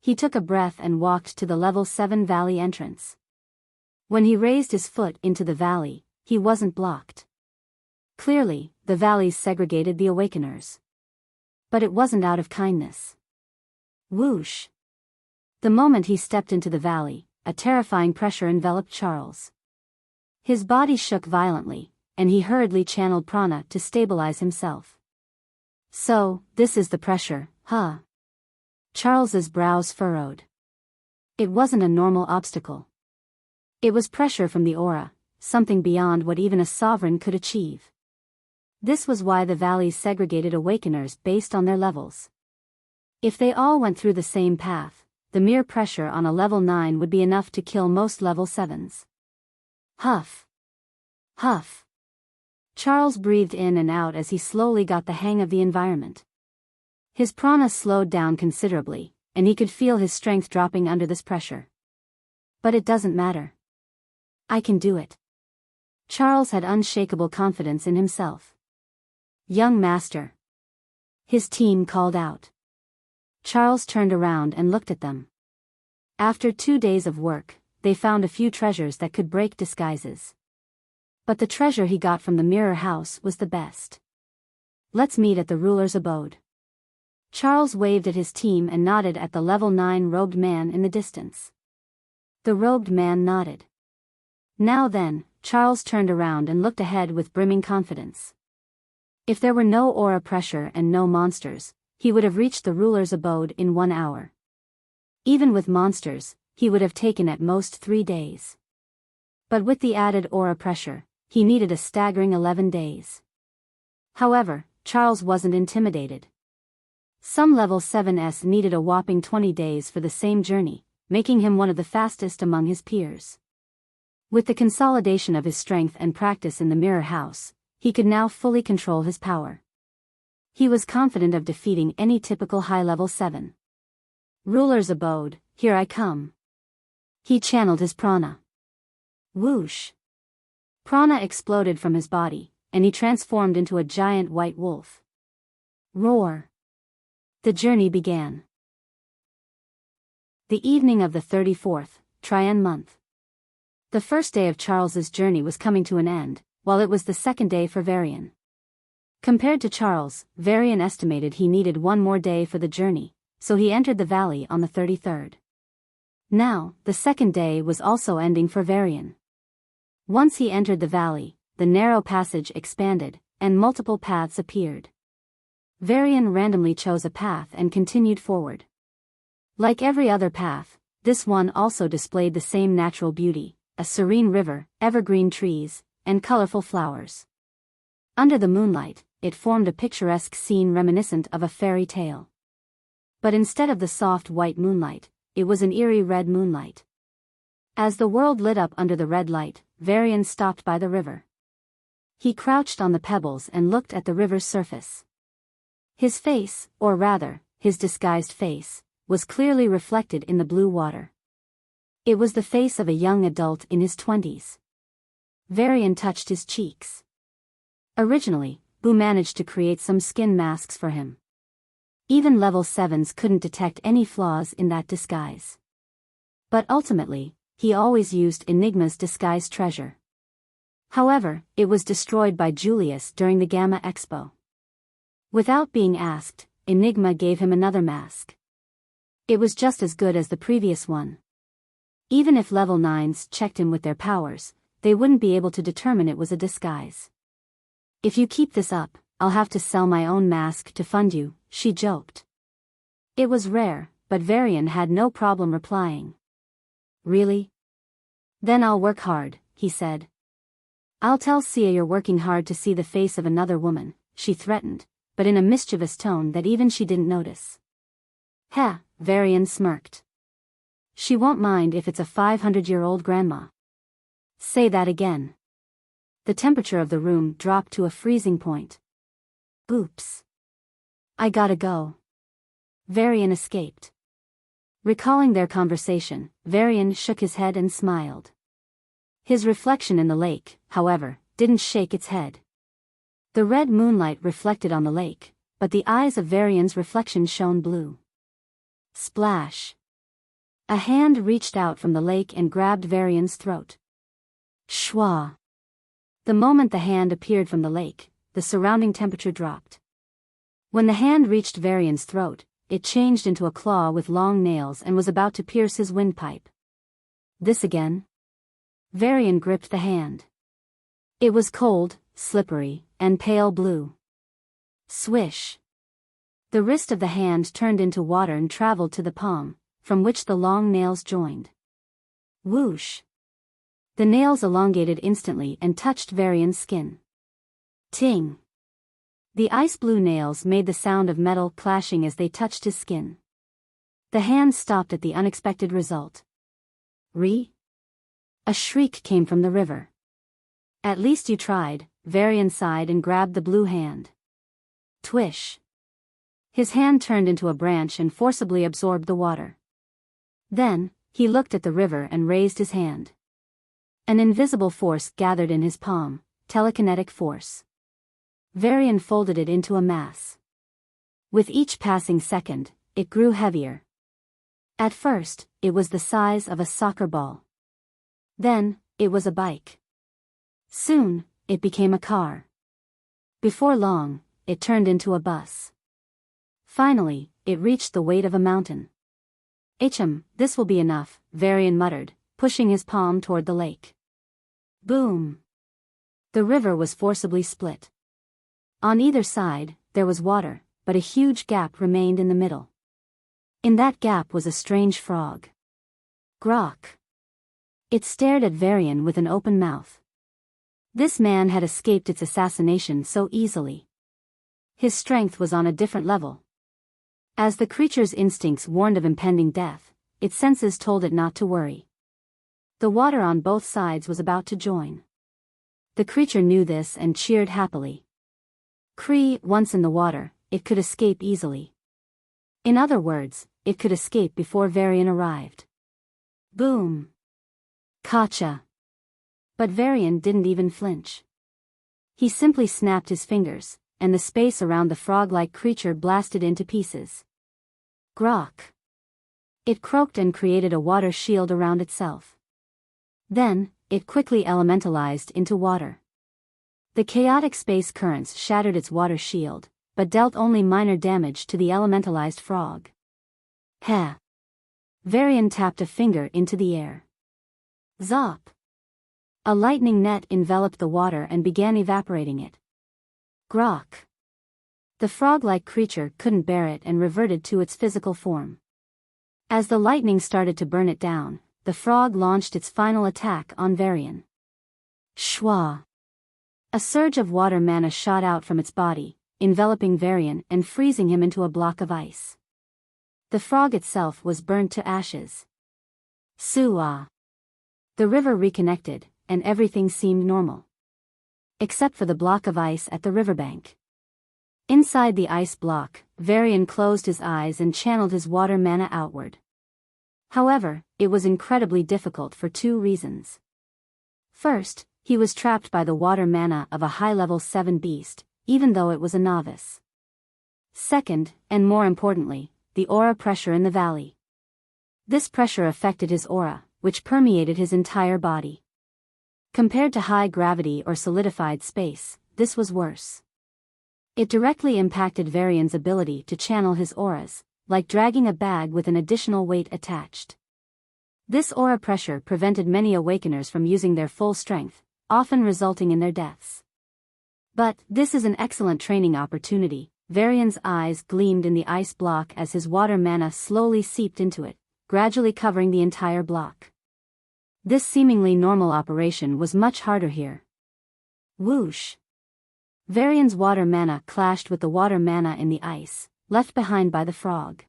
He took a breath and walked to the level 7 valley entrance. When he raised his foot into the valley, he wasn't blocked. Clearly, the valleys segregated the awakeners. But it wasn't out of kindness. Whoosh! The moment he stepped into the valley, a terrifying pressure enveloped Charles. His body shook violently, and he hurriedly channeled prana to stabilize himself. So, this is the pressure, huh? Charles's brows furrowed. It wasn't a normal obstacle. It was pressure from the aura, something beyond what even a sovereign could achieve. This was why the valleys segregated awakeners based on their levels. If they all went through the same path, the mere pressure on a level 9 would be enough to kill most level 7s. Huff. Huff. Charles breathed in and out as he slowly got the hang of the environment. His prana slowed down considerably, and he could feel his strength dropping under this pressure. But it doesn't matter. I can do it. Charles had unshakable confidence in himself. Young master. His team called out. Charles turned around and looked at them. After 2 days of work, they found a few treasures that could break disguises. But the treasure he got from the mirror house was the best. Let's meet at the ruler's abode. Charles waved at his team and nodded at the level 9 robed man in the distance. The robed man nodded. Now then, Charles turned around and looked ahead with brimming confidence. If there were no aura pressure and no monsters, he would have reached the ruler's abode in 1 hour. Even with monsters, he would have taken at most 3 days. But with the added aura pressure, he needed a staggering 11 days. However, Charles wasn't intimidated. Some level 7s needed a whopping 20 days for the same journey, making him one of the fastest among his peers. With the consolidation of his strength and practice in the mirror house, he could now fully control his power. He was confident of defeating any typical high-level 7. Ruler's abode, here I come. He channeled his prana. Whoosh! Prana exploded from his body, and he transformed into a giant white wolf. Roar! The journey began. The evening of the 34th, Scion month. The first day of Charles's journey was coming to an end, while it was the second day for Varian. Compared to Charles, Varian estimated he needed 1 more day for the journey, so he entered the valley on the 33rd. Now, the second day was also ending for Varian. Once he entered the valley, the narrow passage expanded, and multiple paths appeared. Varian randomly chose a path and continued forward. Like every other path, this one also displayed the same natural beauty, a serene river, evergreen trees, and colorful flowers. Under the moonlight, it formed a picturesque scene reminiscent of a fairy tale. But instead of the soft white moonlight, it was an eerie red moonlight. As the world lit up under the red light, Varian stopped by the river. He crouched on the pebbles and looked at the river's surface. His face, or rather, his disguised face, was clearly reflected in the blue water. It was the face of a young adult in his 20s. Varian touched his cheeks. Originally, Boo managed to create some skin masks for him. Even level 7s couldn't detect any flaws in that disguise. But ultimately, he always used Enigma's disguise treasure. However, it was destroyed by Julius during the Gamma Expo. Without being asked, Enigma gave him another mask. It was just as good as the previous one. Even if level 9s checked him with their powers, they wouldn't be able to determine it was a disguise. "If you keep this up, I'll have to sell my own mask to fund you," she joked. It was rare, but Varian had no problem replying. "Really? Then I'll work hard," he said. "I'll tell Sia you're working hard to see the face of another woman," she threatened, but in a mischievous tone that even she didn't notice. "Heh," Varian smirked. "She won't mind if it's a 500-year-old grandma." "Say that again." The temperature of the room dropped to a freezing point. "Oops. I gotta go." Varian escaped. Recalling their conversation, Varian shook his head and smiled. His reflection in the lake, however, didn't shake its head. The red moonlight reflected on the lake, but the eyes of Varian's reflection shone blue. Splash! A hand reached out from the lake and grabbed Varian's throat. Shwa! The moment the hand appeared from the lake, the surrounding temperature dropped. When the hand reached Varian's throat, it changed into a claw with long nails and was about to pierce his windpipe. "This again?" Varian gripped the hand. It was cold, slippery, and pale blue. Swish! The wrist of the hand turned into water and traveled to the palm, from which the long nails joined. Whoosh! The nails elongated instantly and touched Varian's skin. Ting! The ice blue nails made the sound of metal clashing as they touched his skin. The hand stopped at the unexpected result. "Re?" A shriek came from the river. "At least you tried," Varian sighed and grabbed the blue hand. Twish! His hand turned into a branch and forcibly absorbed the water. Then, he looked at the river and raised his hand. An invisible force gathered in his palm, telekinetic force. Varian folded it into a mass. With each passing second, it grew heavier. At first, it was the size of a soccer ball. Then, it was a bike. Soon, it became a car. Before long, it turned into a bus. Finally, it reached the weight of a mountain. This will be enough," Varian muttered, pushing his palm toward the lake. Boom! The river was forcibly split. On either side, there was water, but a huge gap remained in the middle. In that gap was a strange frog. Grok! It stared at Varian with an open mouth. This man had escaped its assassination so easily. His strength was on a different level. As the creature's instincts warned of impending death, its senses told it not to worry. The water on both sides was about to join. The creature knew this and cheered happily. Once in the water, it could escape easily. In other words, it could escape before Varian arrived. Boom! Gotcha! But Varian didn't even flinch. He simply snapped his fingers, and the space around the frog-like creature blasted into pieces. Grok! It croaked and created a water shield around itself. Then, it quickly elementalized into water. The chaotic space currents shattered its water shield, but dealt only minor damage to the elementalized frog. Heh! Varian tapped a finger into the air. Zop! A lightning net enveloped the water and began evaporating it. Grok! The frog-like creature couldn't bear it and reverted to its physical form. As the lightning started to burn it down, the frog launched its final attack on Varian. Shwa! A surge of water mana shot out from its body, enveloping Varian and freezing him into a block of ice. The frog itself was burned to ashes. Suah. The river reconnected, and everything seemed normal. Except for the block of ice at the riverbank. Inside the ice block, Varian closed his eyes and channeled his water mana outward. However, it was incredibly difficult for two reasons. First, he was trapped by the water mana of a high-level 7 beast, even though it was a novice. Second, and more importantly, the aura pressure in the valley. This pressure affected his aura, which permeated his entire body. Compared to high gravity or solidified space, this was worse. It directly impacted Varian's ability to channel his auras, like dragging a bag with an additional weight attached. This aura pressure prevented many awakeners from using their full strength, often resulting in their deaths. But this is an excellent training opportunity. Varian's eyes gleamed in the ice block as his water mana slowly seeped into it, gradually covering the entire block. This seemingly normal operation was much harder here. Whoosh! Varian's water mana clashed with the water mana in the ice, left behind by the frog.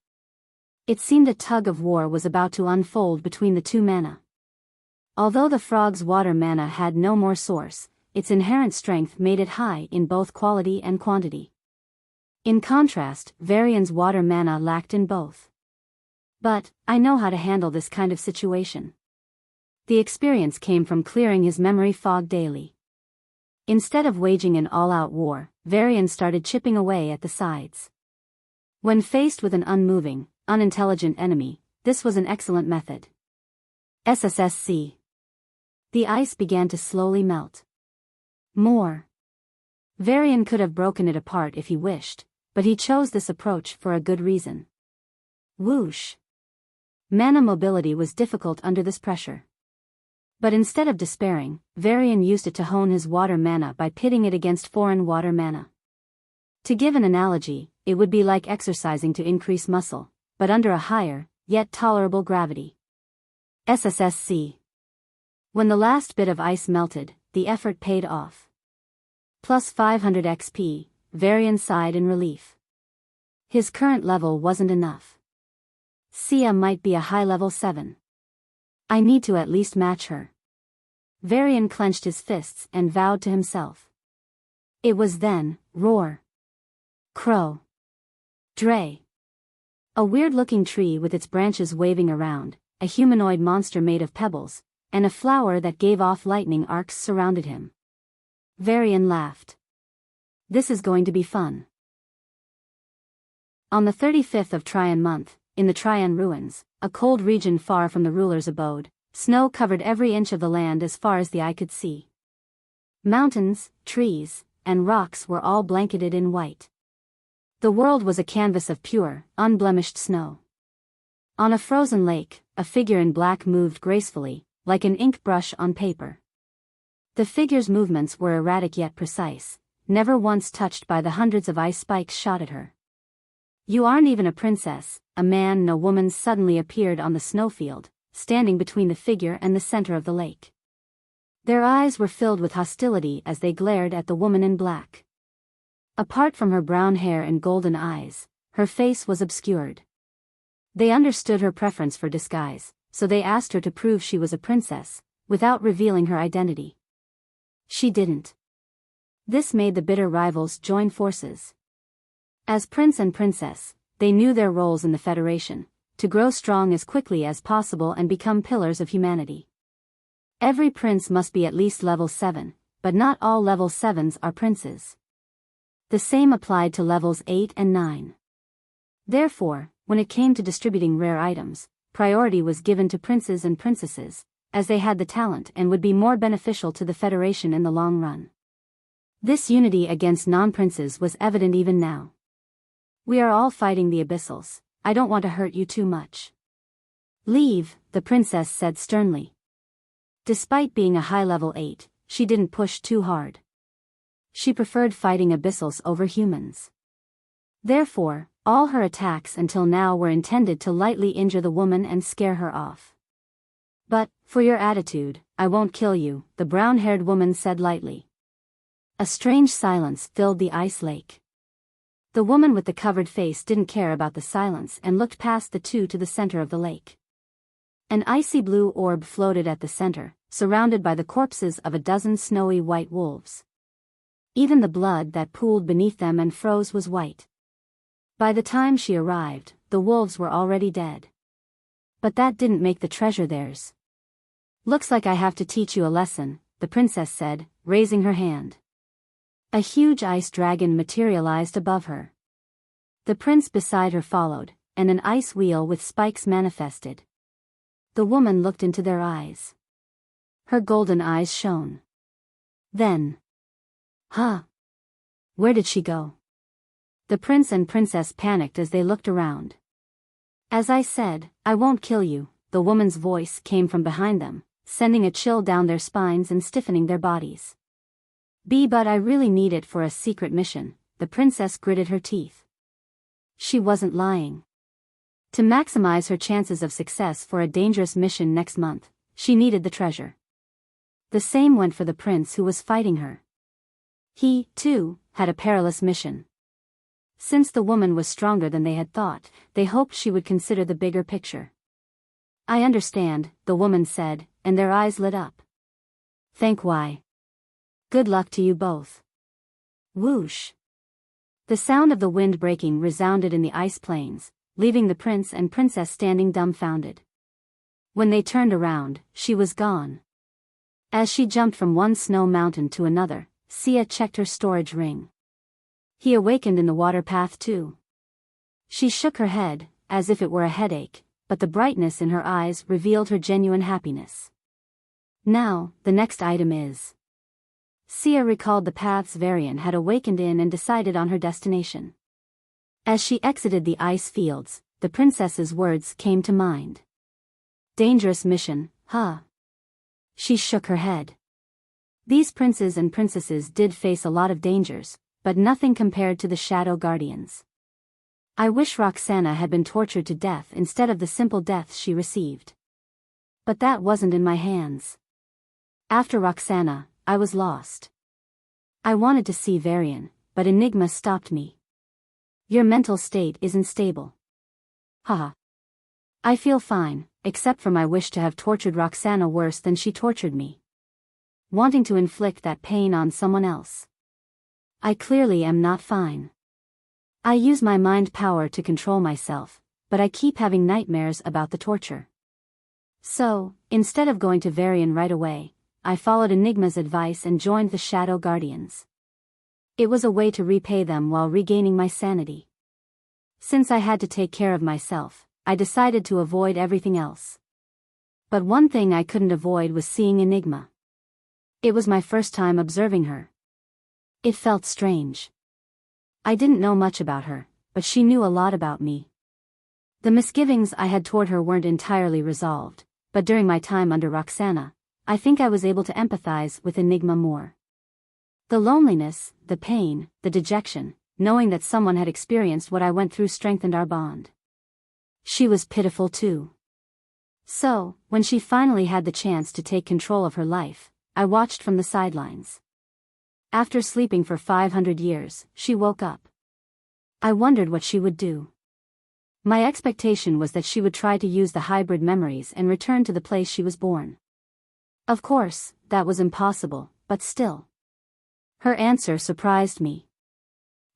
It seemed a tug of war was about to unfold between the two mana. Although the frog's water mana had no more source, its inherent strength made it high in both quality and quantity. In contrast, Varian's water mana lacked in both. But, I know how to handle this kind of situation. The experience came from clearing his memory fog daily. Instead of waging an all-out war, Varian started chipping away at the sides. When faced with an unmoving, unintelligent enemy, this was an excellent method. SSSC. The ice began to slowly melt. More. Varian could have broken it apart if he wished, but he chose this approach for a good reason. Whoosh. Mana mobility was difficult under this pressure. But instead of despairing, Varian used it to hone his water mana by pitting it against foreign water mana. To give an analogy, it would be like exercising to increase muscle, but under a higher, yet tolerable gravity. SSSC. When the last bit of ice melted, the effort paid off. Plus 500 XP, Varian sighed in relief. His current level wasn't enough. Sia might be a high level 7. I need to at least match her. Varian clenched his fists and vowed to himself. It was then, roar. Crow. Dre. A weird-looking tree with its branches waving around, a humanoid monster made of pebbles, and a flower that gave off lightning arcs surrounded him. Varian laughed. This is going to be fun. On the 35th of Tryon month, in the Tryon ruins, a cold region far from the ruler's abode, snow covered every inch of the land as far as the eye could see. Mountains, trees, and rocks were all blanketed in white. The world was a canvas of pure, unblemished snow. On a frozen lake, a figure in black moved gracefully, like an ink brush on paper. The figure's movements were erratic yet precise, never once touched by the hundreds of ice spikes shot at her. You aren't even a princess, a man and a woman suddenly appeared on the snowfield, standing between the figure and the center of the lake. Their eyes were filled with hostility as they glared at the woman in black. Apart from her brown hair and golden eyes, her face was obscured. They understood her preference for disguise, so they asked her to prove she was a princess, without revealing her identity. She didn't. This made the bitter rivals join forces. As prince and princess, they knew their roles in the Federation, to grow strong as quickly as possible and become pillars of humanity. Every prince must be at least level 7, but not all level 7s are princes. The same applied to levels 8 and 9. Therefore, when it came to distributing rare items, priority was given to princes and princesses, as they had the talent and would be more beneficial to the Federation in the long run. This unity against non-princes was evident even now. We are all fighting the Abyssals. I don't want to hurt you too much. Leave, the princess said sternly. Despite being a high level 8, she didn't push too hard. She preferred fighting Abyssals over humans. Therefore, all her attacks until now were intended to lightly injure the woman and scare her off. But, for your attitude, I won't kill you, the brown-haired woman said lightly. A strange silence filled the ice lake. The woman with the covered face didn't care about the silence and looked past the two to the center of the lake. An icy blue orb floated at the center, surrounded by the corpses of a dozen snowy white wolves. Even the blood that pooled beneath them and froze was white. By the time she arrived, the wolves were already dead. But that didn't make the treasure theirs. "Looks like I have to teach you a lesson," the princess said, raising her hand. A huge ice dragon materialized above her. The prince beside her followed, and an ice wheel with spikes manifested. The woman looked into their eyes. Her golden eyes shone. Then, "Huh? Where did she go?" The prince and princess panicked as they looked around. "As I said, I won't kill you," the woman's voice came from behind them, sending a chill down their spines and stiffening their bodies. But I really need it for a secret mission," the princess gritted her teeth. She wasn't lying. To maximize her chances of success for a dangerous mission next month, she needed the treasure. The same went for the prince who was fighting her. He, too, had a perilous mission. Since the woman was stronger than they had thought, they hoped she would consider the bigger picture. "I understand," the woman said, and their eyes lit up. "Thank why. Good luck to you both." Whoosh! The sound of the wind breaking resounded in the ice plains, leaving the prince and princess standing dumbfounded. When they turned around, she was gone. As she jumped from one snow mountain to another, Sia checked her storage ring. He awakened in the water path too. She shook her head, as if it were a headache, but the brightness in her eyes revealed her genuine happiness. "Now, the next item is..." Sia recalled the paths Varian had awakened in and decided on her destination. As she exited the ice fields, the princess's words came to mind. "Dangerous mission, huh?" She shook her head. These princes and princesses did face a lot of dangers, but nothing compared to the Shadow Guardians. "I wish Roxanna had been tortured to death instead of the simple death she received. But that wasn't in my hands. After Roxanna, I was lost. I wanted to see Varian, but Enigma stopped me. Your mental state isn't stable." "Haha. I feel fine, except for my wish to have tortured Roxanna worse than she tortured me. Wanting to inflict that pain on someone else. I clearly am not fine. I use my mind power to control myself, but I keep having nightmares about the torture. So, instead of going to Varian right away, I followed Enigma's advice and joined the Shadow Guardians. It was a way to repay them while regaining my sanity. Since I had to take care of myself, I decided to avoid everything else. But one thing I couldn't avoid was seeing Enigma. It was my first time observing her. It felt strange. I didn't know much about her, but she knew a lot about me. The misgivings I had toward her weren't entirely resolved, but during my time under Roxanna, I think I was able to empathize with Enigma more. The loneliness, the pain, the dejection, knowing that someone had experienced what I went through strengthened our bond. She was pitiful too. So, when she finally had the chance to take control of her life, I watched from the sidelines. After sleeping for 500 years, she woke up. I wondered what she would do. My expectation was that she would try to use the hybrid memories and return to the place she was born. Of course, that was impossible, but still. Her answer surprised me.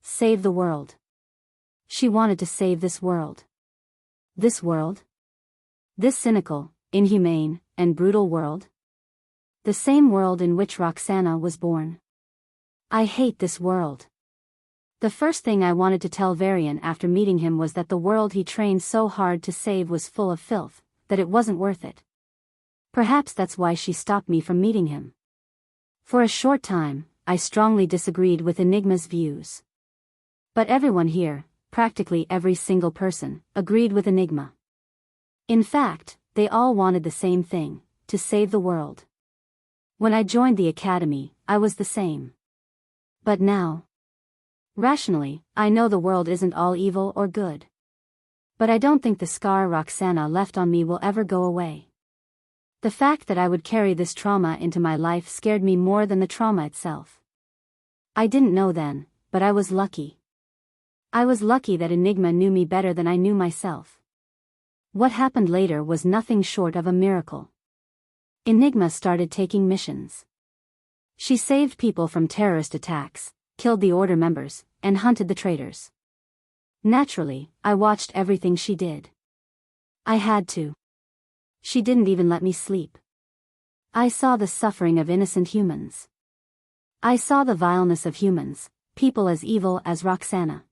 Save the world. She wanted to save this world. This world? This cynical, inhumane, and brutal world? The same world in which Roxanna was born. I hate this world. The first thing I wanted to tell Varian after meeting him was that the world he trained so hard to save was full of filth, that it wasn't worth it. Perhaps that's why she stopped me from meeting him. For a short time, I strongly disagreed with Enigma's views. But everyone here, practically every single person, agreed with Enigma. In fact, they all wanted the same thing, to save the world. When I joined the academy, I was the same. But now, rationally, I know the world isn't all evil or good. But I don't think the scar Roxanna left on me will ever go away. The fact that I would carry this trauma into my life scared me more than the trauma itself. I didn't know then, but I was lucky. I was lucky that Enigma knew me better than I knew myself. What happened later was nothing short of a miracle. Enigma started taking missions. She saved people from terrorist attacks, killed the Order members, and hunted the traitors. Naturally, I watched everything she did. I had to. She didn't even let me sleep. I saw the suffering of innocent humans. I saw the vileness of humans, people as evil as Roxanna.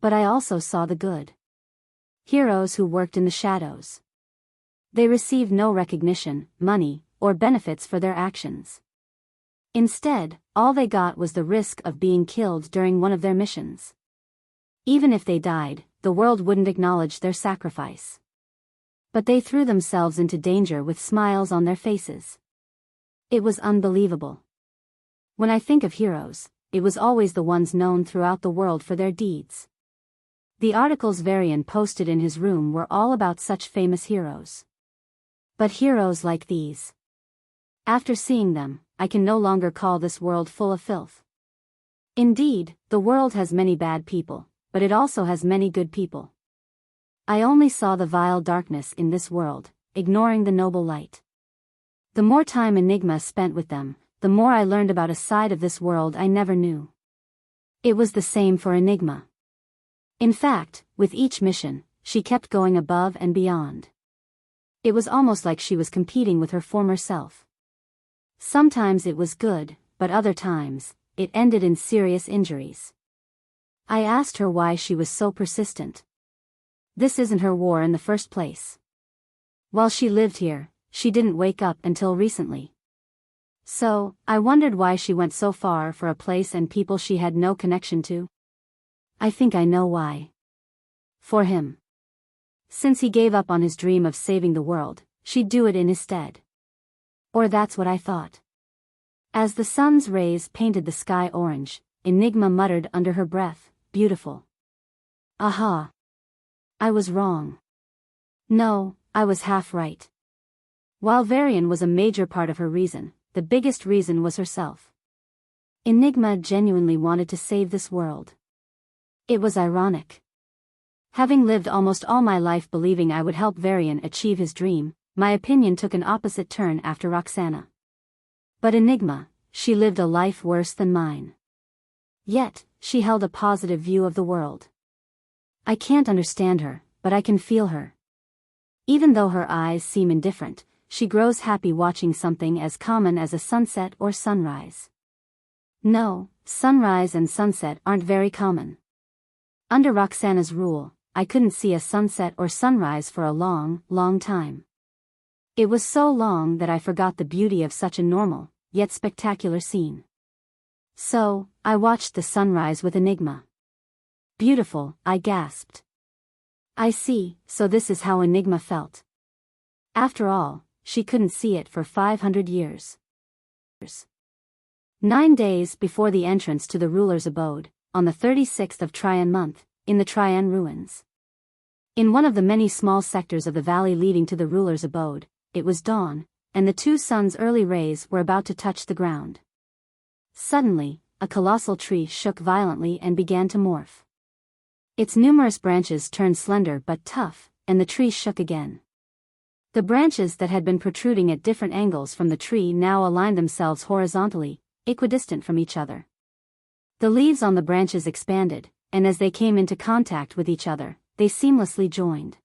But I also saw the good. Heroes who worked in the shadows. They received no recognition, money, or benefits for their actions. Instead, all they got was the risk of being killed during one of their missions. Even if they died, the world wouldn't acknowledge their sacrifice. But they threw themselves into danger with smiles on their faces. It was unbelievable. When I think of heroes, it was always the ones known throughout the world for their deeds. The articles Varian posted in his room were all about such famous heroes. But heroes like these. After seeing them, I can no longer call this world full of filth. Indeed, the world has many bad people, but it also has many good people. I only saw the vile darkness in this world, ignoring the noble light. The more time Enigma spent with them, the more I learned about a side of this world I never knew. It was the same for Enigma. In fact, with each mission, she kept going above and beyond. It was almost like she was competing with her former self. Sometimes it was good, but other times, it ended in serious injuries. I asked her why she was so persistent. This isn't her war in the first place. While she lived here, she didn't wake up until recently. So, I wondered why she went so far for a place and people she had no connection to. I think I know why. For him. Since he gave up on his dream of saving the world, she'd do it in his stead. Or that's what I thought. As the sun's rays painted the sky orange, Enigma muttered under her breath, "Beautiful." Aha. I was wrong. No, I was half right. While Varian was a major part of her reason, the biggest reason was herself. Enigma genuinely wanted to save this world. It was ironic. Having lived almost all my life believing I would help Varian achieve his dream, my opinion took an opposite turn after Roxanna. But Enigma, she lived a life worse than mine. Yet, she held a positive view of the world. I can't understand her, but I can feel her. Even though her eyes seem indifferent, she grows happy watching something as common as a sunset or sunrise. No, sunrise and sunset aren't very common. Under Roxanna's rule, I couldn't see a sunset or sunrise for a long, long time. It was so long that I forgot the beauty of such a normal, yet spectacular scene. So, I watched the sunrise with Enigma. Beautiful, I gasped. I see, so this is how Enigma felt. After all, she couldn't see it for 500 years. 9 days before the entrance to the ruler's abode, on the 36th of Tryon month, in the Tryon ruins. In one of the many small sectors of the valley leading to the ruler's abode, it was dawn, and the two suns' early rays were about to touch the ground. Suddenly, a colossal tree shook violently and began to morph. Its numerous branches turned slender but tough, and the tree shook again. The branches that had been protruding at different angles from the tree now aligned themselves horizontally, equidistant from each other. The leaves on the branches expanded, and as they came into contact with each other, they seamlessly joined.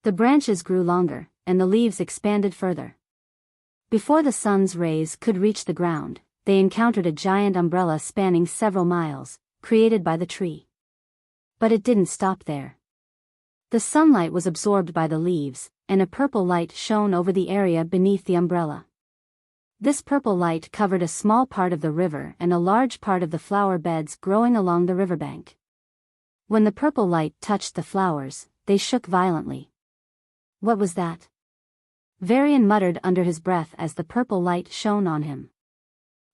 The branches grew longer, and the leaves expanded further. Before the sun's rays could reach the ground, they encountered a giant umbrella spanning several miles, created by the tree. But it didn't stop there. The sunlight was absorbed by the leaves, and a purple light shone over the area beneath the umbrella. This purple light covered a small part of the river and a large part of the flower beds growing along the riverbank. When the purple light touched the flowers, they shook violently. What was that? Varian muttered under his breath as the purple light shone on him.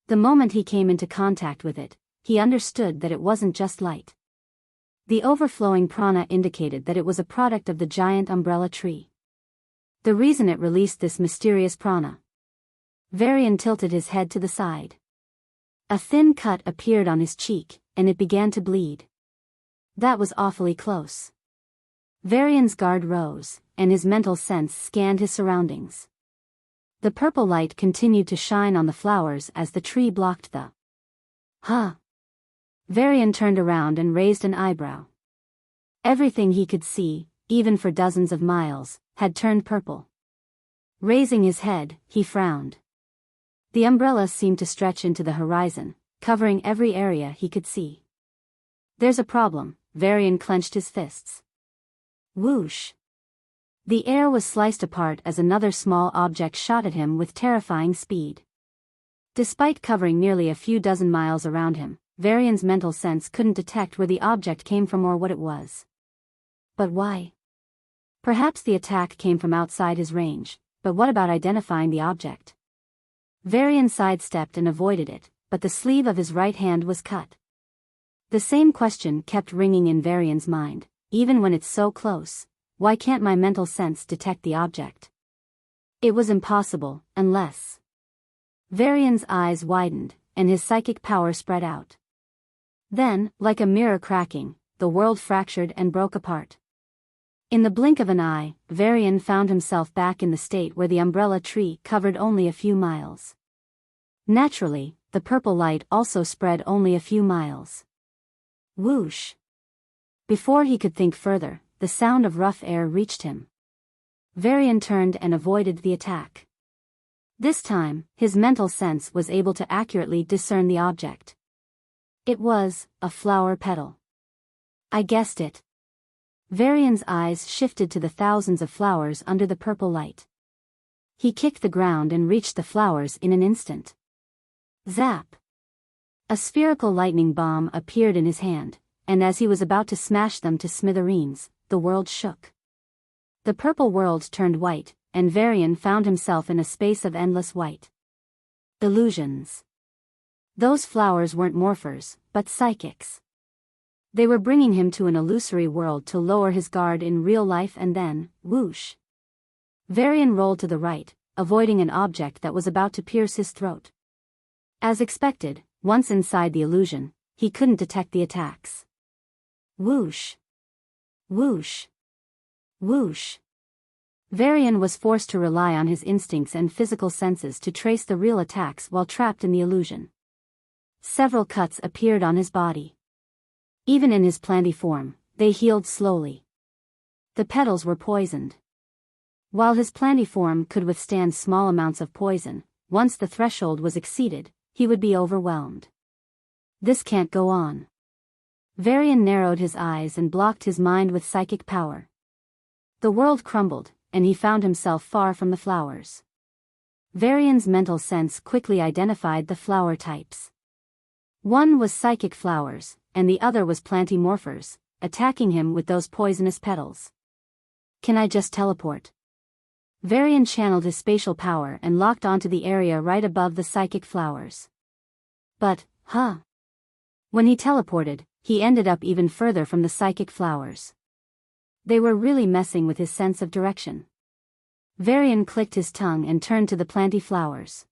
The moment he came into contact with it, he understood that it wasn't just light. The overflowing prana indicated that it was a product of the giant umbrella tree. The reason it released this mysterious prana. Varian tilted his head to the side. A thin cut appeared on his cheek, and it began to bleed. That was awfully close. Varian's guard rose, and his mental sense scanned his surroundings. The purple light continued to shine on the flowers as the tree blocked the... Huh? Varian turned around and raised an eyebrow. Everything he could see, even for dozens of miles, had turned purple. Raising his head, he frowned. The umbrella seemed to stretch into the horizon, covering every area he could see. There's a problem, Varian clenched his fists. Whoosh! The air was sliced apart as another small object shot at him with terrifying speed. Despite covering nearly a few dozen miles around him, Varian's mental sense couldn't detect where the object came from or what it was. But why? Perhaps the attack came from outside his range, but what about identifying the object? Varian sidestepped and avoided it, but the sleeve of his right hand was cut. The same question kept ringing in Varian's mind, even when it's so close, why can't my mental sense detect the object? It was impossible, unless... Varian's eyes widened, and his psychic power spread out. Then, like a mirror cracking, the world fractured and broke apart. In the blink of an eye, Varian found himself back in the state where the umbrella tree covered only a few miles. Naturally, the purple light also spread only a few miles. Whoosh! Before he could think further, the sound of rough air reached him. Varian turned and avoided the attack. This time, his mental sense was able to accurately discern the object. It was a flower petal. I guessed it. Varian's eyes shifted to the thousands of flowers under the purple light. He kicked the ground and reached the flowers in an instant. Zap! A spherical lightning bomb appeared in his hand, and as he was about to smash them to smithereens, the world shook. The purple world turned white, and Varian found himself in a space of endless white. Illusions. Those flowers weren't morphers, but psychics. They were bringing him to an illusory world to lower his guard in real life, and then, whoosh! Varian rolled to the right, avoiding an object that was about to pierce his throat. As expected, once inside the illusion, he couldn't detect the attacks. Whoosh! Whoosh! Whoosh! Varian was forced to rely on his instincts and physical senses to trace the real attacks while trapped in the illusion. Several cuts appeared on his body. Even in his planty form, they healed slowly. The petals were poisoned. While his planty form could withstand small amounts of poison, once the threshold was exceeded, he would be overwhelmed. This can't go on. Varian narrowed his eyes and blocked his mind with psychic power. The world crumbled, and he found himself far from the flowers. Varian's mental sense quickly identified the flower types. One was psychic flowers, and the other was plantimorphers, attacking him with those poisonous petals. Can I just teleport? Varian channeled his spatial power and locked onto the area right above the psychic flowers. But, when he teleported, he ended up even further from the psychic flowers. They were really messing with his sense of direction. Varian clicked his tongue and turned to the planty flowers.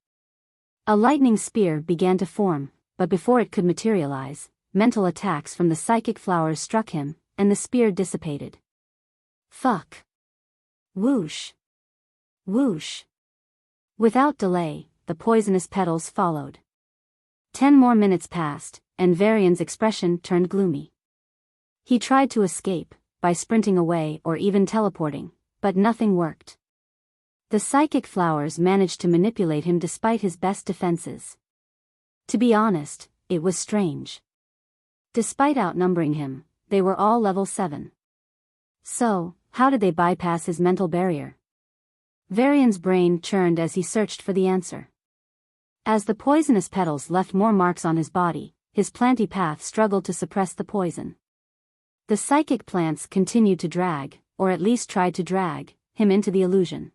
A lightning spear began to form, but before it could materialize, mental attacks from the psychic flowers struck him, and the spear dissipated. Fuck! Whoosh! Whoosh! Without delay, the poisonous petals followed. 10 more minutes passed, and Varian's expression turned gloomy. He tried to escape, by sprinting away or even teleporting, but nothing worked. The psychic flowers managed to manipulate him despite his best defenses. To be honest, it was strange. Despite outnumbering him, they were all level 7. So, how did they bypass his mental barrier? Varian's brain churned as he searched for the answer. As the poisonous petals left more marks on his body, his planty path struggled to suppress the poison. The psychic plants continued to drag, or at least tried to drag, him into the illusion.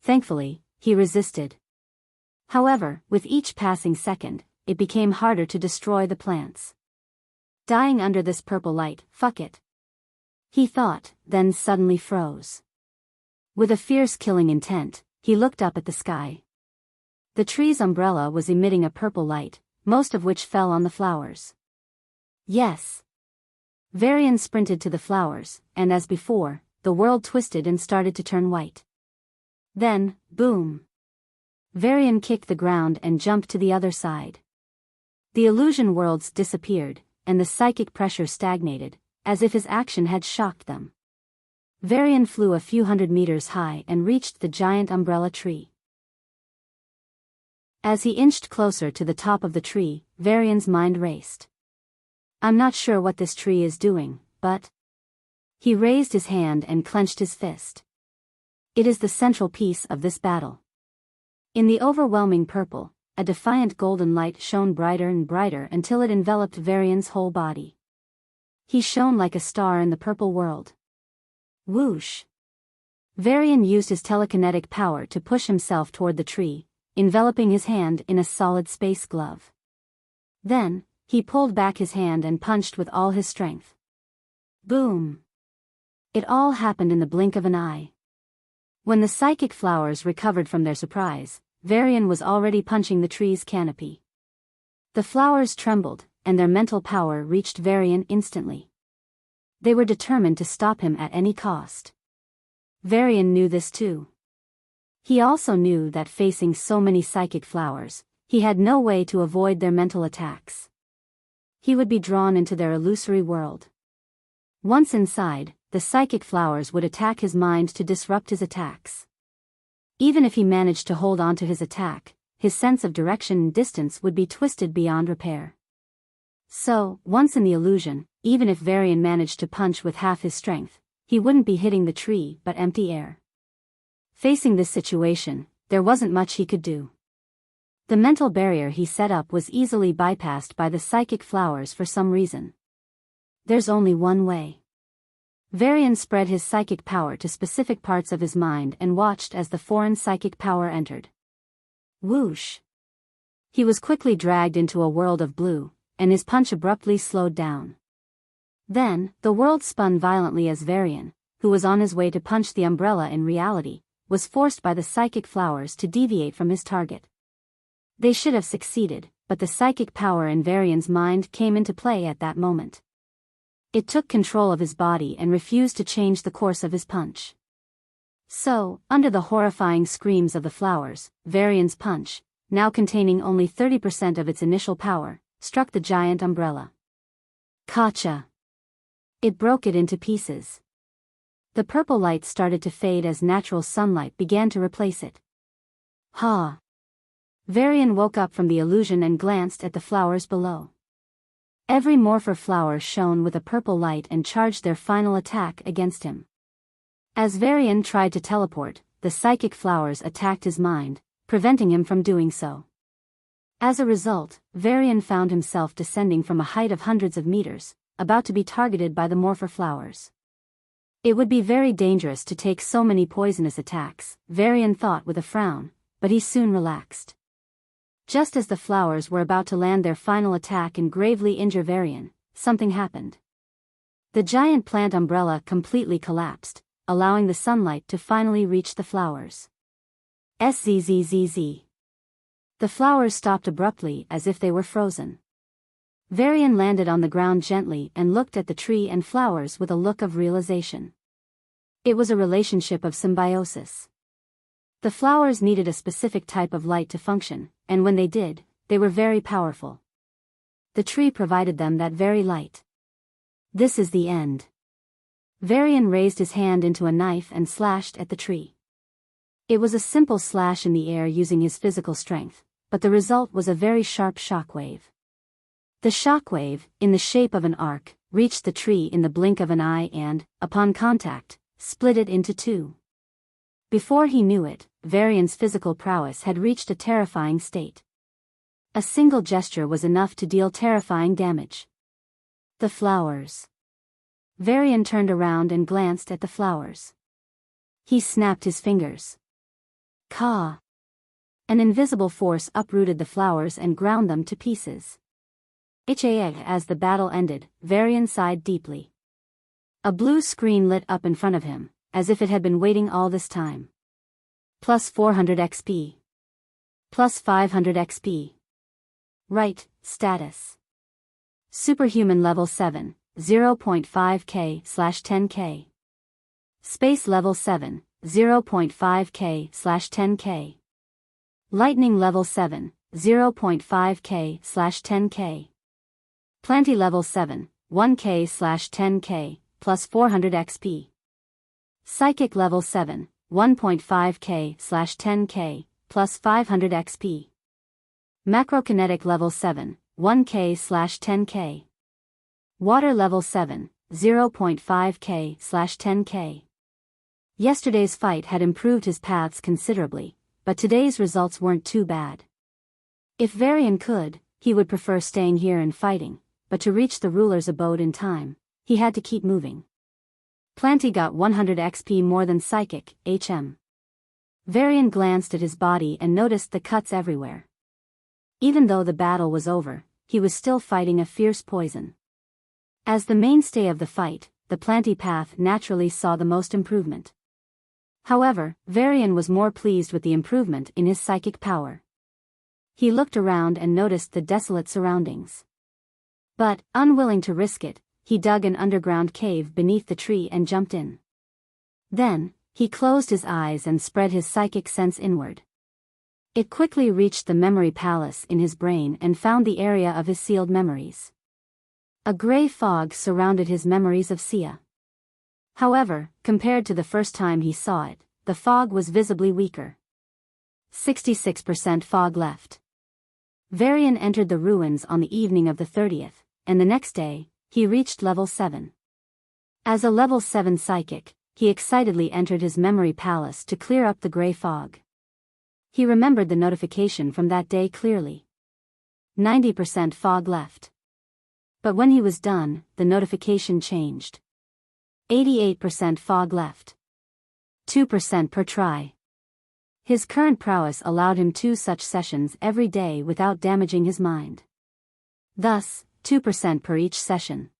Thankfully, he resisted. However, with each passing second, it became harder to destroy the plants. Dying under this purple light, fuck it. He thought, then suddenly froze. With a fierce killing intent, he looked up at the sky. The tree's umbrella was emitting a purple light, most of which fell on the flowers. Yes. Varian sprinted to the flowers, and as before, the world twisted and started to turn white. Then, boom. Varian kicked the ground and jumped to the other side. The illusion worlds disappeared, and the psychic pressure stagnated, as if his action had shocked them. Varian flew a few hundred meters high and reached the giant umbrella tree. As he inched closer to the top of the tree, Varian's mind raced. I'm not sure what this tree is doing, but... He raised his hand and clenched his fist. It is the central piece of this battle. In the overwhelming purple, a defiant golden light shone brighter and brighter until it enveloped Varian's whole body. He shone like a star in the purple world. Whoosh! Varian used his telekinetic power to push himself toward the tree, enveloping his hand in a solid space glove. Then, he pulled back his hand and punched with all his strength. Boom! It all happened in the blink of an eye. When the psychic flowers recovered from their surprise, Varian was already punching the tree's canopy. The flowers trembled, and their mental power reached Varian instantly. They were determined to stop him at any cost. Varian knew this too. He also knew that facing so many psychic flowers, he had no way to avoid their mental attacks. He would be drawn into their illusory world. Once inside, the psychic flowers would attack his mind to disrupt his attacks. Even if he managed to hold on to his attack, his sense of direction and distance would be twisted beyond repair. So, once in the illusion, even if Varian managed to punch with half his strength, he wouldn't be hitting the tree but empty air. Facing this situation, there wasn't much he could do. The mental barrier he set up was easily bypassed by the psychic flowers for some reason. There's only one way. Varian spread his psychic power to specific parts of his mind and watched as the foreign psychic power entered. Whoosh! He was quickly dragged into a world of blue, and his punch abruptly slowed down. Then, the world spun violently as Varian, who was on his way to punch the umbrella in reality, was forced by the psychic flowers to deviate from his target. They should have succeeded, but the psychic power in Varian's mind came into play at that moment. It took control of his body and refused to change the course of his punch. So, under the horrifying screams of the flowers, Varian's punch, now containing only 30% of its initial power, struck the giant umbrella. Gotcha! It broke it into pieces. The purple light started to fade as natural sunlight began to replace it. Ha! Varian woke up from the illusion and glanced at the flowers below. Every morpher flower shone with a purple light and charged their final attack against him. As Varian tried to teleport, the psychic flowers attacked his mind, preventing him from doing so. As a result, Varian found himself descending from a height of hundreds of meters, about to be targeted by the morpher flowers. It would be very dangerous to take so many poisonous attacks, Varian thought with a frown, but he soon relaxed. Just as the flowers were about to land their final attack and gravely injure Varian, something happened. The giant plant umbrella completely collapsed, allowing the sunlight to finally reach the flowers. Zzzzz. The flowers stopped abruptly as if they were frozen. Varian landed on the ground gently and looked at the tree and flowers with a look of realization. It was a relationship of symbiosis. The flowers needed a specific type of light to function, and when they did, they were very powerful. The tree provided them that very light. This is the end. Varian raised his hand into a knife and slashed at the tree. It was a simple slash in the air using his physical strength, but the result was a very sharp shockwave. The shockwave, in the shape of an arc, reached the tree in the blink of an eye and, upon contact, split it into two. Before he knew it, Varian's physical prowess had reached a terrifying state. A single gesture was enough to deal terrifying damage. The flowers. Varian turned around and glanced at the flowers. He snapped his fingers. Ka! An invisible force uprooted the flowers and ground them to pieces. As the battle ended, Varian sighed deeply. A blue screen lit up in front of him, as if it had been waiting all this time. Plus 400 XP. Plus 500 XP. Right, Status. Superhuman level 7, 0.5k/10k. Space level 7, 0.5k/10k. Lightning level 7, 0.5k/10k. Plenty level 7, 1k/10k, plus 400 XP. Psychic level 7, 1.5k/10k, plus 500 XP. Macrokinetic level 7, 1k/10k. Water level 7, 0.5k/10k. Yesterday's fight had improved his paths considerably, but today's results weren't too bad. If Varian could, he would prefer staying here and fighting, but to reach the ruler's abode in time, he had to keep moving. Planty got 100 XP more than Psychic, HM. Varian glanced at his body and noticed the cuts everywhere. Even though the battle was over, he was still fighting a fierce poison. As the mainstay of the fight, the Planty path naturally saw the most improvement. However, Varian was more pleased with the improvement in his psychic power. He looked around and noticed the desolate surroundings. But, unwilling to risk it, he dug an underground cave beneath the tree and jumped in. Then, he closed his eyes and spread his psychic sense inward. It quickly reached the memory palace in his brain and found the area of his sealed memories. A gray fog surrounded his memories of Sia. However, compared to the first time he saw it, the fog was visibly weaker. 66% fog left. Varian entered the ruins on the evening of the 30th, and the next day, he reached level 7. As a level 7 psychic, he excitedly entered his memory palace to clear up the gray fog. He remembered the notification from that day clearly. 90% fog left. But when he was done, the notification changed. 88% fog left. 2% per try. His current prowess allowed him 2 such sessions every day without damaging his mind. Thus, 2% per each session.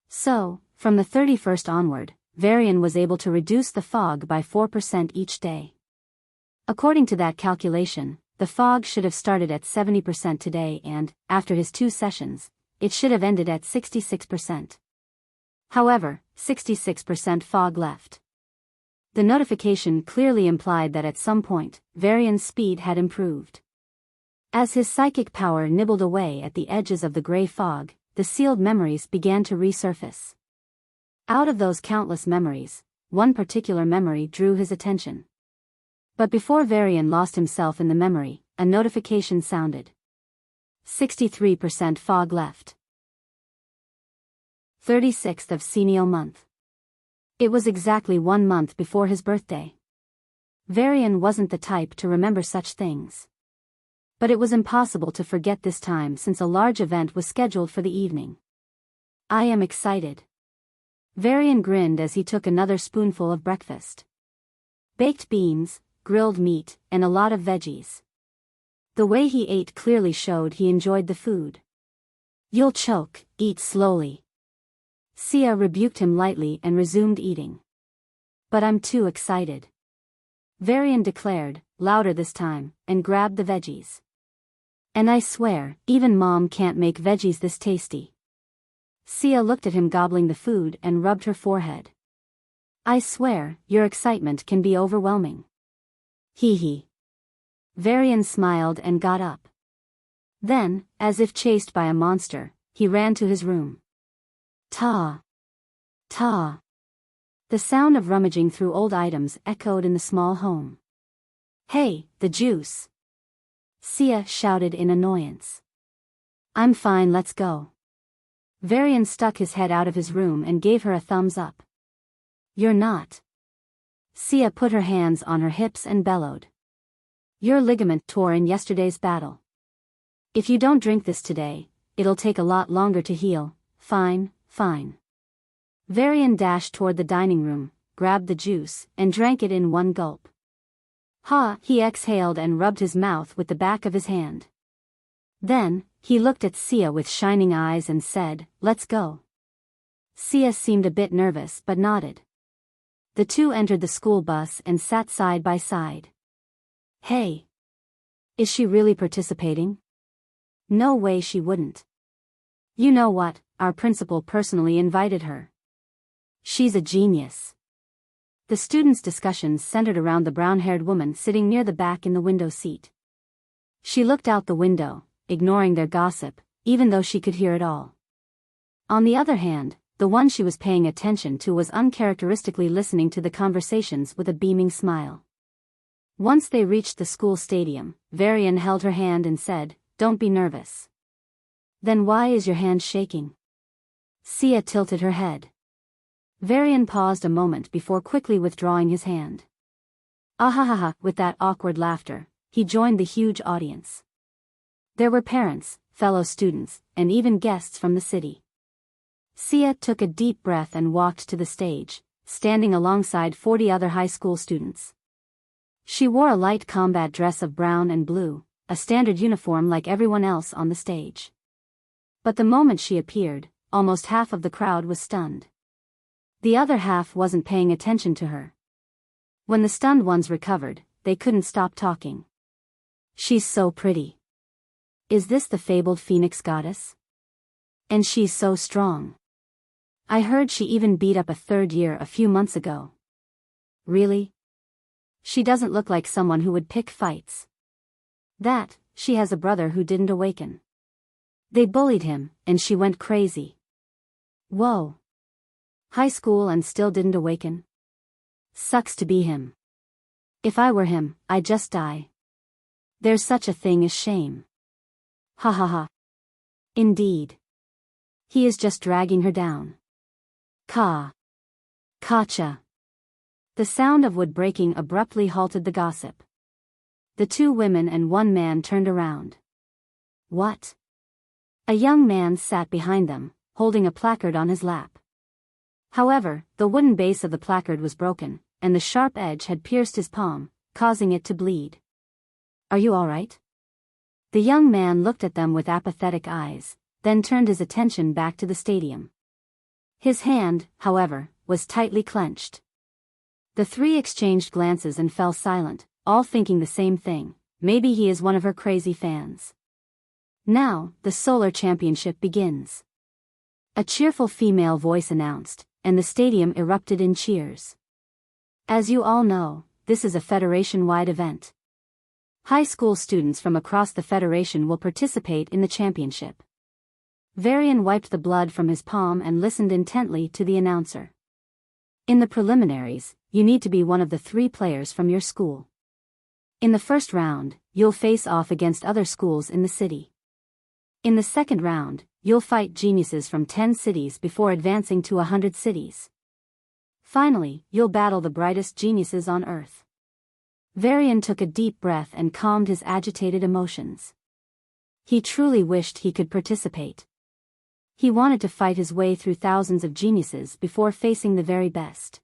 So, from the 31st onward, Varian was able to reduce the fog by 4% each day. According to that calculation, the fog should have started at 70% today and, after his 2 sessions, it should have ended at 66%. However, 66% fog left. The notification clearly implied that at some point, Varian's speed had improved. As his psychic power nibbled away at the edges of the gray fog, the sealed memories began to resurface. Out of those countless memories, one particular memory drew his attention. But before Varian lost himself in the memory, a notification sounded. 63% fog left. 36th of Senial month. It was exactly 1 month before his birthday. Varian wasn't the type to remember such things. But it was impossible to forget this time since a large event was scheduled for the evening. I am excited. Varian grinned as he took another spoonful of breakfast. Baked beans, grilled meat, and a lot of veggies. The way he ate clearly showed he enjoyed the food. You'll choke, eat slowly. Sia rebuked him lightly and resumed eating. But I'm too excited. Varian declared, louder this time, and grabbed the veggies. And I swear, even Mom can't make veggies this tasty. Sia looked at him gobbling the food and rubbed her forehead. I swear, your excitement can be overwhelming. Hee hee. Varian smiled and got up. Then, as if chased by a monster, he ran to his room. Ta! Ta! The sound of rummaging through old items echoed in the small home. Hey, the juice! Sia shouted in annoyance. I'm fine, let's go. Varian stuck his head out of his room and gave her a thumbs up. You're not. Sia put her hands on her hips and bellowed. Your ligament tore in yesterday's battle. If you don't drink this today, it'll take a lot longer to heal. Fine, fine. Varian dashed toward the dining room, grabbed the juice, and drank it in one gulp. Ha! He exhaled and rubbed his mouth with the back of his hand. Then, he looked at Sia with shining eyes and said, let's go. Sia seemed a bit nervous but nodded. The two entered the school bus and sat side by side. Hey! Is she really participating? No way she wouldn't. You know what, our principal personally invited her. She's a genius. The students' discussions centered around the brown-haired woman sitting near the back in the window seat. She looked out the window, ignoring their gossip, even though she could hear it all. On the other hand, the one she was paying attention to was uncharacteristically listening to the conversations with a beaming smile. Once they reached the school stadium, Varian held her hand and said, "Don't be nervous." "Then why is your hand shaking?" Sia tilted her head. Varian paused a moment before quickly withdrawing his hand. Ahahaha, with that awkward laughter, he joined the huge audience. There were parents, fellow students, and even guests from the city. Sia took a deep breath and walked to the stage, standing alongside 40 other high school students. She wore a light combat dress of brown and blue, a standard uniform like everyone else on the stage. But the moment she appeared, almost half of the crowd was stunned. The other half wasn't paying attention to her. When the stunned ones recovered, they couldn't stop talking. "She's so pretty. Is this the fabled Phoenix goddess? And she's so strong. I heard she even beat up a third year a few months ago." "Really? She doesn't look like someone who would pick fights." She has a brother who didn't awaken. They bullied him, and she went crazy." "Whoa. High school and still didn't awaken? Sucks to be him. If I were him, I'd just die. There's such a thing as shame." "Ha ha ha. Indeed. He is just dragging her down." Kacha. The sound of wood breaking abruptly halted the gossip. The two women and one man turned around. "What?" A young man sat behind them, holding a placard on his lap. However, the wooden base of the placard was broken, and the sharp edge had pierced his palm, causing it to bleed. "Are you all right?" The young man looked at them with apathetic eyes, then turned his attention back to the stadium. His hand, however, was tightly clenched. The three exchanged glances and fell silent, all thinking the same thing: maybe he is one of her crazy fans. "Now, the Solar Championship begins," a cheerful female voice announced, and the stadium erupted in cheers. "As you all know, this is a Federation-wide event. High school students from across the Federation will participate in the championship." Varian wiped the blood from his palm and listened intently to the announcer. "In the preliminaries, you need to be one of the 3 players from your school. In the first round, you'll face off against other schools in the city. In the second round, you'll fight geniuses from 10 cities before advancing to 100 cities. Finally, you'll battle the brightest geniuses on Earth." Varian took a deep breath and calmed his agitated emotions. He truly wished he could participate. He wanted to fight his way through thousands of geniuses before facing the very best.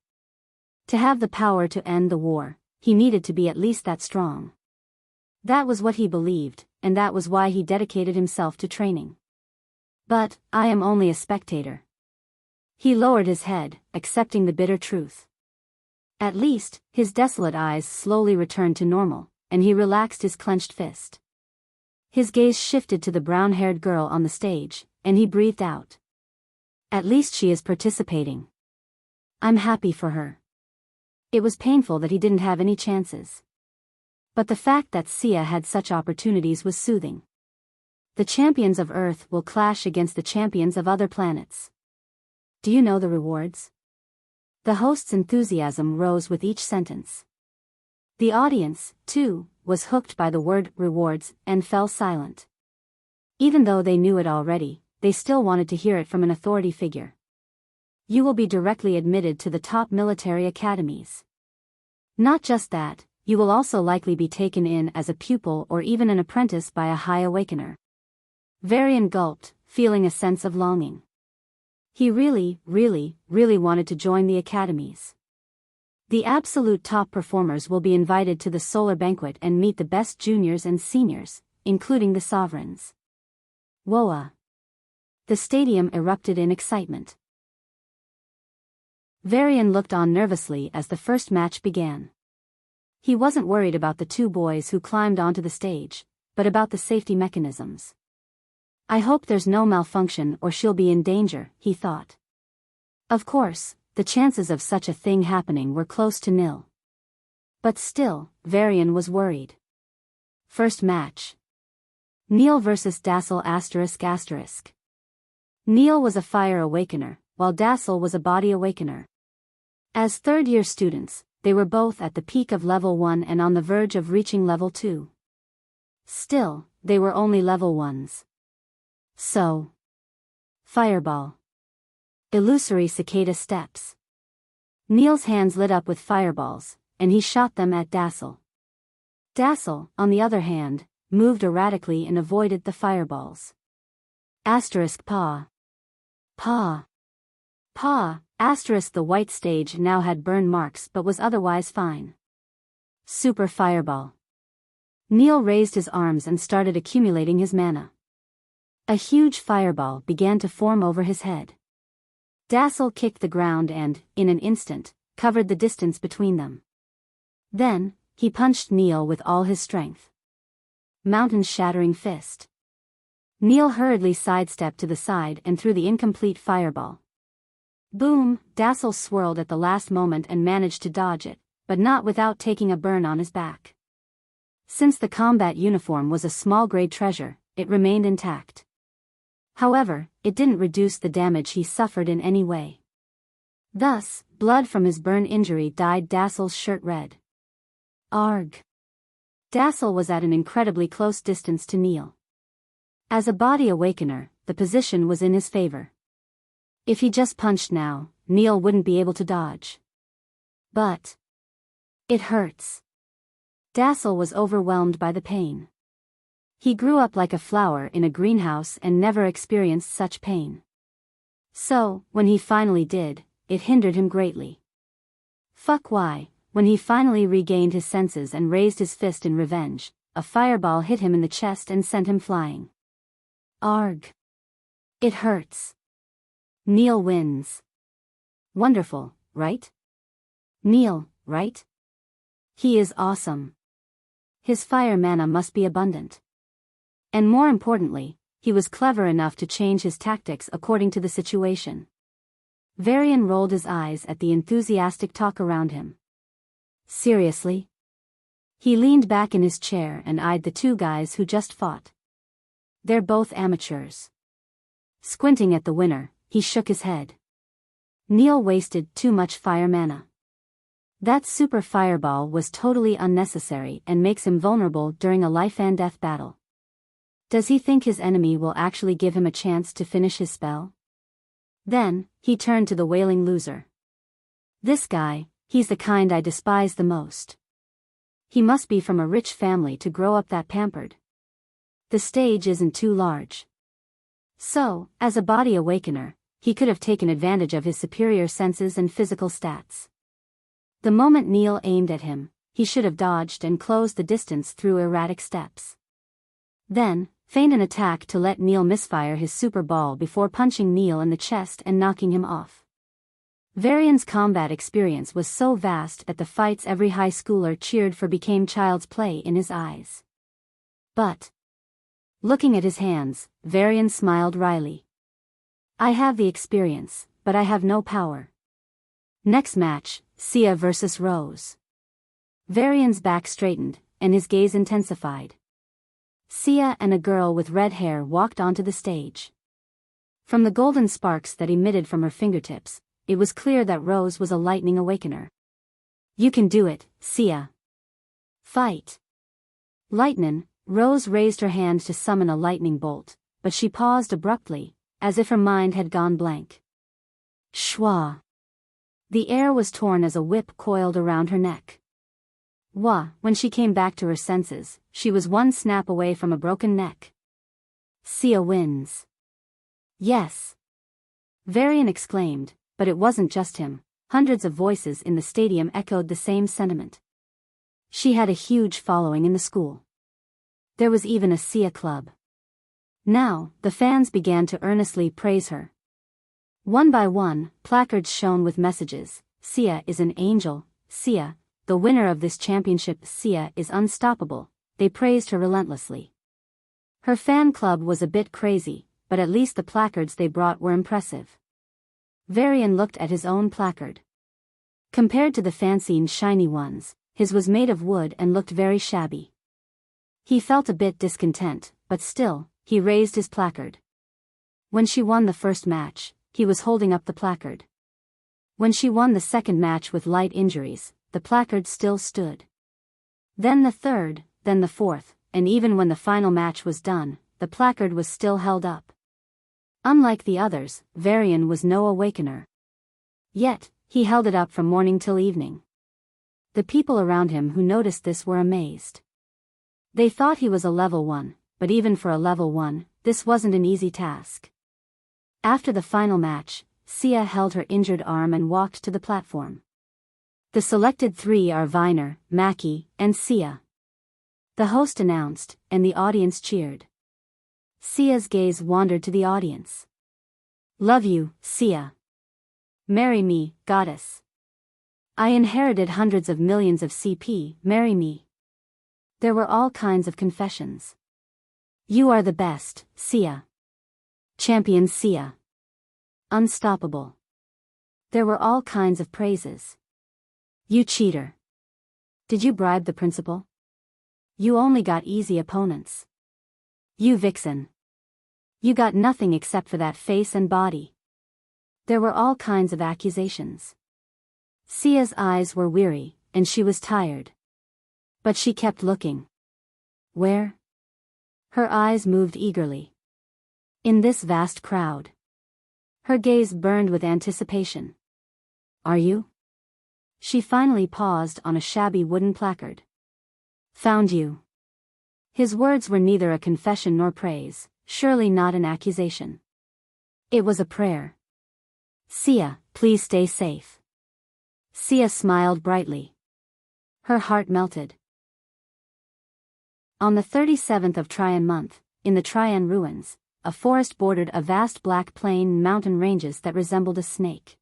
To have the power to end the war, he needed to be at least that strong. That was what he believed, and that was why he dedicated himself to training. "But, I am only a spectator." He lowered his head, accepting the bitter truth. At least, his desolate eyes slowly returned to normal, and he relaxed his clenched fist. His gaze shifted to the brown-haired girl on the stage, and he breathed out. "At least she is participating. I'm happy for her." It was painful that he didn't have any chances. But the fact that Sia had such opportunities was soothing. The champions of Earth will clash against the champions of other planets. "Do you know the rewards?" The host's enthusiasm rose with each sentence. The audience, too, was hooked by the word rewards and fell silent. Even though they knew it already, they still wanted to hear it from an authority figure. "You will be directly admitted to the top military academies. Not just that, you will also likely be taken in as a pupil or even an apprentice by a high awakener." Varian gulped, feeling a sense of longing. He really wanted to join the academies. The absolute top performers will be invited to the solar banquet and meet the best juniors and seniors, including the sovereigns. Whoa! The stadium erupted in excitement. Varian looked on nervously as the first match began. He wasn't worried about the 2 boys who climbed onto the stage, but about the safety mechanisms. I hope there's no malfunction or she'll be in danger, he thought. Of course, the chances of such a thing happening were close to nil. But still, Varian was worried. First match. Neil vs. Dassel ***. Neil was a fire awakener, while Dassel was a body awakener. As third-year students, they were both at the peak of level 1 and on the verge of reaching level 2. Still, they were only level 1s. So. Fireball. Illusory cicada steps. Neil's hands lit up with fireballs, and he shot them at Dassel. Dassel, on the other hand, moved erratically and avoided the fireballs. Paw. Paw. Paw. The white stage now had burn marks but was otherwise fine. Super fireball. Neil raised his arms and started accumulating his mana. A huge fireball began to form over his head. Dassel kicked the ground and, in an instant, covered the distance between them. Then, he punched Neil with all his strength. Mountain-shattering fist. Neil hurriedly sidestepped to the side and threw the incomplete fireball. Boom! Dassel swirled at the last moment and managed to dodge it, but not without taking a burn on his back. Since the combat uniform was a small-grade treasure, it remained intact. However, it didn't reduce the damage he suffered in any way. Thus, blood from his burn injury dyed Dassel's shirt red. Arg! Dassel was at an incredibly close distance to Neil. As a body awakener, the position was in his favor. If he just punched now, Neil wouldn't be able to dodge. But it hurts. Dassel was overwhelmed by the pain. He grew up like a flower in a greenhouse and never experienced such pain. So, when he finally did, it hindered him greatly. Fuck why, when he finally regained his senses and raised his fist in revenge, a fireball hit him in the chest and sent him flying. Arg! It hurts. Neil wins. Wonderful, right? Neil, right? He is awesome. His fire mana must be abundant. And more importantly, he was clever enough to change his tactics according to the situation. Varian rolled his eyes at the enthusiastic talk around him. Seriously? He leaned back in his chair and eyed the two guys who just fought. They're both amateurs. Squinting at the winner, he shook his head. Neil wasted too much fire mana. That super fireball was totally unnecessary and makes him vulnerable during a life-and-death battle. Does he think his enemy will actually give him a chance to finish his spell? Then, he turned to the wailing loser. This guy, he's the kind I despise the most. He must be from a rich family to grow up that pampered. The stage isn't too large. So, as a body awakener, he could have taken advantage of his superior senses and physical stats. The moment Neil aimed at him, he should have dodged and closed the distance through erratic steps. Then, feign an attack to let Neil misfire his super ball before punching Neil in the chest and knocking him off. Varian's combat experience was so vast that the fights every high schooler cheered for became child's play in his eyes. But, looking at his hands, Varian smiled wryly. I have the experience, but I have no power. Next match, Sia vs. Rose. Varian's back straightened, and his gaze intensified. Sia and a girl with red hair walked onto the stage. From the golden sparks that emitted from her fingertips, it was clear that Rose was a lightning awakener. You can do it, Sia. Fight. Lightnin', Rose raised her hand to summon a lightning bolt, but she paused abruptly, as if her mind had gone blank. Shwa. The air was torn as a whip coiled around her neck. Wah! When she came back to her senses, she was one snap away from a broken neck. Sia wins. Yes. Varian exclaimed, but it wasn't just him. Hundreds of voices in the stadium echoed the same sentiment. She had a huge following in the school. There was even a Sia club. Now, the fans began to earnestly praise her. One by one, placards shone with messages. Sia is an angel. Sia, the winner of this championship. Sia is unstoppable. They praised her relentlessly. Her fan club was a bit crazy, but at least the placards they brought were impressive. Varian looked at his own placard. Compared to the fancy and shiny ones, his was made of wood and looked very shabby. He felt a bit discontent, but still, he raised his placard. When she won the first match, he was holding up the placard. When she won the second match with light injuries, the placard still stood. Then the third, then the fourth, and even when the final match was done, the placard was still held up. Unlike the others, Varian was no awakener. Yet, he held it up from morning till evening. The people around him who noticed this were amazed. They thought he was a level 1, but even for a level 1, this wasn't an easy task. After the final match, Sia held her injured arm and walked to the platform. The selected 3 are Viner, Mackie, and Sia. The host announced, and the audience cheered. Sia's gaze wandered to the audience. "Love you, Sia. Marry me, goddess. I inherited hundreds of millions of CP, marry me." There were all kinds of confessions. "You are the best, Sia. Champion Sia. Unstoppable." There were all kinds of praises. "You cheater. Did you bribe the principal? You only got easy opponents. You vixen. You got nothing except for that face and body." There were all kinds of accusations. Sia's eyes were weary, and she was tired. But she kept looking. Where? Her eyes moved eagerly. In this vast crowd. Her gaze burned with anticipation. "Are you?" She finally paused on a shabby wooden placard. "Found you." His words were neither a confession nor praise, surely not an accusation. It was a prayer. "Sia, please stay safe." Sia smiled brightly. Her heart melted. On the 37th of Tryon month, in the Tryon ruins, a forest bordered a vast black plain and mountain ranges that resembled a snake.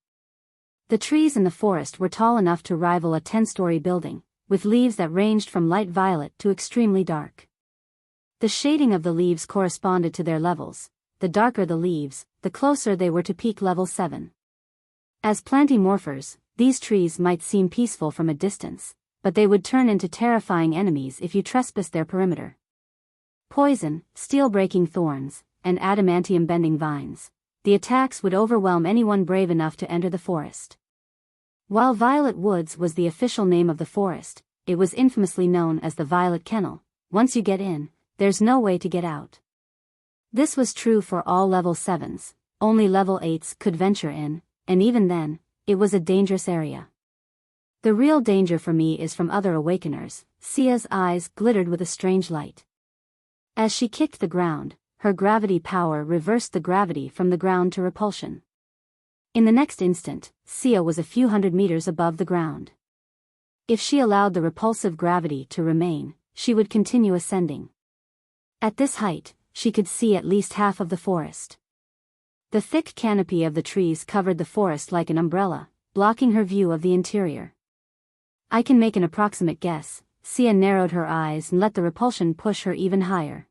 The trees in the forest were tall enough to rival a 10-story building, with leaves that ranged from light violet to extremely dark. The shading of the leaves corresponded to their levels. The darker the leaves, the closer they were to peak level 7. As plantimorphers, these trees might seem peaceful from a distance, but they would turn into terrifying enemies if you trespassed their perimeter. Poison, steel-breaking thorns, and adamantium-bending vines. The attacks would overwhelm anyone brave enough to enter the forest. While Violet Woods was the official name of the forest, it was infamously known as the Violet Kennel. Once you get in, there's no way to get out. This was true for all level 7s, only level 8s could venture in, and even then, it was a dangerous area. "The real danger for me is from other awakeners." Sia's eyes glittered with a strange light. As she kicked the ground, her gravity power reversed the gravity from the ground to repulsion. In the next instant, Sia was a few hundred meters above the ground. If she allowed the repulsive gravity to remain, she would continue ascending. At this height, she could see at least half of the forest. The thick canopy of the trees covered the forest like an umbrella, blocking her view of the interior. "I can make an approximate guess." Sia narrowed her eyes and let the repulsion push her even higher.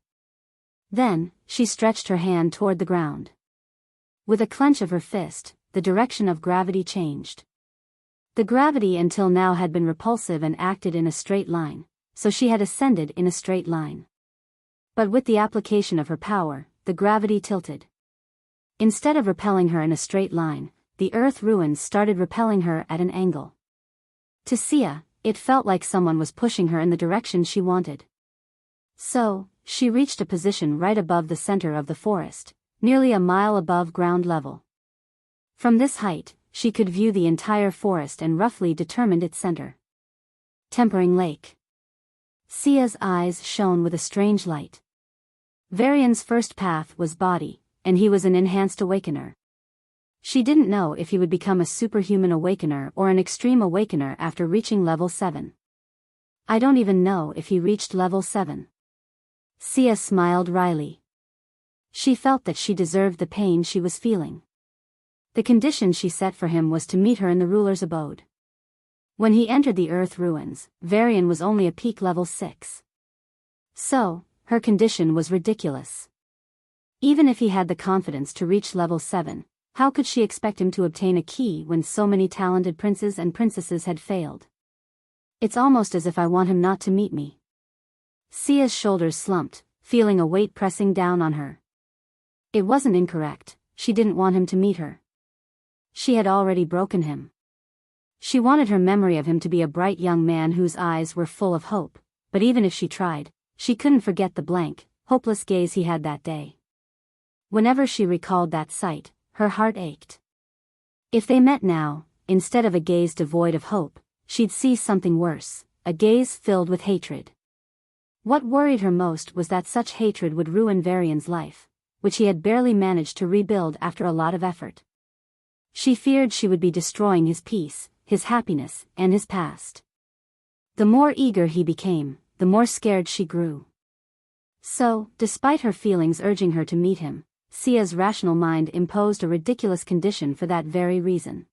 Then, she stretched her hand toward the ground. With a clench of her fist, the direction of gravity changed. The gravity until now had been repulsive and acted in a straight line, so she had ascended in a straight line. But with the application of her power, the gravity tilted. Instead of repelling her in a straight line, the earth ruins started repelling her at an angle. To Sia, it felt like someone was pushing her in the direction she wanted. So, she reached a position right above the center of the forest, nearly a mile above ground level. From this height, she could view the entire forest and roughly determined its center. Tempering Lake. Sia's eyes shone with a strange light. Varian's first path was body, and he was an enhanced awakener. She didn't know if he would become a superhuman awakener or an extreme awakener after reaching level 7. I don't even know if he reached level 7. Sia smiled wryly. She felt that she deserved the pain she was feeling. The condition she set for him was to meet her in the ruler's abode. When he entered the earth ruins, Varian was only a peak level 6. So, her condition was ridiculous. Even if he had the confidence to reach level 7, how could she expect him to obtain a key when so many talented princes and princesses had failed? It's almost as if I want him not to meet me. Sia's shoulders slumped, feeling a weight pressing down on her. It wasn't incorrect, she didn't want him to meet her. She had already broken him. She wanted her memory of him to be a bright young man whose eyes were full of hope, but even if she tried, she couldn't forget the blank, hopeless gaze he had that day. Whenever she recalled that sight, her heart ached. If they met now, instead of a gaze devoid of hope, she'd see something worse, a gaze filled with hatred. What worried her most was that such hatred would ruin Varian's life, which he had barely managed to rebuild after a lot of effort. She feared she would be destroying his peace, his happiness, and his past. The more eager he became, the more scared she grew. So, despite her feelings urging her to meet him, Sia's rational mind imposed a ridiculous condition for that very reason.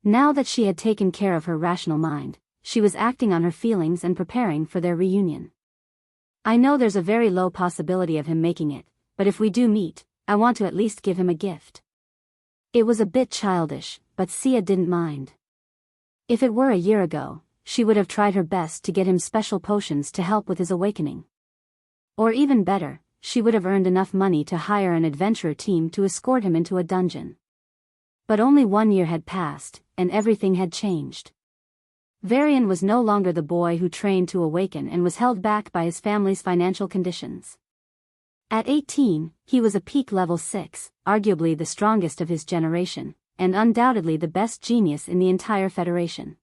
Now that she had taken care of her rational mind, she was acting on her feelings and preparing for their reunion. I know there's a very low possibility of him making it, but if we do meet, I want to at least give him a gift. It was a bit childish, but Sia didn't mind. If it were a year ago, she would have tried her best to get him special potions to help with his awakening. Or even better, she would have earned enough money to hire an adventurer team to escort him into a dungeon. But only 1 year had passed, and everything had changed. Varian was no longer the boy who trained to awaken and was held back by his family's financial conditions. At 18, he was a peak level 6, arguably the strongest of his generation, and undoubtedly the best genius in the entire Federation.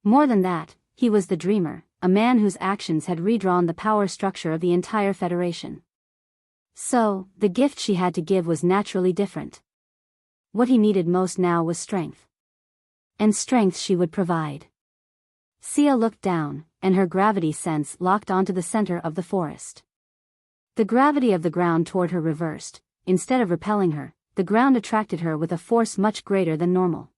More than that, he was the dreamer, a man whose actions had redrawn the power structure of the entire Federation. So, the gift she had to give was naturally different. What he needed most now was strength. And strength she would provide. Sia looked down, and her gravity sense locked onto the center of the forest. The gravity of the ground toward her reversed. Instead of repelling her, the ground attracted her with a force much greater than normal.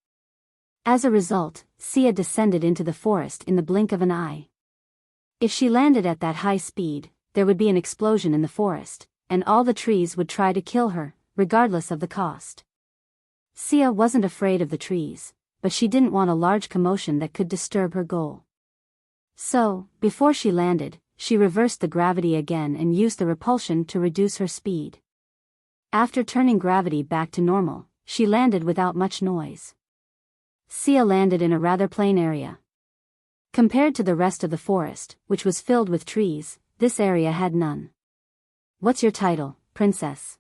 As a result, Sia descended into the forest in the blink of an eye. If she landed at that high speed, there would be an explosion in the forest, and all the trees would try to kill her, regardless of the cost. Sia wasn't afraid of the trees, but she didn't want a large commotion that could disturb her goal. So, before she landed, she reversed the gravity again and used the repulsion to reduce her speed. After turning gravity back to normal, she landed without much noise. Sia landed in a rather plain area. Compared to the rest of the forest, which was filled with trees, this area had none. "What's your title, princess?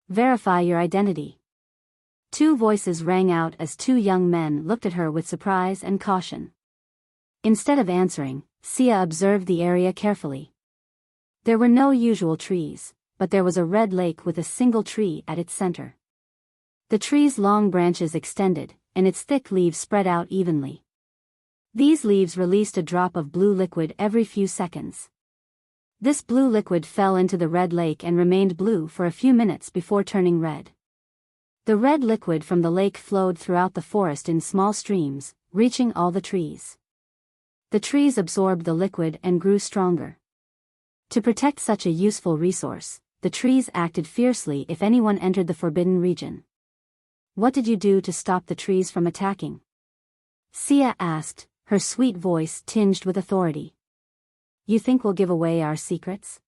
Verify your identity." 2 voices rang out as 2 young men looked at her with surprise and caution. Instead of answering, Sia observed the area carefully. There were no usual trees, but there was a red lake with a single tree at its center. The tree's long branches extended, and its thick leaves spread out evenly. These leaves released a drop of blue liquid every few seconds. This blue liquid fell into the red lake and remained blue for a few minutes before turning red. The red liquid from the lake flowed throughout the forest in small streams, reaching all the trees. The trees absorbed the liquid and grew stronger. To protect such a useful resource, the trees acted fiercely if anyone entered the forbidden region. "What did you do to stop the trees from attacking?" Sia asked, her sweet voice tinged with authority. "You think we'll give away our secrets?"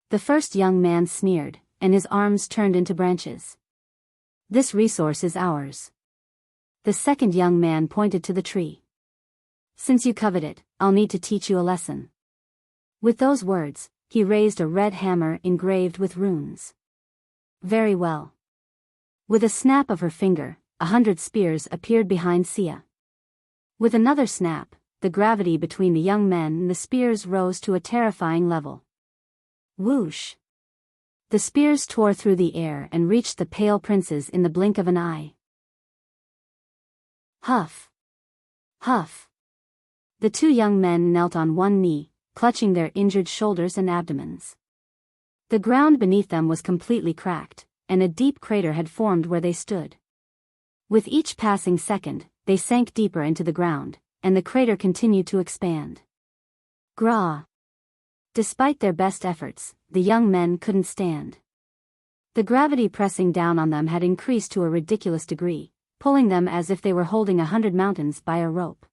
The first young man sneered, and his arms turned into branches. "This resource is ours." The second young man pointed to the tree. "Since you covet it, I'll need to teach you a lesson." With those words, he raised a red hammer engraved with runes. "Very well." With a snap of her finger, 100 spears appeared behind Sia. With another snap, the gravity between the young men and the spears rose to a terrifying level. Whoosh! The spears tore through the air and reached the pale princes in the blink of an eye. Huff! Huff! The 2 young men knelt on one knee, clutching their injured shoulders and abdomens. The ground beneath them was completely cracked, and a deep crater had formed where they stood. With each passing second, they sank deeper into the ground, and the crater continued to expand. Grah! Despite their best efforts, the young men couldn't stand. The gravity pressing down on them had increased to a ridiculous degree, pulling them as if they were holding 100 mountains by a rope.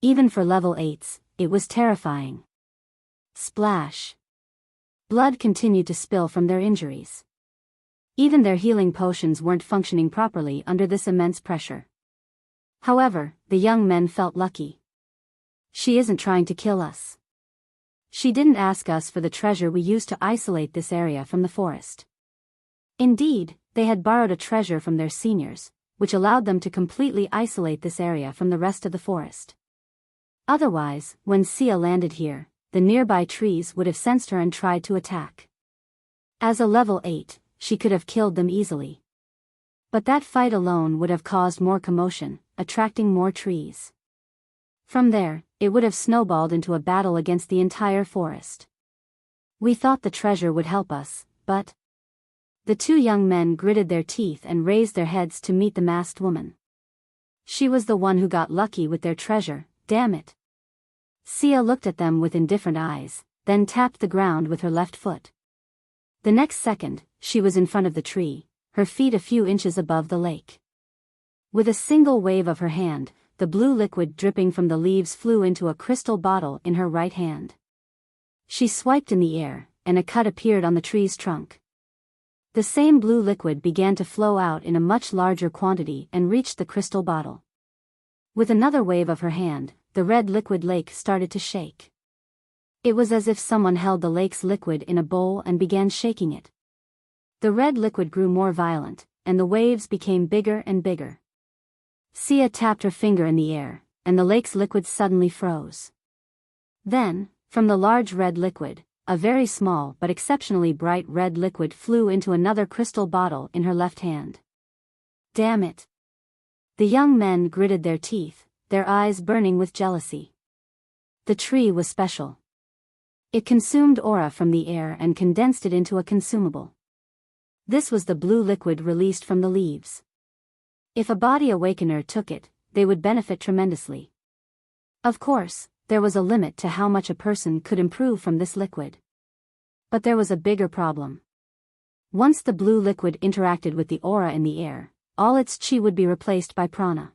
Even for level 8s, it was terrifying. Splash. Blood continued to spill from their injuries. Even their healing potions weren't functioning properly under this immense pressure. However, the young men felt lucky. She isn't trying to kill us. She didn't ask us for the treasure we used to isolate this area from the forest. Indeed, they had borrowed a treasure from their seniors, which allowed them to completely isolate this area from the rest of the forest. Otherwise, when Sia landed here, the nearby trees would have sensed her and tried to attack. As a level 8, she could have killed them easily. But that fight alone would have caused more commotion, attracting more trees. From there, it would have snowballed into a battle against the entire forest. We thought the treasure would help us, but... The two young men gritted their teeth and raised their heads to meet the masked woman. She was the one who got lucky with their treasure, damn it. Sia looked at them with indifferent eyes, then tapped the ground with her left foot. The next second, she was in front of the tree, her feet a few inches above the lake. With a single wave of her hand, the blue liquid dripping from the leaves flew into a crystal bottle in her right hand. She swiped in the air, and a cut appeared on the tree's trunk. The same blue liquid began to flow out in a much larger quantity and reached the crystal bottle. With another wave of her hand, the red liquid lake started to shake. It was as if someone held the lake's liquid in a bowl and began shaking it. The red liquid grew more violent, and the waves became bigger and bigger. Sia tapped her finger in the air, and the lake's liquid suddenly froze. Then, from the large red liquid, a very small but exceptionally bright red liquid flew into another crystal bottle in her left hand. Damn it! The young men gritted their teeth, their eyes burning with jealousy. The tree was special. It consumed aura from the air and condensed it into a consumable. This was the blue liquid released from the leaves. If a body awakener took it, they would benefit tremendously. Of course, there was a limit to how much a person could improve from this liquid. But there was a bigger problem. Once the blue liquid interacted with the aura in the air, all its chi would be replaced by prana.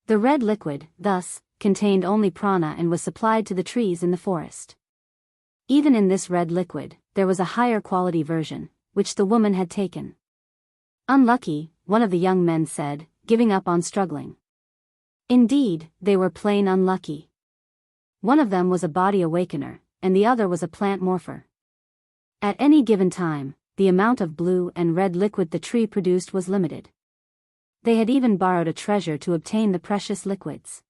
The red liquid, thus, contained only prana and was supplied to the trees in the forest. Even in this red liquid, there was a higher quality version, which the woman had taken. Unlucky, one of the young men said, giving up on struggling. Indeed, they were plain unlucky. One of them was a body awakener, and the other was a plant morpher. At any given time, the amount of blue and red liquid the tree produced was limited. They had even borrowed a treasure to obtain the precious liquids.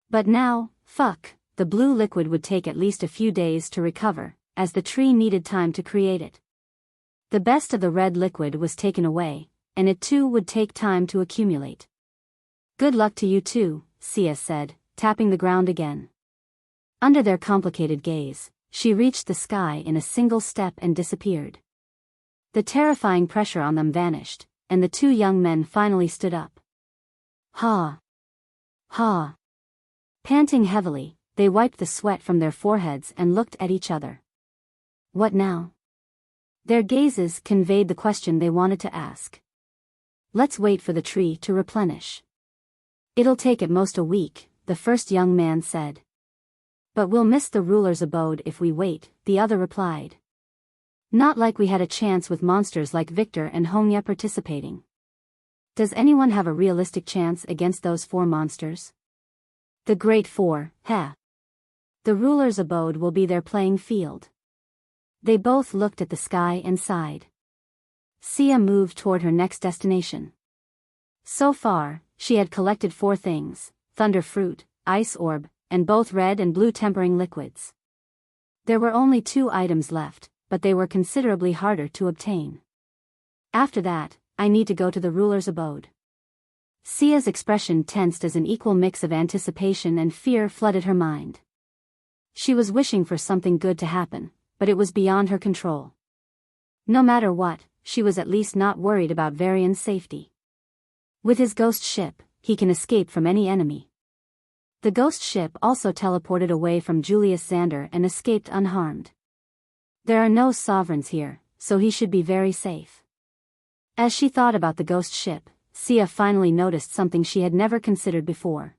But now, the blue liquid would take at least a few days to recover, as the tree needed time to create it. The best of the red liquid was taken away, and it too would take time to accumulate. Good luck to you too, Sia said, tapping the ground again. Under their complicated gaze, she reached the sky in a single step and disappeared. The terrifying pressure on them vanished, and the two young men finally stood up. Ha! Ha! Panting heavily, they wiped the sweat from their foreheads and looked at each other. What now? Their gazes conveyed the question they wanted to ask. Let's wait for the tree to replenish. It'll take at most a week, the first young man said. But we'll miss the ruler's abode if we wait, the other replied. Not like we had a chance with monsters like Victor and Hongya participating. Does anyone have a realistic chance against those 4 monsters? The Great 4, heh. The ruler's abode will be their playing field. They both looked at the sky and sighed. Sia moved toward her next destination. So far, she had collected 4 things: thunder fruit, ice orb, and both red and blue tempering liquids. There were only 2 items left, but they were considerably harder to obtain. After that, I need to go to the ruler's abode. Sia's expression tensed as an equal mix of anticipation and fear flooded her mind. She was wishing for something good to happen, but it was beyond her control. No matter what, she was at least not worried about Varian's safety. With his ghost ship, he can escape from any enemy. The ghost ship also teleported away from Julius Xander and escaped unharmed. There are no sovereigns here, so he should be very safe. As she thought about the ghost ship, Sia finally noticed something she had never considered before.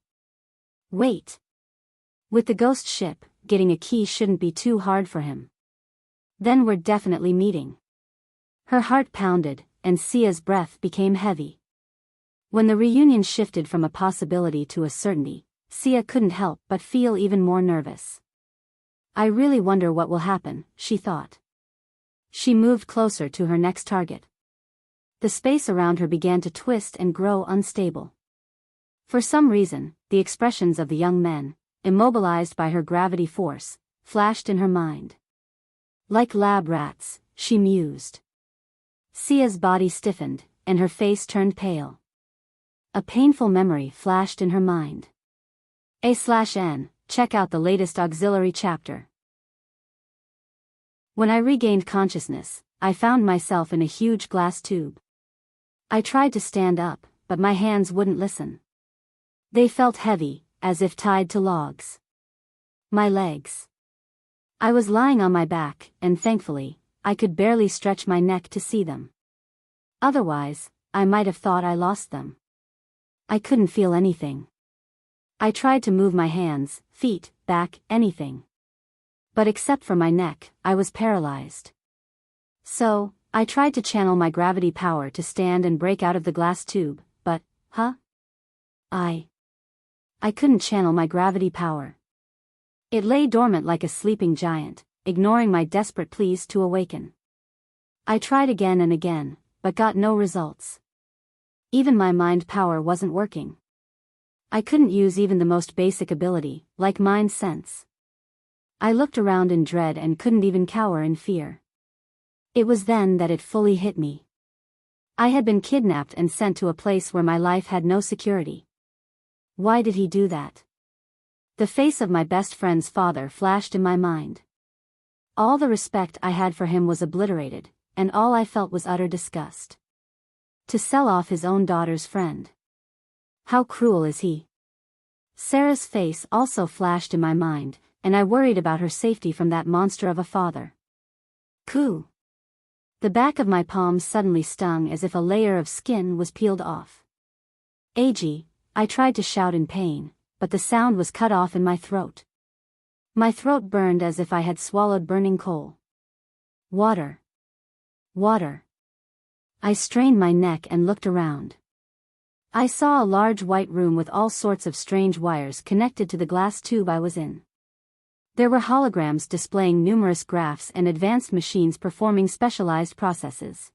Wait. With the ghost ship, getting a key shouldn't be too hard for him. Then we're definitely meeting. Her heart pounded, and Sia's breath became heavy. When the reunion shifted from a possibility to a certainty, Sia couldn't help but feel even more nervous. I really wonder what will happen, she thought. She moved closer to her next target. The space around her began to twist and grow unstable. For some reason, the expressions of the young men, immobilized by her gravity force, flashed in her mind. Like lab rats, she mused. Sia's body stiffened, and her face turned pale. A painful memory flashed in her mind. A/N, check out the latest auxiliary chapter. When I regained consciousness, I found myself in a huge glass tube. I tried to stand up, but my hands wouldn't listen. They felt heavy, as if tied to logs. My legs. I was lying on my back, and thankfully, I could barely stretch my neck to see them. Otherwise, I might have thought I lost them. I couldn't feel anything. I tried to move my hands, feet, back, anything. But except for my neck, I was paralyzed. So, I tried to channel my gravity power to stand and break out of the glass tube, but, I couldn't channel my gravity power. It lay dormant like a sleeping giant, ignoring my desperate pleas to awaken. I tried again and again, but got no results. Even my mind power wasn't working. I couldn't use even the most basic ability, like mind sense. I looked around in dread and couldn't even cower in fear. It was then that it fully hit me. I had been kidnapped and sent to a place where my life had no security. Why did he do that? The face of my best friend's father flashed in my mind. All the respect I had for him was obliterated, and all I felt was utter disgust. To sell off his own daughter's friend. How cruel is he? Sarah's face also flashed in my mind, and I worried about her safety from that monster of a father. Coo! The back of my palms suddenly stung as if a layer of skin was peeled off. Ag, I tried to shout in pain, but the sound was cut off in my throat. My throat burned as if I had swallowed burning coal. Water. Water. I strained my neck and looked around. I saw a large white room with all sorts of strange wires connected to the glass tube I was in. There were holograms displaying numerous graphs and advanced machines performing specialized processes.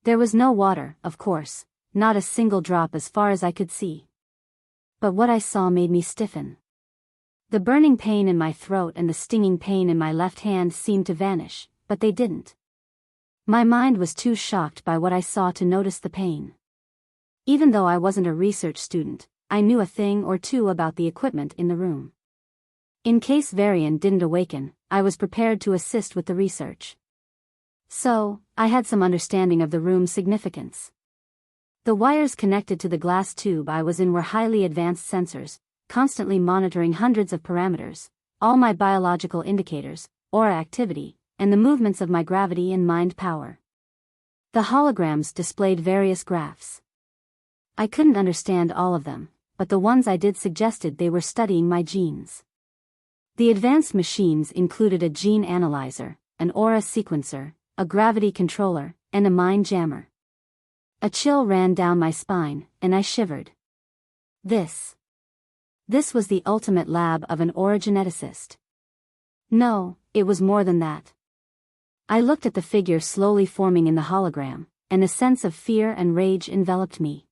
There was no water, of course, not a single drop as far as I could see. But what I saw made me stiffen. The burning pain in my throat and the stinging pain in my left hand seemed to vanish, but they didn't. My mind was too shocked by what I saw to notice the pain. Even though I wasn't a research student, I knew a thing or two about the equipment in the room. In case Varian didn't awaken, I was prepared to assist with the research. So, I had some understanding of the room's significance. The wires connected to the glass tube I was in were highly advanced sensors, constantly monitoring hundreds of parameters, all my biological indicators, aura activity, and the movements of my gravity and mind power. The holograms displayed various graphs. I couldn't understand all of them, but the ones I did suggested they were studying my genes. The advanced machines included a gene analyzer, an aura sequencer, a gravity controller, and a mind jammer. A chill ran down my spine, and I shivered. This was the ultimate lab of an aura geneticist. No, it was more than that. I looked at the figure slowly forming in the hologram, and a sense of fear and rage enveloped me.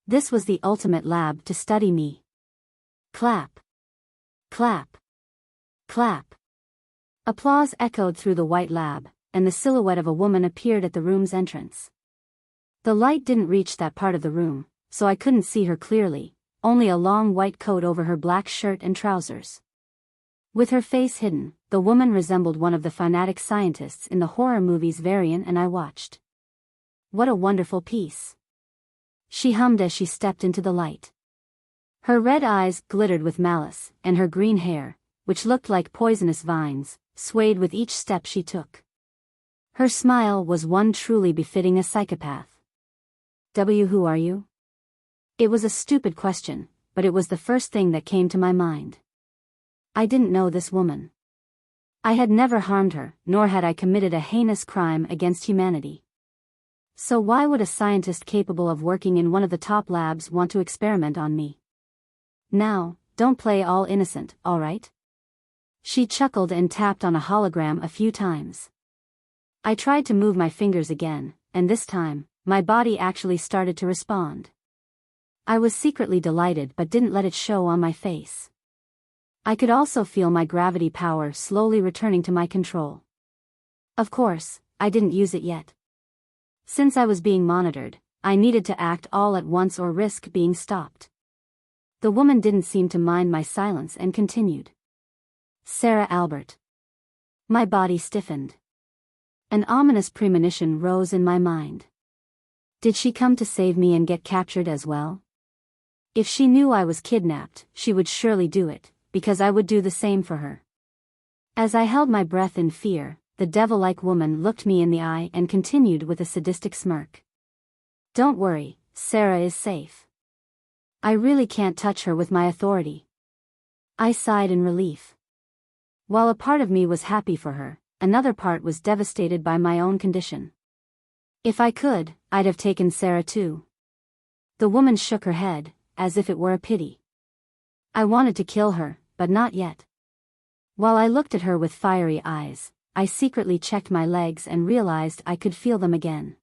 This was the ultimate lab to study me. Clap. Clap. Clap. Applause echoed through the white lab, and the silhouette of a woman appeared at the room's entrance. The light didn't reach that part of the room, so I couldn't see her clearly, only a long white coat over her black shirt and trousers. With her face hidden, the woman resembled one of the fanatic scientists in the horror movies Varian and I watched. What a wonderful piece. She hummed as she stepped into the light. Her red eyes glittered with malice, and her green hair, which looked like poisonous vines, swayed with each step she took. Her smile was one truly befitting a psychopath. Who are you? It was a stupid question, but it was the first thing that came to my mind. I didn't know this woman. I had never harmed her, nor had I committed a heinous crime against humanity. So why would a scientist capable of working in one of the top labs want to experiment on me? Now, don't play all innocent, all right? She chuckled and tapped on a hologram a few times. I tried to move my fingers again, and this time, my body actually started to respond. I was secretly delighted but didn't let it show on my face. I could also feel my gravity power slowly returning to my control. Of course, I didn't use it yet. Since I was being monitored, I needed to act all at once or risk being stopped. The woman didn't seem to mind my silence and continued. Sarah Albert. My body stiffened. An ominous premonition rose in my mind. Did she come to save me and get captured as well? If she knew I was kidnapped, she would surely do it, because I would do the same for her. As I held my breath in fear, the devil-like woman looked me in the eye and continued with a sadistic smirk. Don't worry, Sarah is safe. I really can't touch her with my authority. I sighed in relief. While a part of me was happy for her, another part was devastated by my own condition. If I could, I'd have taken Sarah too. The woman shook her head, as if it were a pity. I wanted to kill her, but not yet. While I looked at her with fiery eyes, I secretly checked my legs and realized I could feel them again.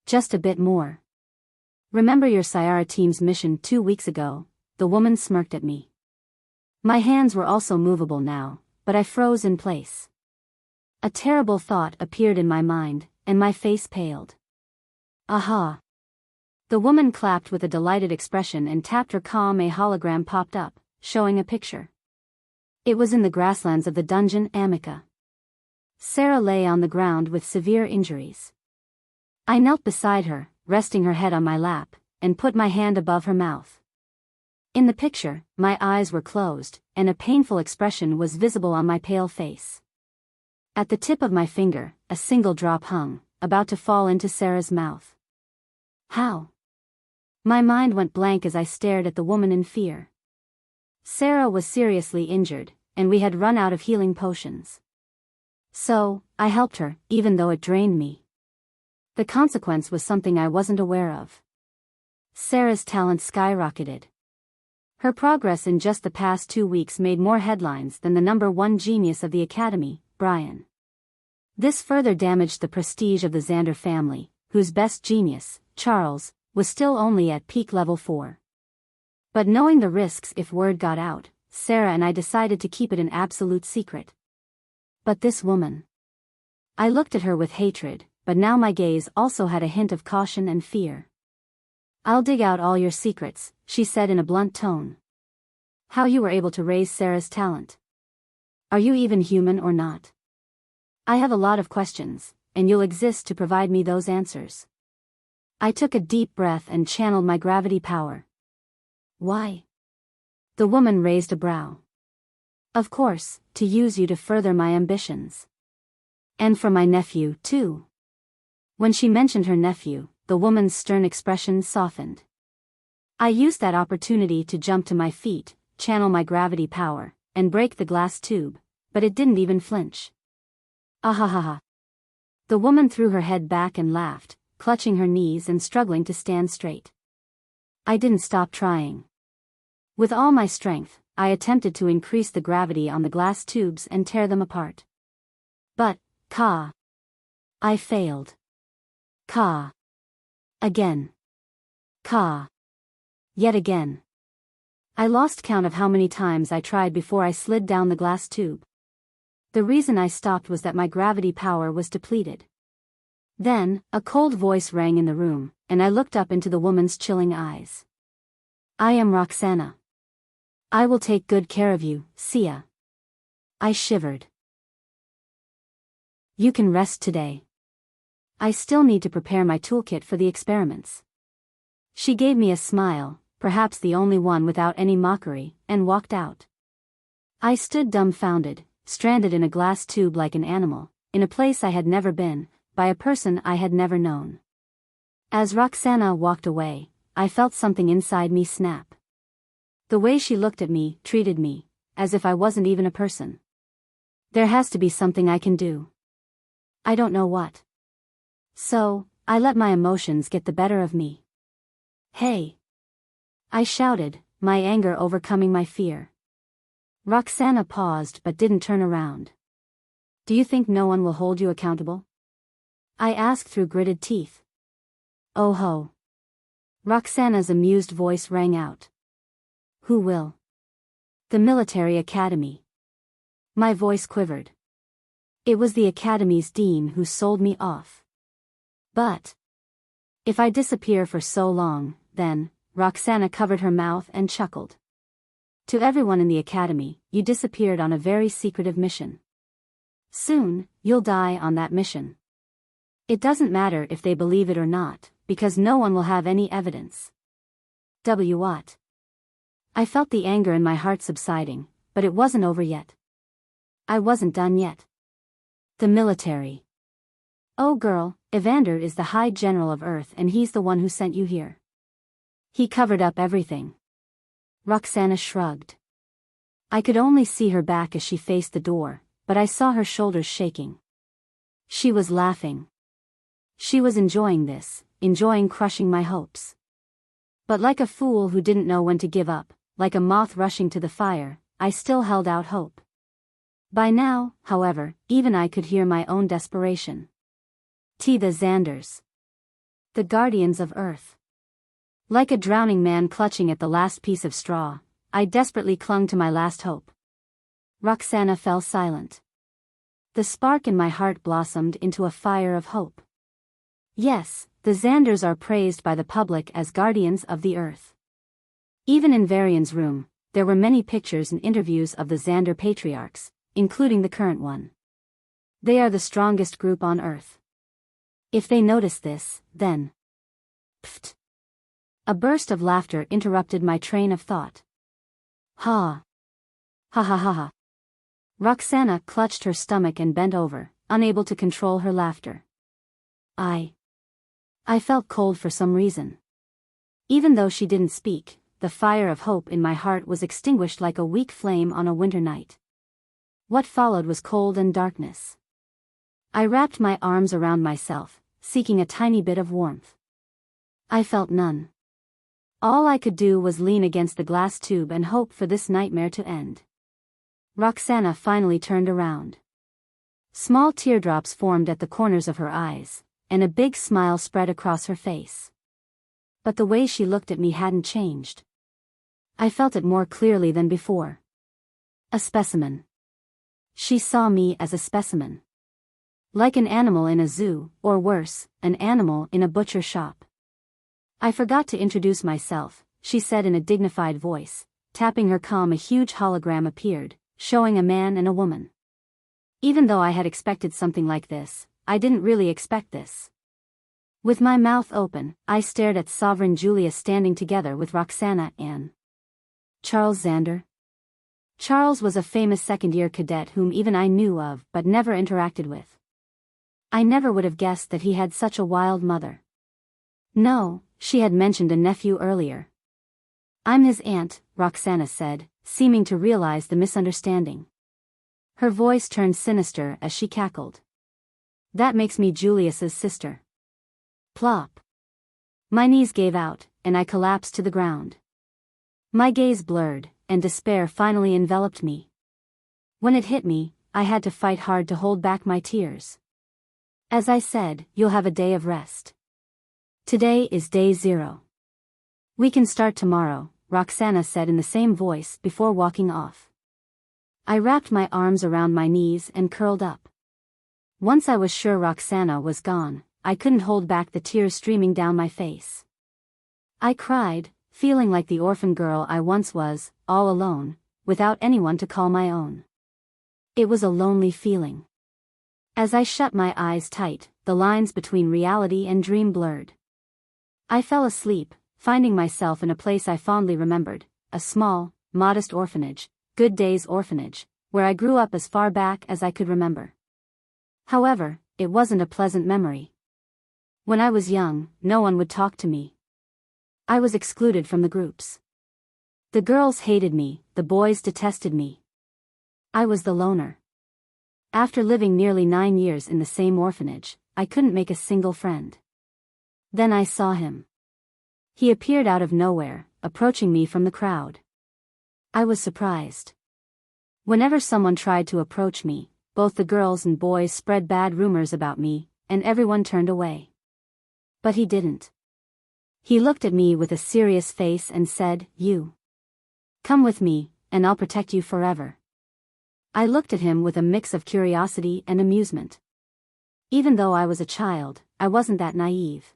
Just a bit more. Remember your Scion team's mission 2 weeks ago? The woman smirked at me. My hands were also movable now, but I froze in place. A terrible thought appeared in my mind, and my face paled. Aha! The woman clapped with a delighted expression and tapped her palm. A hologram popped up, showing a picture. It was in the grasslands of the dungeon Amica. Sarah lay on the ground with severe injuries. I knelt beside her, resting her head on my lap, and put my hand above her mouth. In the picture, my eyes were closed, and a painful expression was visible on my pale face. At the tip of my finger, a single drop hung, about to fall into Sarah's mouth. How? My mind went blank as I stared at the woman in fear. Sarah was seriously injured, and we had run out of healing potions. So, I helped her, even though it drained me. The consequence was something I wasn't aware of. Sarah's talent skyrocketed. Her progress in just the past 2 weeks made more headlines than the #1 genius of the academy, Brian. This further damaged the prestige of the Xander family, whose best genius, Charles, was still only at peak level 4. But knowing the risks if word got out, Sarah and I decided to keep it an absolute secret. But this woman. I looked at her with hatred, but now my gaze also had a hint of caution and fear. I'll dig out all your secrets, she said in a blunt tone. How you were able to raise Sarah's talent. Are you even human or not? I have a lot of questions, and you'll exist to provide me those answers. I took a deep breath and channeled my gravity power. Why? The woman raised a brow. Of course, to use you to further my ambitions. And for my nephew, too. When she mentioned her nephew, the woman's stern expression softened. I used that opportunity to jump to my feet, channel my gravity power, and break the glass tube, but it didn't even flinch. Ahahaha. The woman threw her head back and laughed, clutching her knees and struggling to stand straight. I didn't stop trying. With all my strength, I attempted to increase the gravity on the glass tubes and tear them apart. But, I failed. Again. Yet again. I lost count of how many times I tried before I slid down the glass tube. The reason I stopped was that my gravity power was depleted. Then, a cold voice rang in the room, and I looked up into the woman's chilling eyes. I am Roxanna. I will take good care of you, Sia. I shivered. You can rest today. I still need to prepare my toolkit for the experiments. She gave me a smile, perhaps the only one without any mockery, and walked out. I stood dumbfounded, stranded in a glass tube like an animal, in a place I had never been, by a person I had never known. As Roxanna walked away, I felt something inside me snap. The way she looked at me, treated me, as if I wasn't even a person. There has to be something I can do. I don't know what. So, I let my emotions get the better of me. Hey! I shouted, my anger overcoming my fear. Roxanna paused but didn't turn around. Do you think no one will hold you accountable? I asked through gritted teeth. Oh ho! Roxanna's amused voice rang out. Who will? The military academy. My voice quivered. It was the academy's dean who sold me off. But if I disappear for so long, then, Roxanna covered her mouth and chuckled. To everyone in the academy, you disappeared on a very secretive mission. Soon, you'll die on that mission. It doesn't matter if they believe it or not, because no one will have any evidence. What? I felt the anger in my heart subsiding, but it wasn't over yet. I wasn't done yet. The military. Oh girl, Xander is the High General of Earth and he's the one who sent you here. He covered up everything. Roxanna shrugged. I could only see her back as she faced the door, but I saw her shoulders shaking. She was laughing. She was enjoying this, enjoying crushing my hopes. But like a fool who didn't know when to give up, like a moth rushing to the fire, I still held out hope. By now, however, even I could hear my own desperation. The Xanders. The guardians of Earth. Like a drowning man clutching at the last piece of straw, I desperately clung to my last hope. Roxanna fell silent. The spark in my heart blossomed into a fire of hope. Yes, the Xanders are praised by the public as guardians of the Earth. Even in Varian's room, there were many pictures and interviews of the Xander patriarchs, including the current one. They are the strongest group on Earth. If they notice this, then... Pfft! A burst of laughter interrupted my train of thought. Ha! Ha ha ha ha! Roxanna clutched her stomach and bent over, unable to control her laughter. I felt cold for some reason. Even though she didn't speak, the fire of hope in my heart was extinguished like a weak flame on a winter night. What followed was cold and darkness. I wrapped my arms around myself, seeking a tiny bit of warmth. I felt none. All I could do was lean against the glass tube and hope for this nightmare to end. Roxanna finally turned around. Small teardrops formed at the corners of her eyes, and a big smile spread across her face. But the way she looked at me hadn't changed. I felt it more clearly than before. A specimen. She saw me as a specimen. Like an animal in a zoo, or worse, an animal in a butcher shop. I forgot to introduce myself, she said in a dignified voice. Tapping her palm, a huge hologram appeared, showing a man and a woman. Even though I had expected something like this, I didn't really expect this. With my mouth open, I stared at Sovereign Julia standing together with Roxanna and Charles Xander. Charles was a famous second-year cadet whom even I knew of but never interacted with. I never would have guessed that he had such a wild mother. No, she had mentioned a nephew earlier. I'm his aunt, Roxanna said, seeming to realize the misunderstanding. Her voice turned sinister as she cackled. That makes me Julius's sister. Plop. My knees gave out, and I collapsed to the ground. My gaze blurred, and despair finally enveloped me. When it hit me, I had to fight hard to hold back my tears. As I said, you'll have a day of rest. Today is day 0. We can start tomorrow, Roxanna said in the same voice before walking off. I wrapped my arms around my knees and curled up. Once I was sure Roxanna was gone, I couldn't hold back the tears streaming down my face. I cried, feeling like the orphan girl I once was, all alone, without anyone to call my own. It was a lonely feeling. As I shut my eyes tight, the lines between reality and dream blurred. I fell asleep, finding myself in a place I fondly remembered, a small, modest orphanage, Good Days Orphanage, where I grew up as far back as I could remember. However, it wasn't a pleasant memory. When I was young, no one would talk to me. I was excluded from the groups. The girls hated me, the boys detested me. I was the loner. After living nearly 9 years in the same orphanage, I couldn't make a single friend. Then I saw him. He appeared out of nowhere, approaching me from the crowd. I was surprised. Whenever someone tried to approach me, both the girls and boys spread bad rumors about me, and everyone turned away. But he didn't. He looked at me with a serious face and said, "You. Come with me, and I'll protect you forever." I looked at him with a mix of curiosity and amusement. Even though I was a child, I wasn't that naive.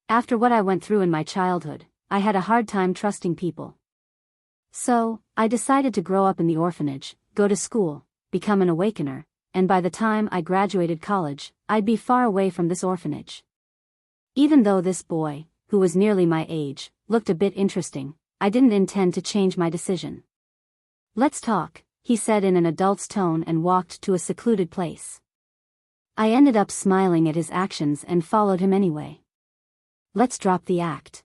After what I went through in my childhood, I had a hard time trusting people. So, I decided to grow up in the orphanage, go to school, become an awakener, and by the time I graduated college, I'd be far away from this orphanage. Even though this boy, who was nearly my age, looked a bit interesting, I didn't intend to change my decision. "Let's talk," he said in an adult's tone and walked to a secluded place. I ended up smiling at his actions and followed him anyway. "Let's drop the act.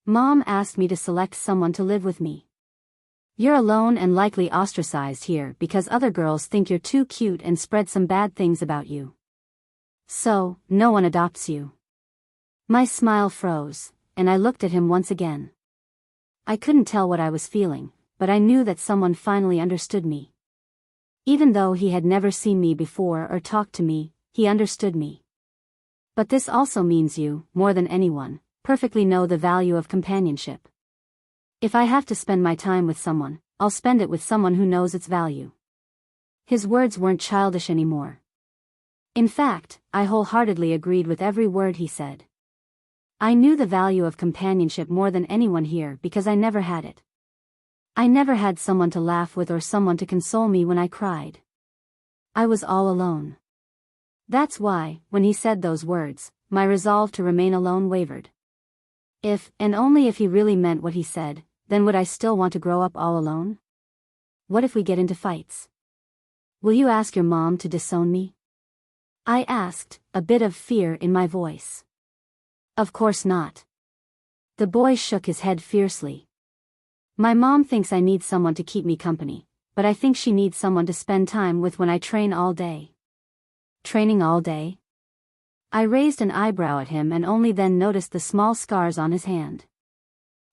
Mom asked me to select someone to live with me. You're alone and likely ostracized here because other girls think you're too cute and spread some bad things about you. So, no one adopts you." My smile froze, and I looked at him once again. I couldn't tell what I was feeling, but I knew that someone finally understood me. Even though he had never seen me before or talked to me, he understood me. But this also means you, more than anyone, perfectly know the value of companionship. If I have to spend my time with someone, I'll spend it with someone who knows its value. His words weren't childish anymore. In fact, I wholeheartedly agreed with every word he said. I knew the value of companionship more than anyone here because I never had it. I never had someone to laugh with or someone to console me when I cried. I was all alone. That's why, when he said those words, my resolve to remain alone wavered. If, and only if he really meant what he said, then would I still want to grow up all alone? What if we get into fights? Will you ask your mom to disown me? I asked, a bit of fear in my voice. Of course not. The boy shook his head fiercely. My mom thinks I need someone to keep me company, but I think she needs someone to spend time with when I train all day. Training all day? I raised an eyebrow at him and only then noticed the small scars on his hand.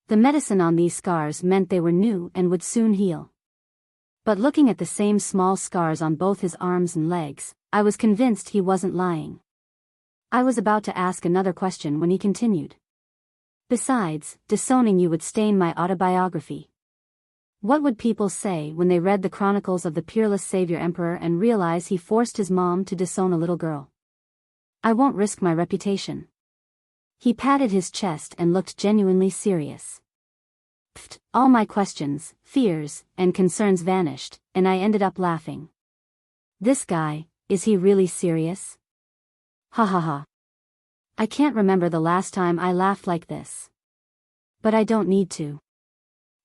The medicine on these scars meant they were new and would soon heal. But looking at the same small scars on both his arms and legs, I was convinced he wasn't lying. I was about to ask another question when he continued. Besides, disowning you would stain my autobiography. What would people say when they read the chronicles of the peerless savior emperor and realize he forced his mom to disown a little girl? I won't risk my reputation. He patted his chest and looked genuinely serious. Pfft, all my questions, fears, and concerns vanished, and I ended up laughing. This guy, is he really serious? Ha ha ha. I can't remember the last time I laughed like this. But I don't need to.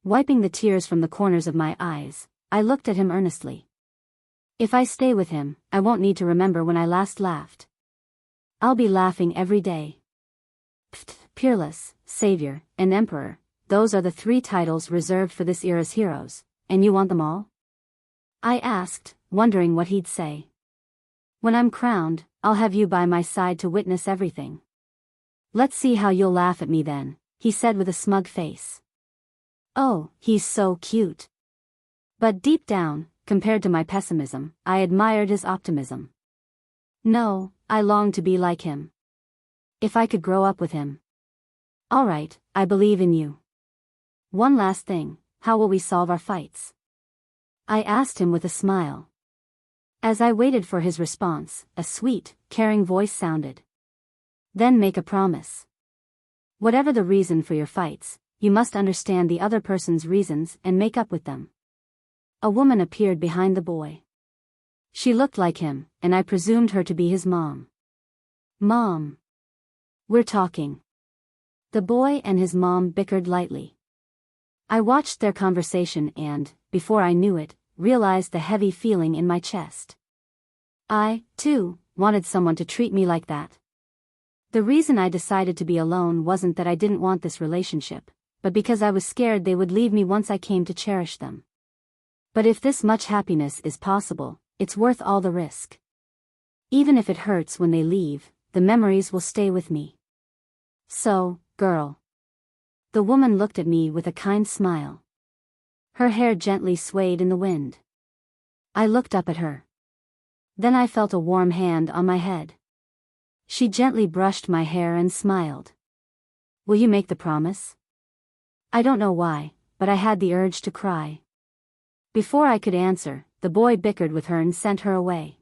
Wiping the tears from the corners of my eyes, I looked at him earnestly. If I stay with him, I won't need to remember when I last laughed. I'll be laughing every day. Pfft, peerless, savior, and emperor, those are the 3 titles reserved for this era's heroes, and you want them all? I asked, wondering what he'd say. When I'm crowned, I'll have you by my side to witness everything. Let's see how you'll laugh at me then, he said with a smug face. Oh, he's so cute. But deep down, compared to my pessimism, I admired his optimism. No, I longed to be like him. If I could grow up with him. All right, I believe in you. One last thing, how will we solve our fights? I asked him with a smile. As I waited for his response, a sweet, caring voice sounded. Then make a promise. Whatever the reason for your fights, you must understand the other person's reasons and make up with them. A woman appeared behind the boy. She looked like him, and I presumed her to be his mom. Mom. We're talking. The boy and his mom bickered lightly. I watched their conversation and, before I knew it, realized the heavy feeling in my chest. I, too, wanted someone to treat me like that. The reason I decided to be alone wasn't that I didn't want this relationship, but because I was scared they would leave me once I came to cherish them. But if this much happiness is possible, it's worth all the risk. Even if it hurts when they leave, the memories will stay with me. So, girl. The woman looked at me with a kind smile. Her hair gently swayed in the wind. I looked up at her. Then I felt a warm hand on my head. She gently brushed my hair and smiled. Will you make the promise? I don't know why, but I had the urge to cry. Before I could answer, the boy bickered with her and sent her away.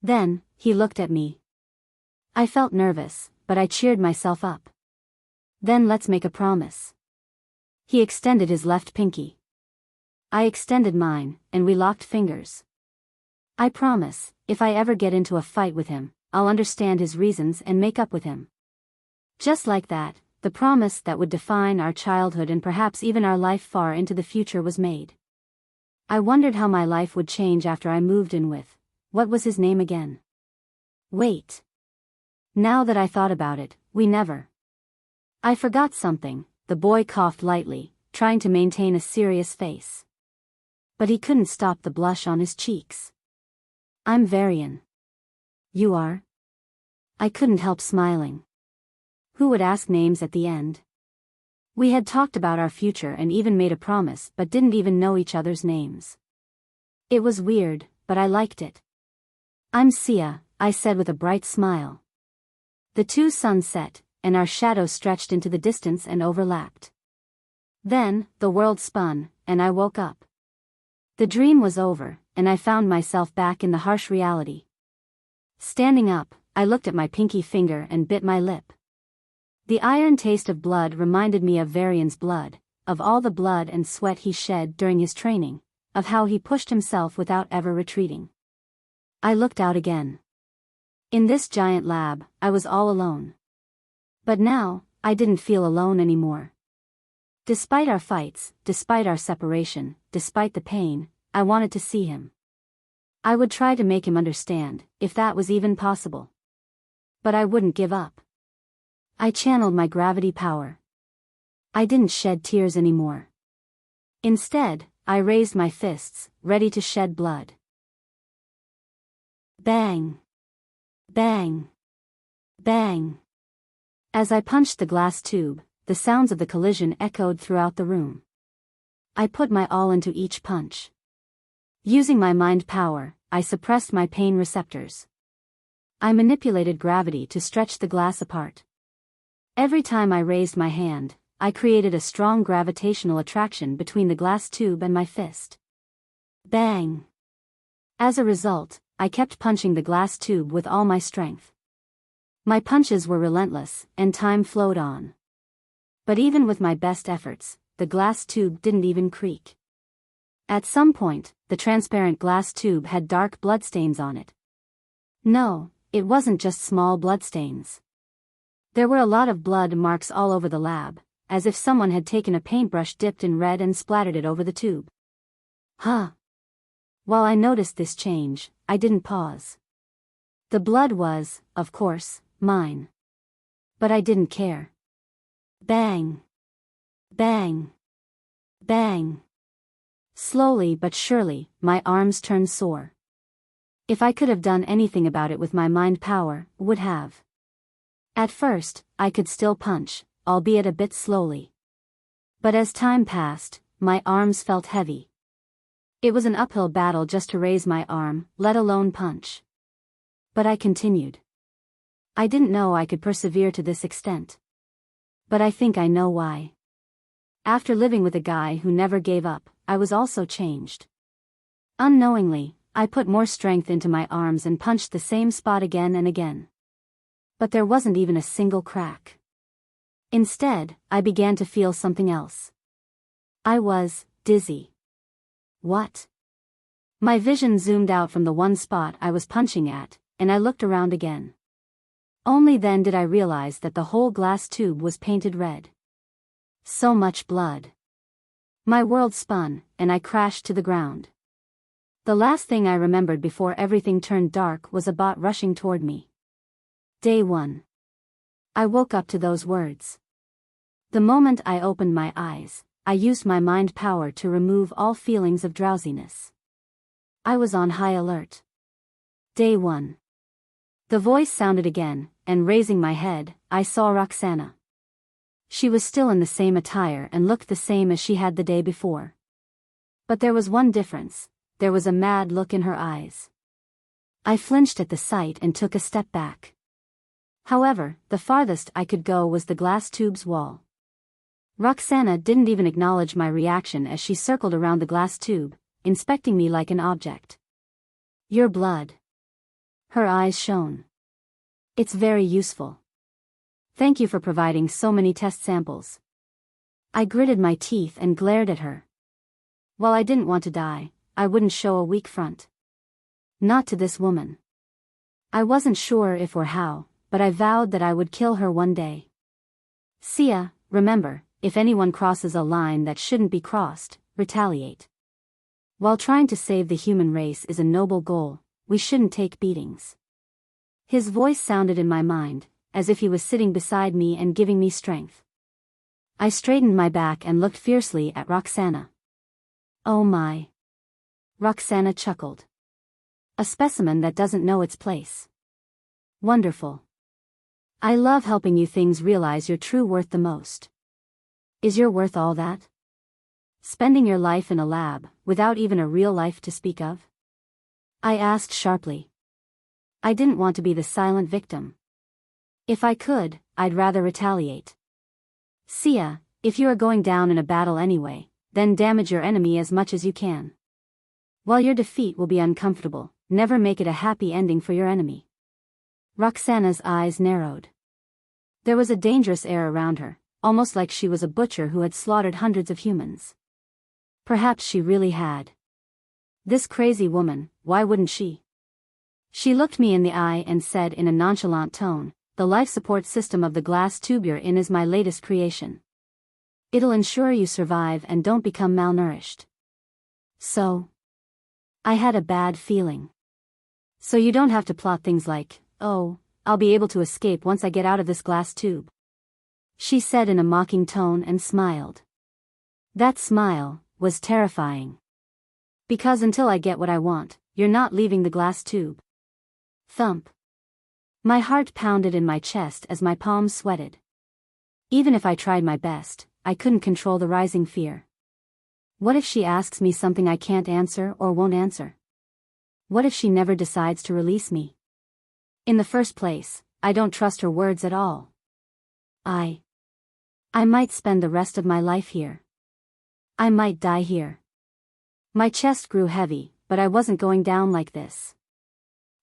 Then, he looked at me. I felt nervous, but I cheered myself up. Then let's make a promise. He extended his left pinky. I extended mine, and we locked fingers. I promise, if I ever get into a fight with him, I'll understand his reasons and make up with him. Just like that, the promise that would define our childhood and perhaps even our life far into the future was made. I wondered how my life would change after I moved in with, what was his name again? Wait. Now that I thought about it, we never. I forgot something, the boy coughed lightly, trying to maintain a serious face. But he couldn't stop the blush on his cheeks. I'm Varian. You are? I couldn't help smiling. Who would ask names at the end? We had talked about our future and even made a promise but didn't even know each other's names. It was weird, but I liked it. I'm Sia, I said with a bright smile. The two suns set, and our shadows stretched into the distance and overlapped. Then, the world spun, and I woke up. The dream was over, and I found myself back in the harsh reality. Standing up, I looked at my pinky finger and bit my lip. The iron taste of blood reminded me of Varian's blood, of all the blood and sweat he shed during his training, of how he pushed himself without ever retreating. I looked out again. In this giant lab, I was all alone. But now, I didn't feel alone anymore. Despite our fights, despite our separation, despite the pain, I wanted to see him. I would try to make him understand, if that was even possible. But I wouldn't give up. I channeled my gravity power. I didn't shed tears anymore. Instead, I raised my fists, ready to shed blood. Bang! Bang! Bang! As I punched the glass tube, the sounds of the collision echoed throughout the room. I put my all into each punch. Using my mind power, I suppressed my pain receptors. I manipulated gravity to stretch the glass apart. Every time I raised my hand, I created a strong gravitational attraction between the glass tube and my fist. Bang! As a result, I kept punching the glass tube with all my strength. My punches were relentless, and time flowed on. But even with my best efforts, the glass tube didn't even creak. At some point, the transparent glass tube had dark bloodstains on it. No, it wasn't just small bloodstains. There were a lot of blood marks all over the lab, as if someone had taken a paintbrush dipped in red and splattered it over the tube. Huh. While I noticed this change, I didn't pause. The blood was, of course, mine. But I didn't care. Bang! Bang! Bang! Slowly but surely, my arms turned sore. If I could have done anything about it with my mind power, would have. At first, I could still punch, albeit a bit slowly. But as time passed, my arms felt heavy. It was an uphill battle just to raise my arm, let alone punch. But I continued. I didn't know I could persevere to this extent. But I think I know why. After living with a guy who never gave up, I was also changed. Unknowingly, I put more strength into my arms and punched the same spot again and again. But there wasn't even a single crack. Instead, I began to feel something else. I was dizzy. What? My vision zoomed out from the one spot I was punching at, and I looked around again. Only then did I realize that the whole glass tube was painted red. So much blood. My world spun, and I crashed to the ground. The last thing I remembered before everything turned dark was a bot rushing toward me. Day 1. I woke up to those words. The moment I opened my eyes, I used my mind power to remove all feelings of drowsiness. I was on high alert. Day 1. The voice sounded again, and raising my head, I saw Roxanna. She was still in the same attire and looked the same as she had the day before. But there was one difference. There was a mad look in her eyes. I flinched at the sight and took a step back. However, the farthest I could go was the glass tube's wall. Roxanna didn't even acknowledge my reaction as she circled around the glass tube, inspecting me like an object. Your blood. Her eyes shone. It's very useful. Thank you for providing so many test samples. I gritted my teeth and glared at her. While I didn't want to die, I wouldn't show a weak front. Not to this woman. I wasn't sure if or how, but I vowed that I would kill her one day. Sia, remember, if anyone crosses a line that shouldn't be crossed, retaliate. While trying to save the human race is a noble goal, we shouldn't take beatings. His voice sounded in my mind, as if he was sitting beside me and giving me strength. I straightened my back and looked fiercely at Roxanna. Oh my. Roxanna chuckled. A specimen that doesn't know its place. Wonderful. I love helping you things realize your true worth the most. Is your worth all that? Spending your life in a lab, without even a real life to speak of? I asked sharply. I didn't want to be the silent victim. If I could, I'd rather retaliate. Sia, if you are going down in a battle anyway, then damage your enemy as much as you can. While your defeat will be uncomfortable, never make it a happy ending for your enemy. Roxanna's eyes narrowed. There was a dangerous air around her, almost like she was a butcher who had slaughtered hundreds of humans. Perhaps she really had. This crazy woman, why wouldn't she? She looked me in the eye and said in a nonchalant tone, the life support system of the glass tube you're in is my latest creation. It'll ensure you survive and don't become malnourished. So? I had a bad feeling. So you don't have to plot things like, oh, I'll be able to escape once I get out of this glass tube. She said in a mocking tone and smiled. That smile was terrifying. Because until I get what I want, you're not leaving the glass tube. Thump. My heart pounded in my chest as my palms sweated. Even if I tried my best, I couldn't control the rising fear. What if she asks me something I can't answer or won't answer? What if she never decides to release me? In the first place, I don't trust her words at all. I might spend the rest of my life here. I might die here. My chest grew heavy, but I wasn't going down like this.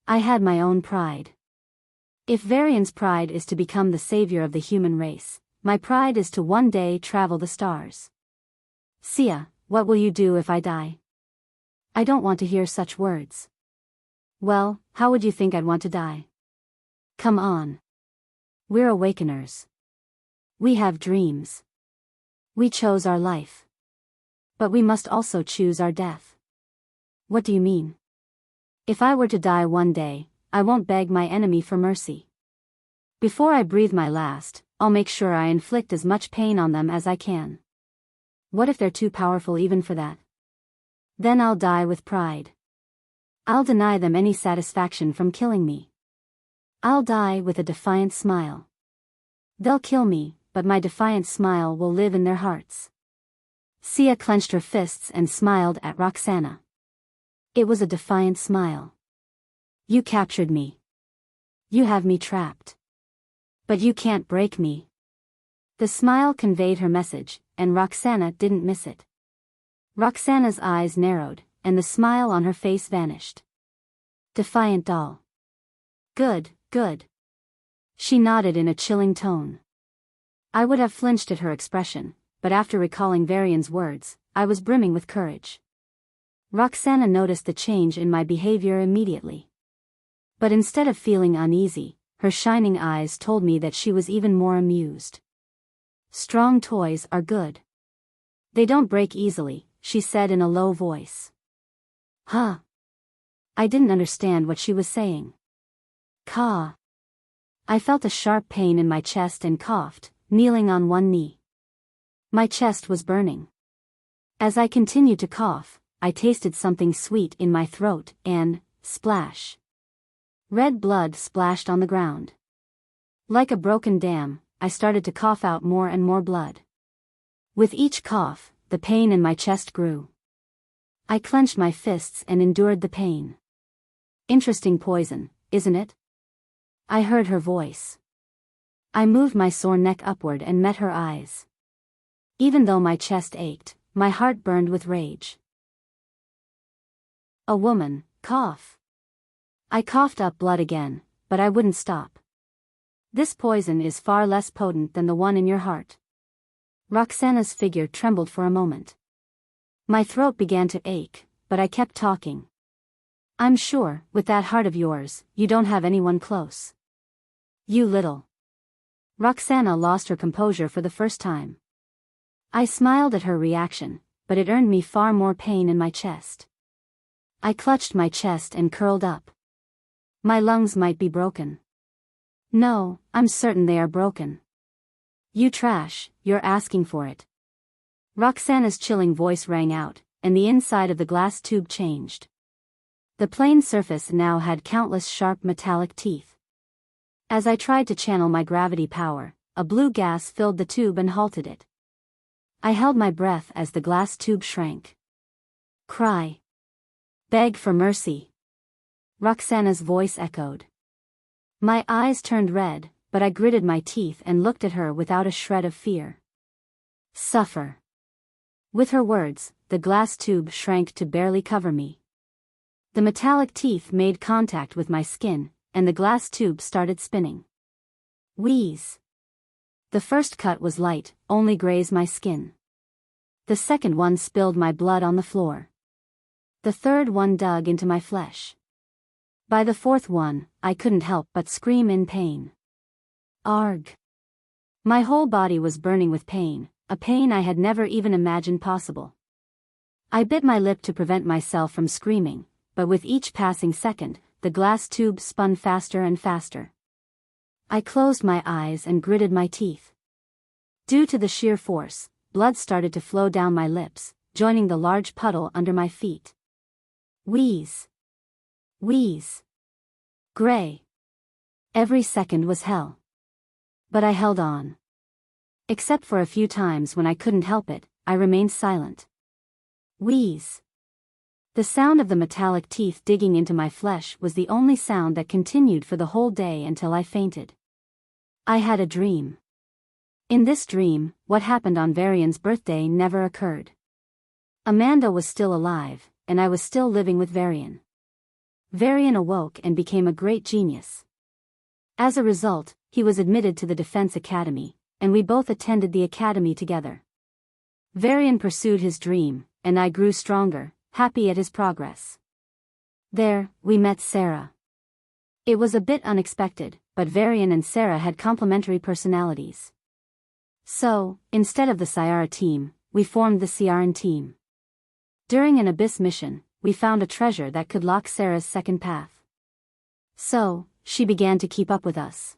I had my own pride. If Varian's pride is to become the savior of the human race, my pride is to one day travel the stars. Sia, what will you do if I die? I don't want to hear such words. Well, how would you think I'd want to die? Come on. We're awakeners. We have dreams. We chose our life. But we must also choose our death. What do you mean? If I were to die one day, I won't beg my enemy for mercy. Before I breathe my last, I'll make sure I inflict as much pain on them as I can. What if they're too powerful even for that? Then I'll die with pride. I'll deny them any satisfaction from killing me. I'll die with a defiant smile. They'll kill me, but my defiant smile will live in their hearts. Sia clenched her fists and smiled at Roxanna. It was a defiant smile. You captured me. You have me trapped. But you can't break me. The smile conveyed her message, and Roxanna didn't miss it. Roxanna's eyes narrowed, and the smile on her face vanished. Defiant doll. Good, good. She nodded in a chilling tone. I would have flinched at her expression, but after recalling Varian's words, I was brimming with courage. Roxanna noticed the change in my behavior immediately. But instead of feeling uneasy, her shining eyes told me that she was even more amused. Strong toys are good. They don't break easily, she said in a low voice. Huh? I didn't understand what she was saying. Caw. I felt a sharp pain in my chest and coughed, kneeling on one knee. My chest was burning. As I continued to cough, I tasted something sweet in my throat and, splash. Red blood splashed on the ground. Like a broken dam, I started to cough out more and more blood. With each cough, the pain in my chest grew. I clenched my fists and endured the pain. Interesting poison, isn't it? I heard her voice. I moved my sore neck upward and met her eyes. Even though my chest ached, my heart burned with rage. A woman, cough. I coughed up blood again, but I wouldn't stop. This poison is far less potent than the one in your heart. Roxanna's figure trembled for a moment. My throat began to ache, but I kept talking. I'm sure, with that heart of yours, you don't have anyone close. You little. Roxanna lost her composure for the first time. I smiled at her reaction, but it earned me far more pain in my chest. I clutched my chest and curled up. My lungs might be broken. No, I'm certain they are broken. You trash, you're asking for it. Roxanna's chilling voice rang out, and the inside of the glass tube changed. The plain surface now had countless sharp metallic teeth. As I tried to channel my gravity power, a blue gas filled the tube and halted it. I held my breath as the glass tube shrank. Cry. Beg for mercy. Roxanna's voice echoed. My eyes turned red, but I gritted my teeth and looked at her without a shred of fear. Suffer. With her words, the glass tube shrank to barely cover me. The metallic teeth made contact with my skin, and the glass tube started spinning. Wheeze. The first cut was light, only grazed my skin. The second one spilled my blood on the floor. The third one dug into my flesh. By the fourth one, I couldn't help but scream in pain. Arg. My whole body was burning with pain, a pain I had never even imagined possible. I bit my lip to prevent myself from screaming, but with each passing second, the glass tube spun faster and faster. I closed my eyes and gritted my teeth. Due to the sheer force, blood started to flow down my lips, joining the large puddle under my feet. Wheeze. Wheeze. Gray. Every second was hell. But I held on. Except for a few times when I couldn't help it, I remained silent. Wheeze. The sound of the metallic teeth digging into my flesh was the only sound that continued for the whole day until I fainted. I had a dream. In this dream, what happened on Varian's birthday never occurred. Amanda was still alive, and I was still living with Varian. Varian awoke and became a great genius. As a result, he was admitted to the Defense Academy, and we both attended the academy together. Varian pursued his dream, and I grew stronger, happy at his progress. There, we met Sarah. It was a bit unexpected, but Varian and Sarah had complementary personalities. So, instead of the Scion team, we formed the Scion team. During an Abyss mission, we found a treasure that could lock Sarah's second path. So, she began to keep up with us.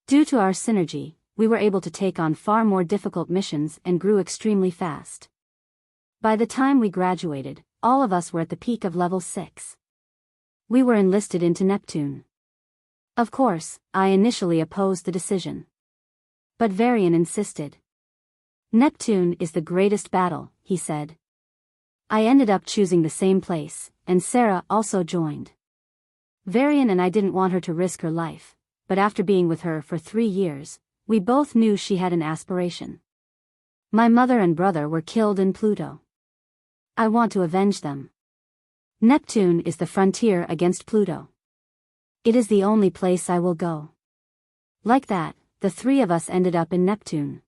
Due to our synergy, we were able to take on far more difficult missions and grew extremely fast. By the time we graduated, all of us were at the peak of level 6. We were enlisted into Neptune. Of course, I initially opposed the decision. But Varian insisted. Neptune is the greatest battle, he said. I ended up choosing the same place, and Sarah also joined. Varian and I didn't want her to risk her life, but after being with her for 3 years, we both knew she had an aspiration. My mother and brother were killed in Pluto. I want to avenge them. Neptune is the frontier against Pluto. It is the only place I will go. Like that, the 3 of us ended up in Neptune.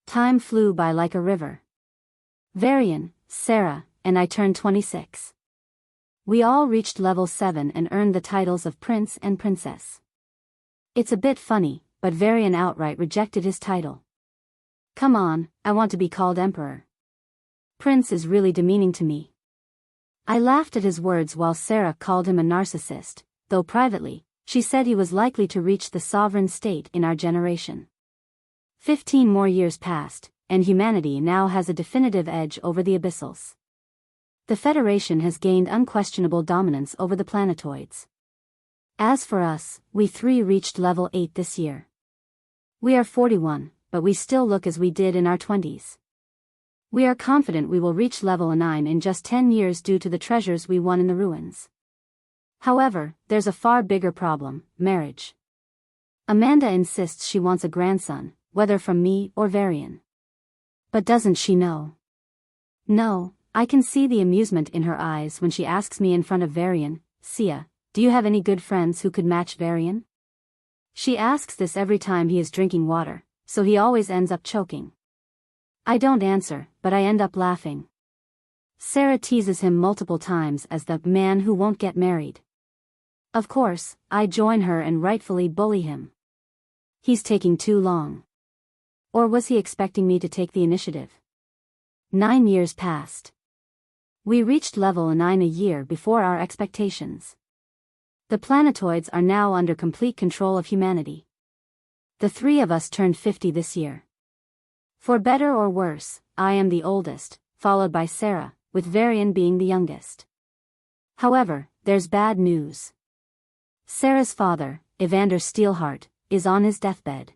Time flew by like a river. Varian, Sarah, and I turned 26. We all reached level 7 and earned the titles of Prince and Princess. It's a bit funny, but Varian outright rejected his title. Come on, I want to be called Emperor. Prince is really demeaning to me. I laughed at his words while Sarah called him a narcissist, though privately, she said he was likely to reach the sovereign state in our generation. 15 more years passed, and humanity now has a definitive edge over the Abyssals. The Federation has gained unquestionable dominance over the planetoids. As for us, we 3 reached level 8 this year. We are 41, but we still look as we did in our 20s. We are confident we will reach level 9 in just 10 years due to the treasures we won in the ruins. However, there's a far bigger problem: marriage. Amanda insists she wants a grandson, whether from me or Varian. But doesn't she know? No, I can see the amusement in her eyes when she asks me in front of Varian, "Sia, do you have any good friends who could match Varian?" She asks this every time he is drinking water, so he always ends up choking. I don't answer, but I end up laughing. Sarah teases him multiple times as the man who won't get married. Of course, I join her and rightfully bully him. He's taking too long. Or was he expecting me to take the initiative? 9 years passed. We reached level 9 a year before our expectations. The planetoids are now under complete control of humanity. The 3 of us turned 50 this year. For better or worse, I am the oldest, followed by Sarah, with Varian being the youngest. However, there's bad news. Sarah's father, Xander Steelheart, is on his deathbed.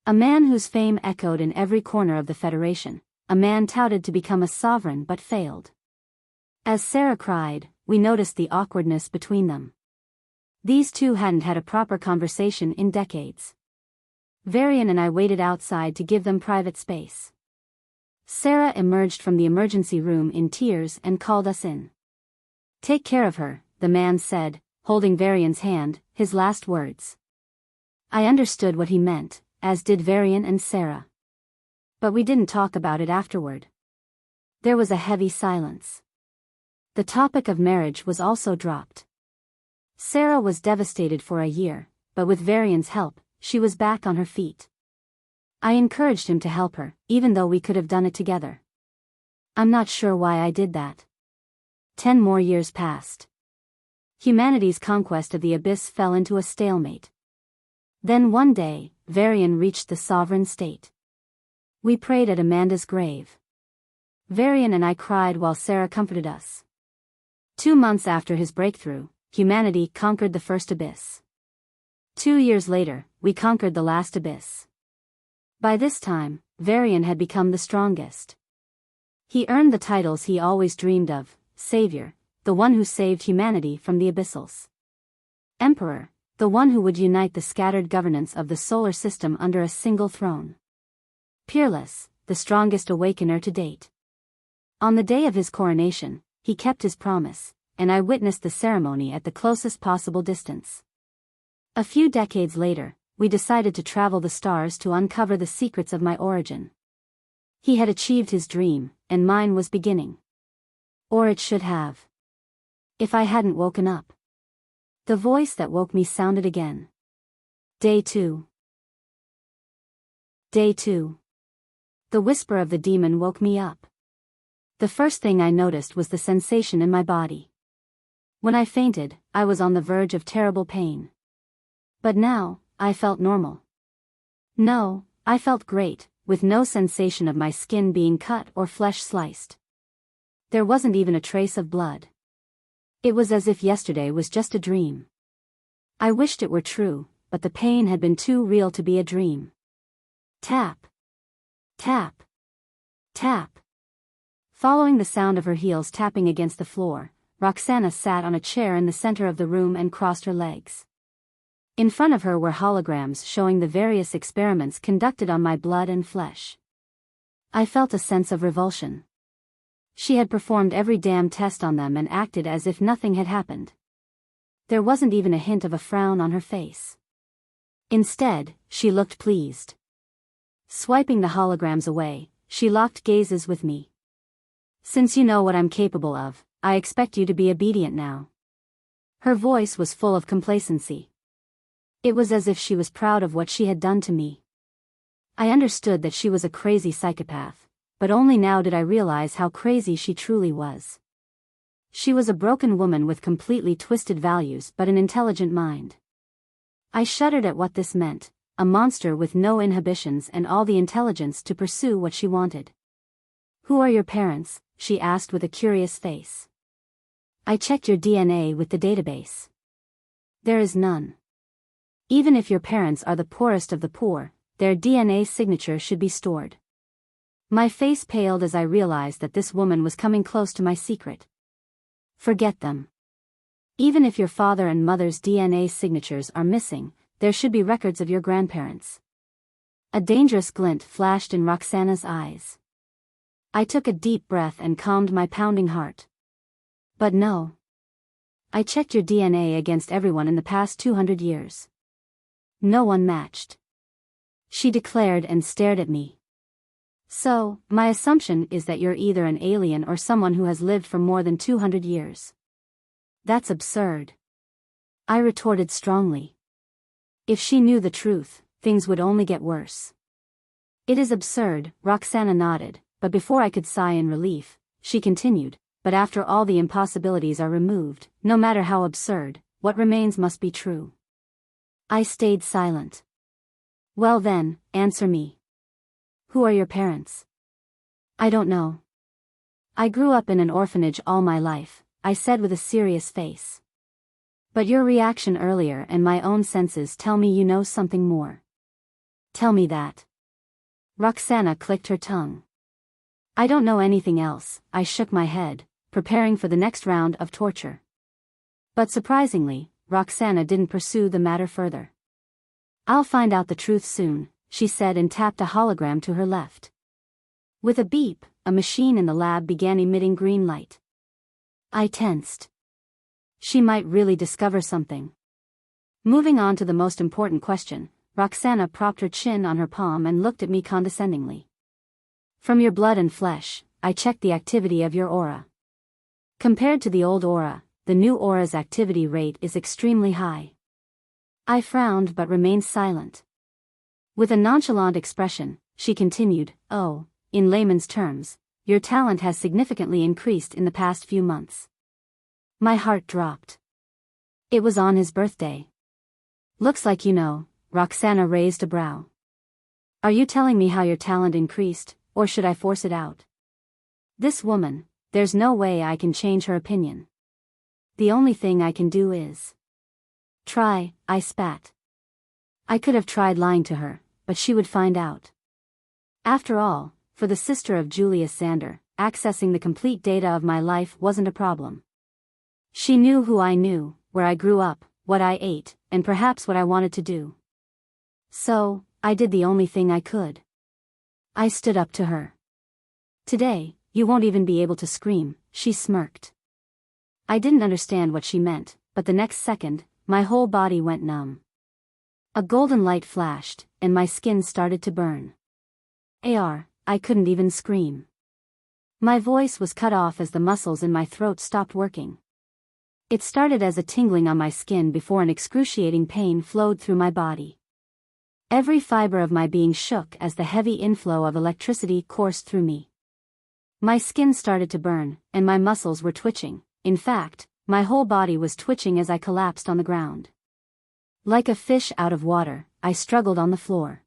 A man whose fame echoed in every corner of the Federation, a man touted to become a sovereign but failed. As Sarah cried, we noticed the awkwardness between them. These two hadn't had a proper conversation in decades. Varian and I waited outside to give them private space. Sarah emerged from the emergency room in tears and called us in. "Take care of her," the man said, holding Varian's hand, his last words. I understood what he meant, as did Varian and Sarah. But we didn't talk about it afterward. There was a heavy silence. The topic of marriage was also dropped. Sarah was devastated for a year, but with Varian's help, she was back on her feet. I encouraged him to help her, even though we could have done it together. I'm not sure why I did that. 10 more years passed. Humanity's conquest of the Abyss fell into a stalemate. Then one day, Varian reached the sovereign state. We prayed at Amanda's grave. Varian and I cried while Sarah comforted us. 2 months after his breakthrough, humanity conquered the first abyss. 2 years later, we conquered the last abyss. By this time, Varian had become the strongest. He earned the titles he always dreamed of: Savior, the one who saved humanity from the Abyssals; Emperor, the one who would unite the scattered governance of the solar system under a single throne; Peerless, the strongest awakener to date. On the day of his coronation, he kept his promise, and I witnessed the ceremony at the closest possible distance. A few decades later, we decided to travel the stars to uncover the secrets of my origin. He had achieved his dream, and mine was beginning. Or it should have. If I hadn't woken up. The voice that woke me sounded again. Day 2. Day 2. The whisper of the demon woke me up. The first thing I noticed was the sensation in my body. When I fainted, I was on the verge of terrible pain. But now, I felt normal. No, I felt great, with no sensation of my skin being cut or flesh sliced. There wasn't even a trace of blood. It was as if yesterday was just a dream. I wished it were true, but the pain had been too real to be a dream. Tap. Tap. Tap. Following the sound of her heels tapping against the floor, Roxanna sat on a chair in the center of the room and crossed her legs. In front of her were holograms showing the various experiments conducted on my blood and flesh. I felt a sense of revulsion. She had performed every damn test on them and acted as if nothing had happened. There wasn't even a hint of a frown on her face. Instead, she looked pleased. Swiping the holograms away, she locked gazes with me. "Since you know what I'm capable of, I expect you to be obedient now." Her voice was full of complacency. It was as if she was proud of what she had done to me. I understood that she was a crazy psychopath, but only now did I realize how crazy she truly was. She was a broken woman with completely twisted values but an intelligent mind. I shuddered at what this meant, a monster with no inhibitions and all the intelligence to pursue what she wanted. "Who are your parents?" she asked with a curious face. "I checked your DNA with the database. There is none. Even if your parents are the poorest of the poor, their DNA signature should be stored." My face paled as I realized that this woman was coming close to my secret. "Forget them. Even if your father and mother's DNA signatures are missing, there should be records of your grandparents." A dangerous glint flashed in Roxanna's eyes. I took a deep breath and calmed my pounding heart. "But no. I checked your DNA against everyone in the past 200 years. No one matched," she declared and stared at me. "So, my assumption is that you're either an alien or someone who has lived for more than 200 years. That's absurd," I retorted strongly. If she knew the truth, things would only get worse. "It is absurd," Roxanna nodded, but before I could sigh in relief, she continued, "But after all the impossibilities are removed, no matter how absurd, what remains must be true." I stayed silent. "Well then, answer me. Who are your parents?" "I don't know. I grew up in an orphanage all my life," I said with a serious face. "But your reaction earlier and my own senses tell me you know something more. Tell me that." Roxanna clicked her tongue. "I don't know anything else," I shook my head, preparing for the next round of torture. But surprisingly, Roxanna didn't pursue the matter further. "I'll find out the truth soon," she said and tapped a hologram to her left. With a beep, a machine in the lab began emitting green light. I tensed. She might really discover something. Moving on to the most important question, Roxanna propped her chin on her palm and looked at me condescendingly. "From your blood and flesh, I checked the activity of your aura. Compared to the old aura, the new aura's activity rate is extremely high." I frowned but remained silent. With a nonchalant expression, she continued, "Oh, in layman's terms, your talent has significantly increased in the past few months." My heart dropped. It was on his birthday. "Looks like you know," Roxanna raised a brow. "Are you telling me how your talent increased, or should I force it out?" This woman, there's no way I can change her opinion. The only thing I can do is try, I spat. I could have tried lying to her, but she would find out. After all, for the sister of Julius Xander, accessing the complete data of my life wasn't a problem. She knew who I knew, where I grew up, what I ate, and perhaps what I wanted to do. So, I did the only thing I could. I stood up to her. "Today, you won't even be able to scream," she smirked. I didn't understand what she meant, but the next second, my whole body went numb. A golden light flashed, and my skin started to burn. I couldn't even scream. My voice was cut off as the muscles in my throat stopped working. It started as a tingling on my skin before an excruciating pain flowed through my body. Every fiber of my being shook as the heavy inflow of electricity coursed through me. My skin started to burn, and my muscles were twitching. In fact, my whole body was twitching as I collapsed on the ground. Like a fish out of water, I struggled on the floor.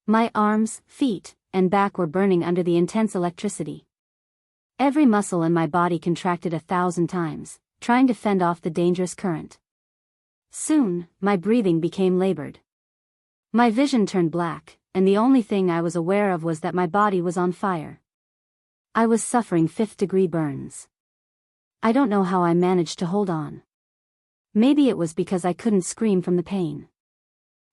My arms, feet, and back were burning under the intense electricity. Every muscle in my body contracted 1,000 times, trying to fend off the dangerous current. Soon, my breathing became labored. My vision turned black, and the only thing I was aware of was that my body was on fire. I was suffering 5th-degree burns. I don't know how I managed to hold on. Maybe it was because I couldn't scream from the pain.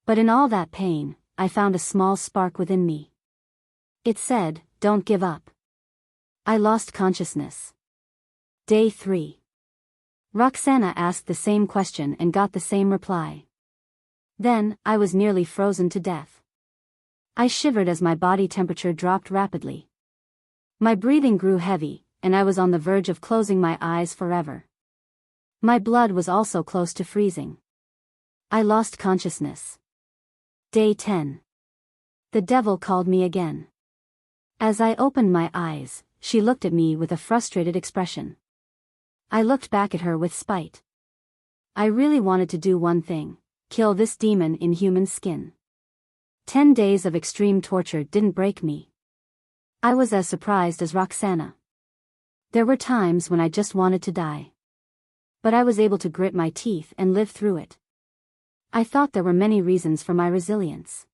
But in all that pain, I found a small spark within me. It said, "Don't give up." I lost consciousness. Day 3. Roxanna asked the same question and got the same reply. Then, I was nearly frozen to death. I shivered as my body temperature dropped rapidly. My breathing grew heavy, and I was on the verge of closing my eyes forever. My blood was also close to freezing. I lost consciousness. Day 10. The devil called me again. As I opened my eyes, she looked at me with a frustrated expression. I looked back at her with spite. I really wanted to do one thing: kill this demon in human skin. 10 days of extreme torture didn't break me. I was as surprised as Roxanna. There were times when I just wanted to die. But I was able to grit my teeth and live through it. I thought there were many reasons for my resilience.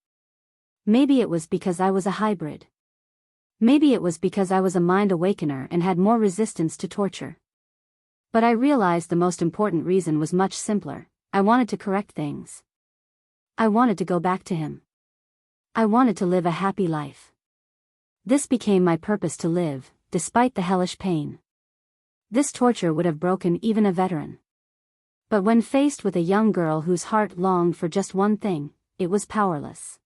Maybe it was because I was a hybrid. Maybe it was because I was a mind awakener and had more resistance to torture. But I realized the most important reason was much simpler: I wanted to correct things. I wanted to go back to him. I wanted to live a happy life. This became my purpose to live, despite the hellish pain. This torture would have broken even a veteran. But when faced with a young girl whose heart longed for just one thing, it was powerless.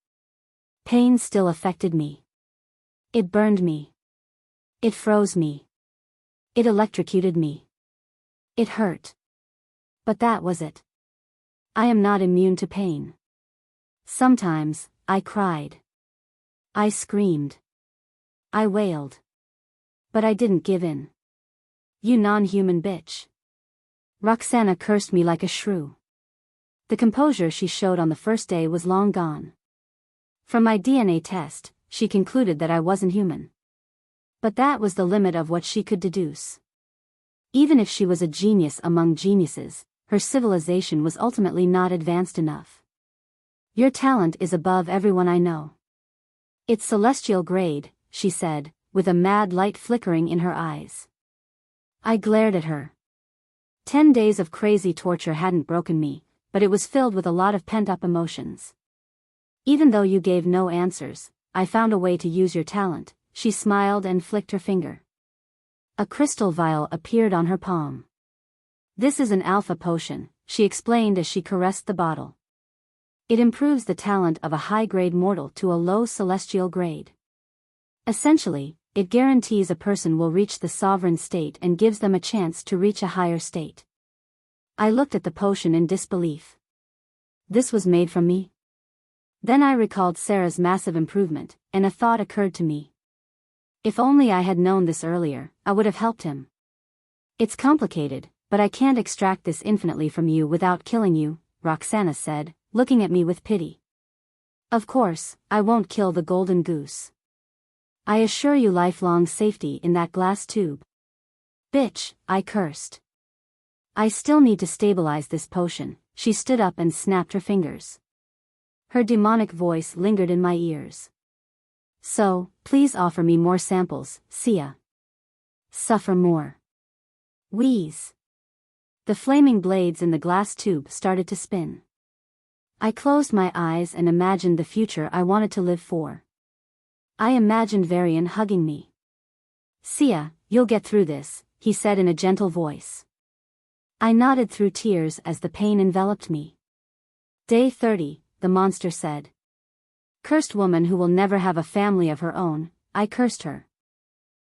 Pain still affected me. It burned me. It froze me. It electrocuted me. It hurt. But that was it. I am not immune to pain. Sometimes, I cried. I screamed. I wailed. But I didn't give in. You non-human bitch. Roxanna cursed me like a shrew. The composure she showed on the first day was long gone. From my DNA test, she concluded that I wasn't human. But that was the limit of what she could deduce. Even if she was a genius among geniuses, her civilization was ultimately not advanced enough. Your talent is above everyone I know. It's celestial grade, she said, with a mad light flickering in her eyes. I glared at her. 10 days of crazy torture hadn't broken me, but it was filled with a lot of pent-up emotions. Even though you gave no answers, I found a way to use your talent, she smiled and flicked her finger. A crystal vial appeared on her palm. This is an alpha potion, she explained as she caressed the bottle. It improves the talent of a high-grade mortal to a low celestial grade. Essentially, it guarantees a person will reach the sovereign state and gives them a chance to reach a higher state. I looked at the potion in disbelief. This was made from me? Then I recalled Sarah's massive improvement, and a thought occurred to me. If only I had known this earlier, I would have helped him. It's complicated, but I can't extract this infinitely from you without killing you, Roxanna said, looking at me with pity. Of course, I won't kill the golden goose. I assure you lifelong safety in that glass tube. Bitch, I cursed. I still need to stabilize this potion. She stood up and snapped her fingers. Her demonic voice lingered in my ears. So, please offer me more samples, Sia. Suffer more. Wheeze. The flaming blades in the glass tube started to spin. I closed my eyes and imagined the future I wanted to live for. I imagined Varian hugging me. Sia, you'll get through this, he said in a gentle voice. I nodded through tears as the pain enveloped me. Day 30, the monster said. Cursed woman who will never have a family of her own, I cursed her.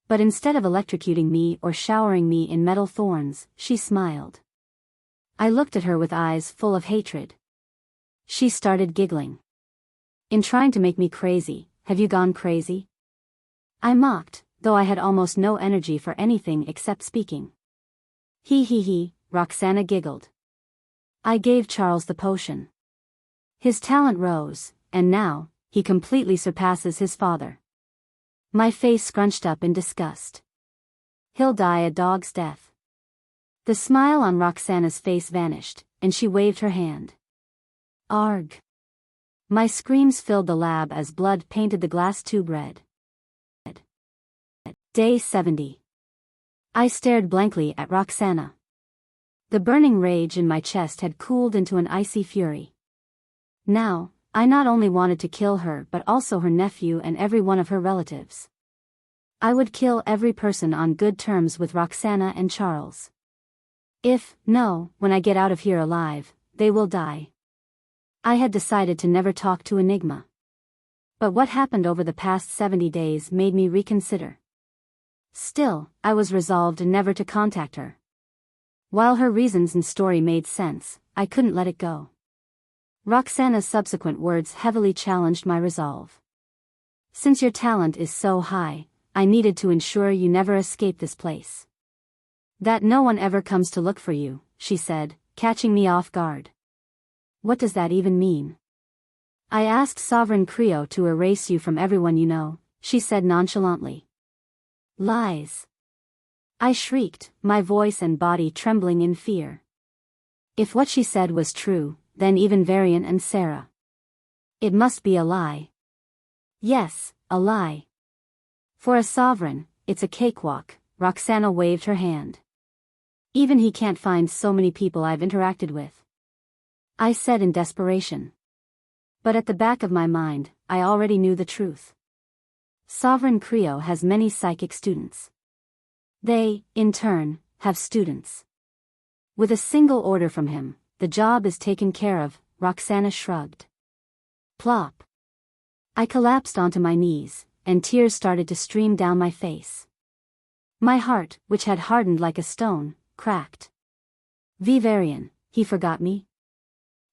But instead of electrocuting me or showering me in metal thorns, she smiled. I looked at her with eyes full of hatred. She started giggling. In trying to make me crazy, have you gone crazy? I mocked, though I had almost no energy for anything except speaking. He, Roxanna giggled. I gave Charles the potion. His talent rose, and now, he completely surpasses his father. My face scrunched up in disgust. He'll die a dog's death. The smile on Roxanna's face vanished, and she waved her hand. Arg. My screams filled the lab as blood painted the glass tube red. Day 70. I stared blankly at Roxanna. The burning rage in my chest had cooled into an icy fury. Now, I not only wanted to kill her but also her nephew and every one of her relatives. I would kill every person on good terms with Roxanna and Charles. When I get out of here alive, they will die. I had decided to never talk to Enigma. But what happened over the past 70 days made me reconsider. Still, I was resolved never to contact her. While her reasons and story made sense, I couldn't let it go. Roxanna's subsequent words heavily challenged my resolve. Since your talent is so high, I needed to ensure you never escape this place. That no one ever comes to look for you, she said, catching me off guard. What does that even mean? I asked Sovereign Kreo to erase you from everyone you know, she said nonchalantly. Lies. I shrieked, my voice and body trembling in fear. If what she said was true, then even Varian and Sarah. It must be a lie. Yes, a lie. For a sovereign, it's a cakewalk, Roxanna waved her hand. Even he can't find so many people I've interacted with. I said in desperation. But at the back of my mind, I already knew the truth. Sovereign Kreo has many psychic students. They, in turn, have students. With a single order from him, the job is taken care of, Roxanna shrugged. Plop. I collapsed onto my knees, and tears started to stream down my face. My heart, which had hardened like a stone, cracked. Varian, he forgot me?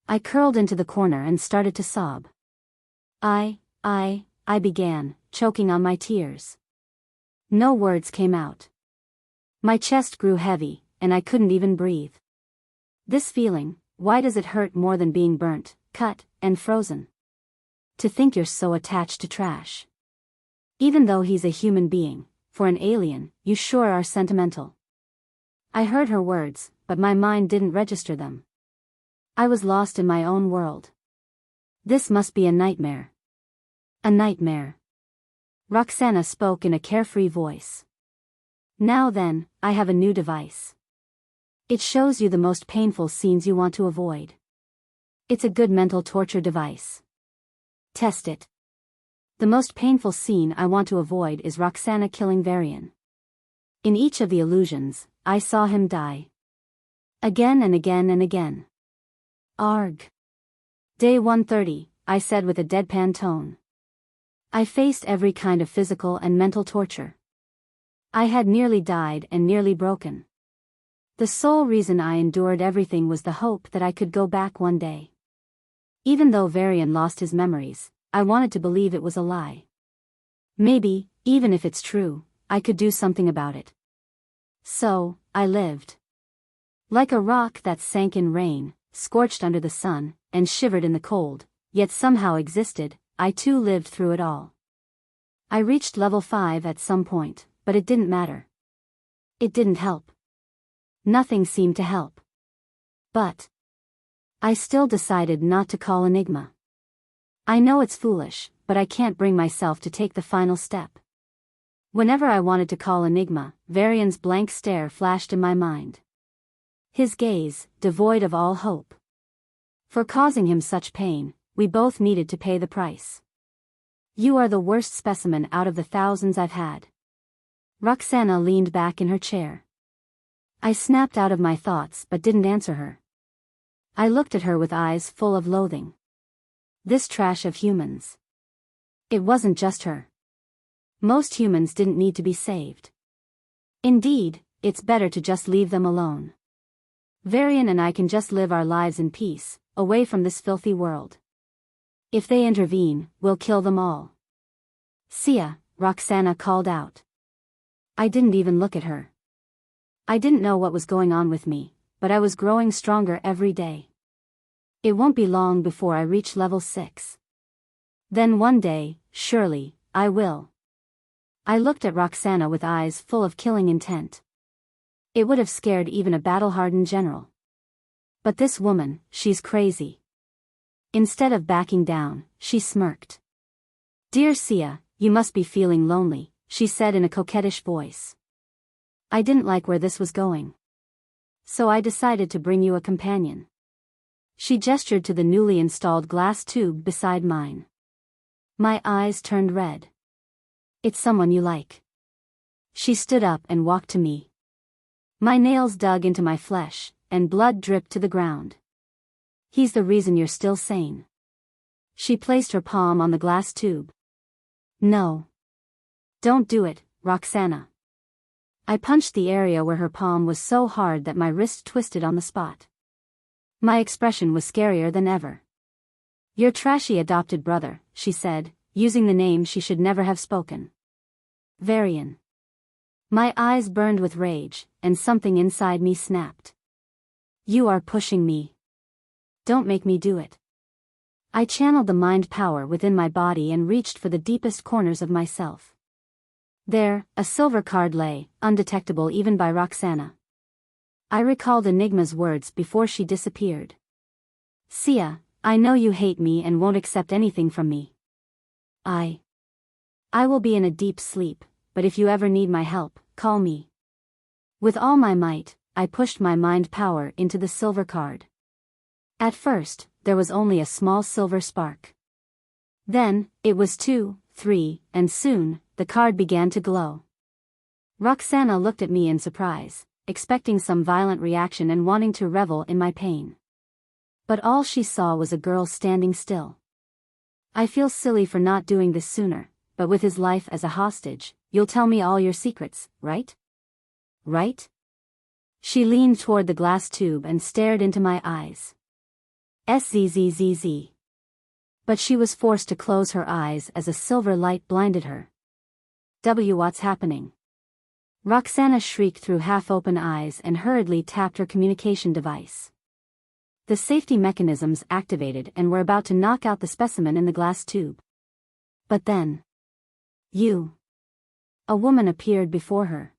I curled into the corner and started to sob. I began, choking on my tears. No words came out. My chest grew heavy, and I couldn't even breathe. This feeling, why does it hurt more than being burnt, cut, and frozen? To think you're so attached to trash. Even though he's a human being, for an alien, you sure are sentimental. I heard her words, but my mind didn't register them. I was lost in my own world. This must be a nightmare. A nightmare. Roxanna spoke in a carefree voice. Now then, I have a new device. It shows you the most painful scenes you want to avoid. It's a good mental torture device. Test it. The most painful scene I want to avoid is Roxanna killing Varian. In each of the illusions, I saw him die. Again and again and again. Arg. Day 130, I said with a deadpan tone. I faced every kind of physical and mental torture. I had nearly died and nearly broken. The sole reason I endured everything was the hope that I could go back one day. Even though Varian lost his memories, I wanted to believe it was a lie. Maybe, even if it's true, I could do something about it. So, I lived. Like a rock that sank in rain, scorched under the sun, and shivered in the cold, yet somehow existed, I too lived through it all. I reached level 5 at some point, but it didn't matter. It didn't help. Nothing seemed to help. But I still decided not to call Enigma. I know it's foolish, but I can't bring myself to take the final step. Whenever I wanted to call Enigma, Varian's blank stare flashed in my mind. His gaze, devoid of all hope. For causing him such pain, we both needed to pay the price. You are the worst specimen out of the thousands I've had. Roxanna leaned back in her chair. I snapped out of my thoughts but didn't answer her. I looked at her with eyes full of loathing. This trash of humans. It wasn't just her. Most humans didn't need to be saved. Indeed, it's better to just leave them alone. Varian and I can just live our lives in peace, away from this filthy world. If they intervene, we'll kill them all. Sia, Roxanna called out. I didn't even look at her. I didn't know what was going on with me, but I was growing stronger every day. It won't be long before I reach level 6. Then one day, surely, I will. I looked at Roxanna with eyes full of killing intent. It would have scared even a battle-hardened general. But this woman, she's crazy. Instead of backing down, she smirked. Dear Sia, you must be feeling lonely, she said in a coquettish voice. I didn't like where this was going. So I decided to bring you a companion. She gestured to the newly installed glass tube beside mine. My eyes turned red. It's someone you like. She stood up and walked to me. My nails dug into my flesh, and blood dripped to the ground. He's the reason you're still sane. She placed her palm on the glass tube. No. Don't do it, Roxanna. I punched the area where her palm was so hard that my wrist twisted on the spot. My expression was scarier than ever. Your trashy adopted brother, she said, using the name she should never have spoken. Varian. My eyes burned with rage, and something inside me snapped. You are pushing me. Don't make me do it. I channeled the mind power within my body and reached for the deepest corners of myself. There, a silver card lay, undetectable even by Roxanna. I recalled Enigma's words before she disappeared. Sia, I know you hate me and won't accept anything from me. I will be in a deep sleep, but if you ever need my help, call me. With all my might, I pushed my mind power into the silver card. At first, there was only a small silver spark. Then, it was 2, 3, and soon, the card began to glow. Roxanna looked at me in surprise, expecting some violent reaction and wanting to revel in my pain. But all she saw was a girl standing still. I feel silly for not doing this sooner, but with his life as a hostage, you'll tell me all your secrets, right? Right? She leaned toward the glass tube and stared into my eyes. Zzzzz. But she was forced to close her eyes as a silver light blinded her. What's happening? Roxanna shrieked through half-open eyes and hurriedly tapped her communication device. The safety mechanisms activated and were about to knock out the specimen in the glass tube. But then... A woman appeared before her.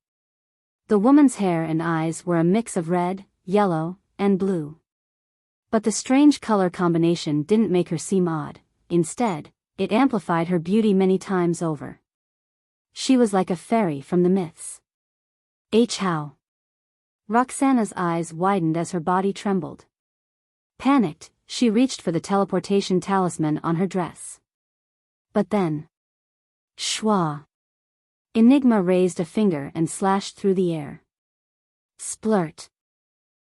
The woman's hair and eyes were a mix of red, yellow, and blue. But the strange color combination didn't make her seem odd. Instead, it amplified her beauty many times over. She was like a fairy from the myths. How? Roxanna's eyes widened as her body trembled. Panicked, she reached for the teleportation talisman on her dress. But then... Schwa! Enigma raised a finger and slashed through the air. Splurt!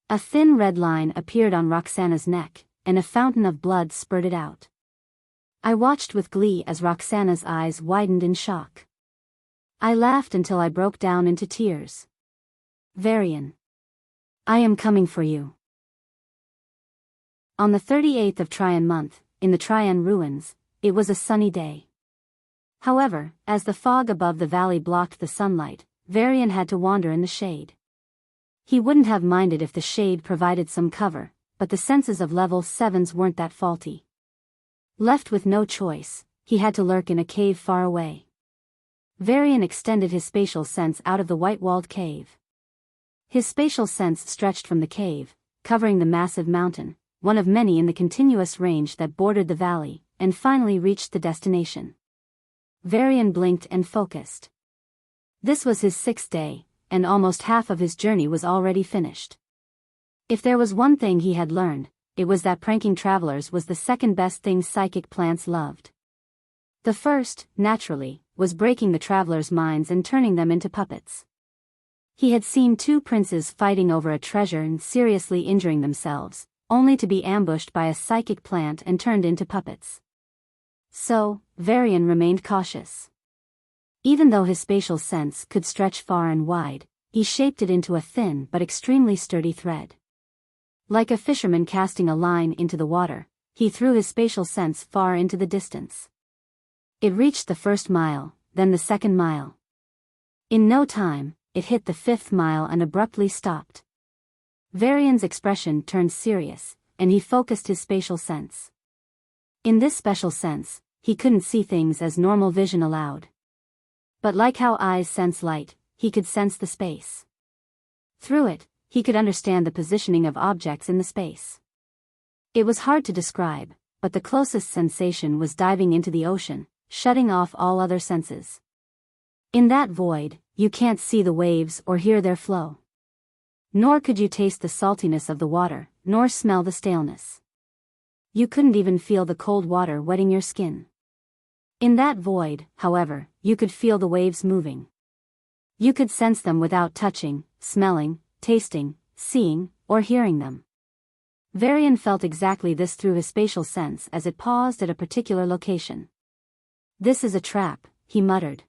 A thin red line appeared on Roxanna's neck, and a fountain of blood spurted out. I watched with glee as Roxanna's eyes widened in shock. I laughed until I broke down into tears. Varian. I am coming for you. On the 38th of Tryon month, in the Tryon ruins, it was a sunny day. However, as the fog above the valley blocked the sunlight, Varian had to wander in the shade. He wouldn't have minded if the shade provided some cover, but the senses of level 7s weren't that faulty. Left with no choice, he had to lurk in a cave far away. Varian extended his spatial sense out of the white-walled cave. His spatial sense stretched from the cave, covering the massive mountain, one of many in the continuous range that bordered the valley, and finally reached the destination. Varian blinked and focused. This was his 6th day, and almost half of his journey was already finished. If there was one thing he had learned, it was that pranking travelers was the second best thing psychic plants loved. The first, naturally, was breaking the travelers' minds and turning them into puppets. He had seen 2 princes fighting over a treasure and seriously injuring themselves, only to be ambushed by a psychic plant and turned into puppets. So, Varian remained cautious. Even though his spatial sense could stretch far and wide, he shaped it into a thin but extremely sturdy thread. Like a fisherman casting a line into the water, he threw his spatial sense far into the distance. It reached the 1st mile, then the 2nd mile. In no time, it hit the 5th mile and abruptly stopped. Varian's expression turned serious, and he focused his spatial sense. In this special sense, he couldn't see things as normal vision allowed. But like how eyes sense light, he could sense the space. Through it, he could understand the positioning of objects in the space. It was hard to describe, but the closest sensation was diving into the ocean, shutting off all other senses. In that void, you can't see the waves or hear their flow. Nor could you taste the saltiness of the water, nor smell the staleness. You couldn't even feel the cold water wetting your skin. In that void, however, you could feel the waves moving. You could sense them without touching, smelling, tasting, seeing, or hearing them. Varian felt exactly this through his spatial sense as it paused at a particular location. This is a trap, he muttered.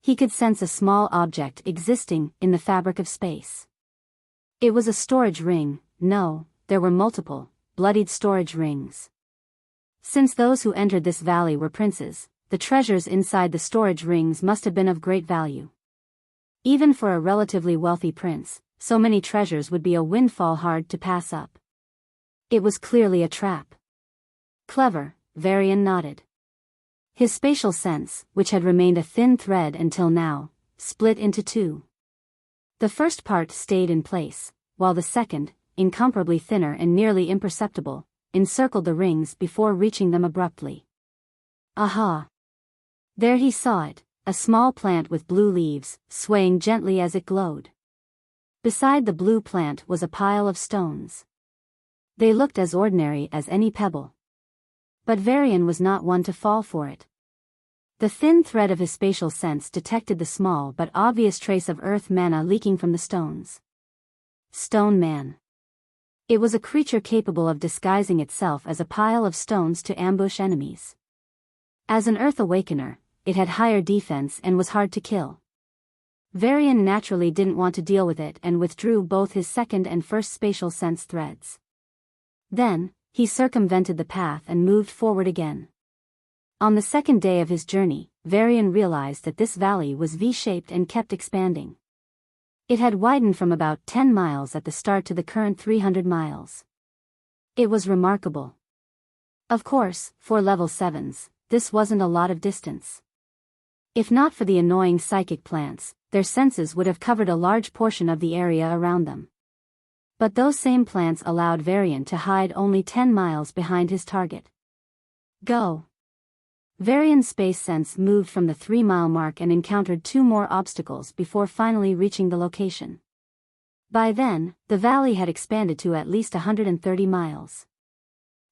He could sense a small object existing in the fabric of space. It was a storage ring. No, there were multiple, bloodied storage rings. Since those who entered this valley were princes, the treasures inside the storage rings must have been of great value. Even for a relatively wealthy prince, so many treasures would be a windfall hard to pass up. It was clearly a trap. Clever, Varian nodded. His spatial sense, which had remained a thin thread until now, split into two. The first part stayed in place, while the second, incomparably thinner and nearly imperceptible, encircled the rings before reaching them abruptly. Aha! There he saw it, a small plant with blue leaves, swaying gently as it glowed. Beside the blue plant was a pile of stones. They looked as ordinary as any pebble. But Varian was not one to fall for it. The thin thread of his spatial sense detected the small but obvious trace of earth mana leaking from the stones. Stone Man. It was a creature capable of disguising itself as a pile of stones to ambush enemies. As an Earth Awakener, it had higher defense and was hard to kill. Varian naturally didn't want to deal with it and withdrew both his second and first spatial sense threads. Then, he circumvented the path and moved forward again. On the second day of his journey, Varian realized that this valley was V-shaped and kept expanding. It had widened from about 10 miles at the start to the current 300 miles. It was remarkable. Of course, for level 7s, this wasn't a lot of distance. If not for the annoying psychic plants, their senses would have covered a large portion of the area around them. But those same plants allowed Varian to hide only 10 miles behind his target. Go! Varian's space sense moved from the 3-mile mark and encountered 2 more obstacles before finally reaching the location. By then, the valley had expanded to at least 130 miles.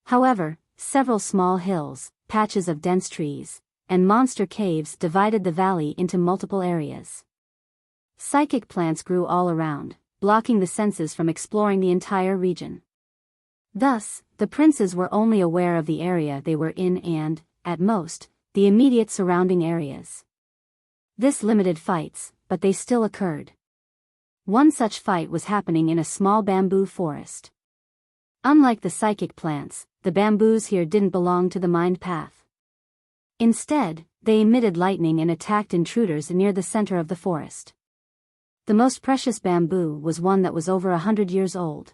However, several small hills, patches of dense trees, and monster caves divided the valley into multiple areas. Psychic plants grew all around, blocking the senses from exploring the entire region. Thus, the princes were only aware of the area they were in and, at most, the immediate surrounding areas. This limited fights, but they still occurred. One such fight was happening in a small bamboo forest. Unlike the psychic plants, the bamboos here didn't belong to the mind path. Instead, they emitted lightning and attacked intruders near the center of the forest. The most precious bamboo was one that was over 100 years old.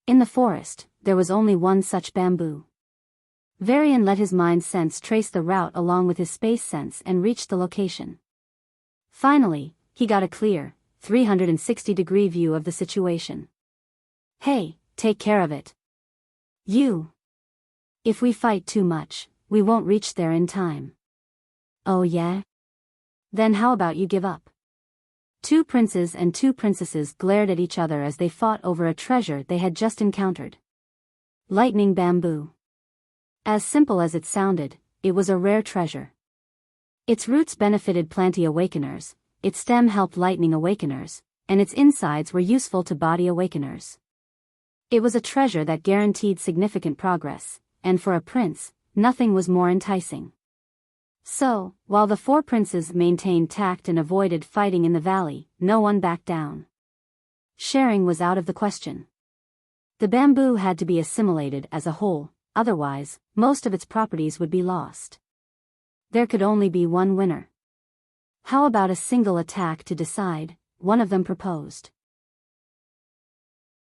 In the forest, there was only one such bamboo. Varian let his mind sense trace the route along with his space sense and reached the location. Finally, he got a clear, 360-degree view of the situation. Hey, take care of it. You. If we fight too much, we won't reach there in time. Oh yeah? Then how about you give up? 2 princes and 2 princesses glared at each other as they fought over a treasure they had just encountered. Lightning bamboo. As simple as it sounded, it was a rare treasure. Its roots benefited Planty Awakeners, its stem helped Lightning Awakeners, and its insides were useful to Body Awakeners. It was a treasure that guaranteed significant progress, and for a prince, nothing was more enticing. So, while the 4 princes maintained tact and avoided fighting in the valley, no one backed down. Sharing was out of the question. The bamboo had to be assimilated as a whole, otherwise, most of its properties would be lost. There could only be one winner. How about a single attack to decide, one of them proposed.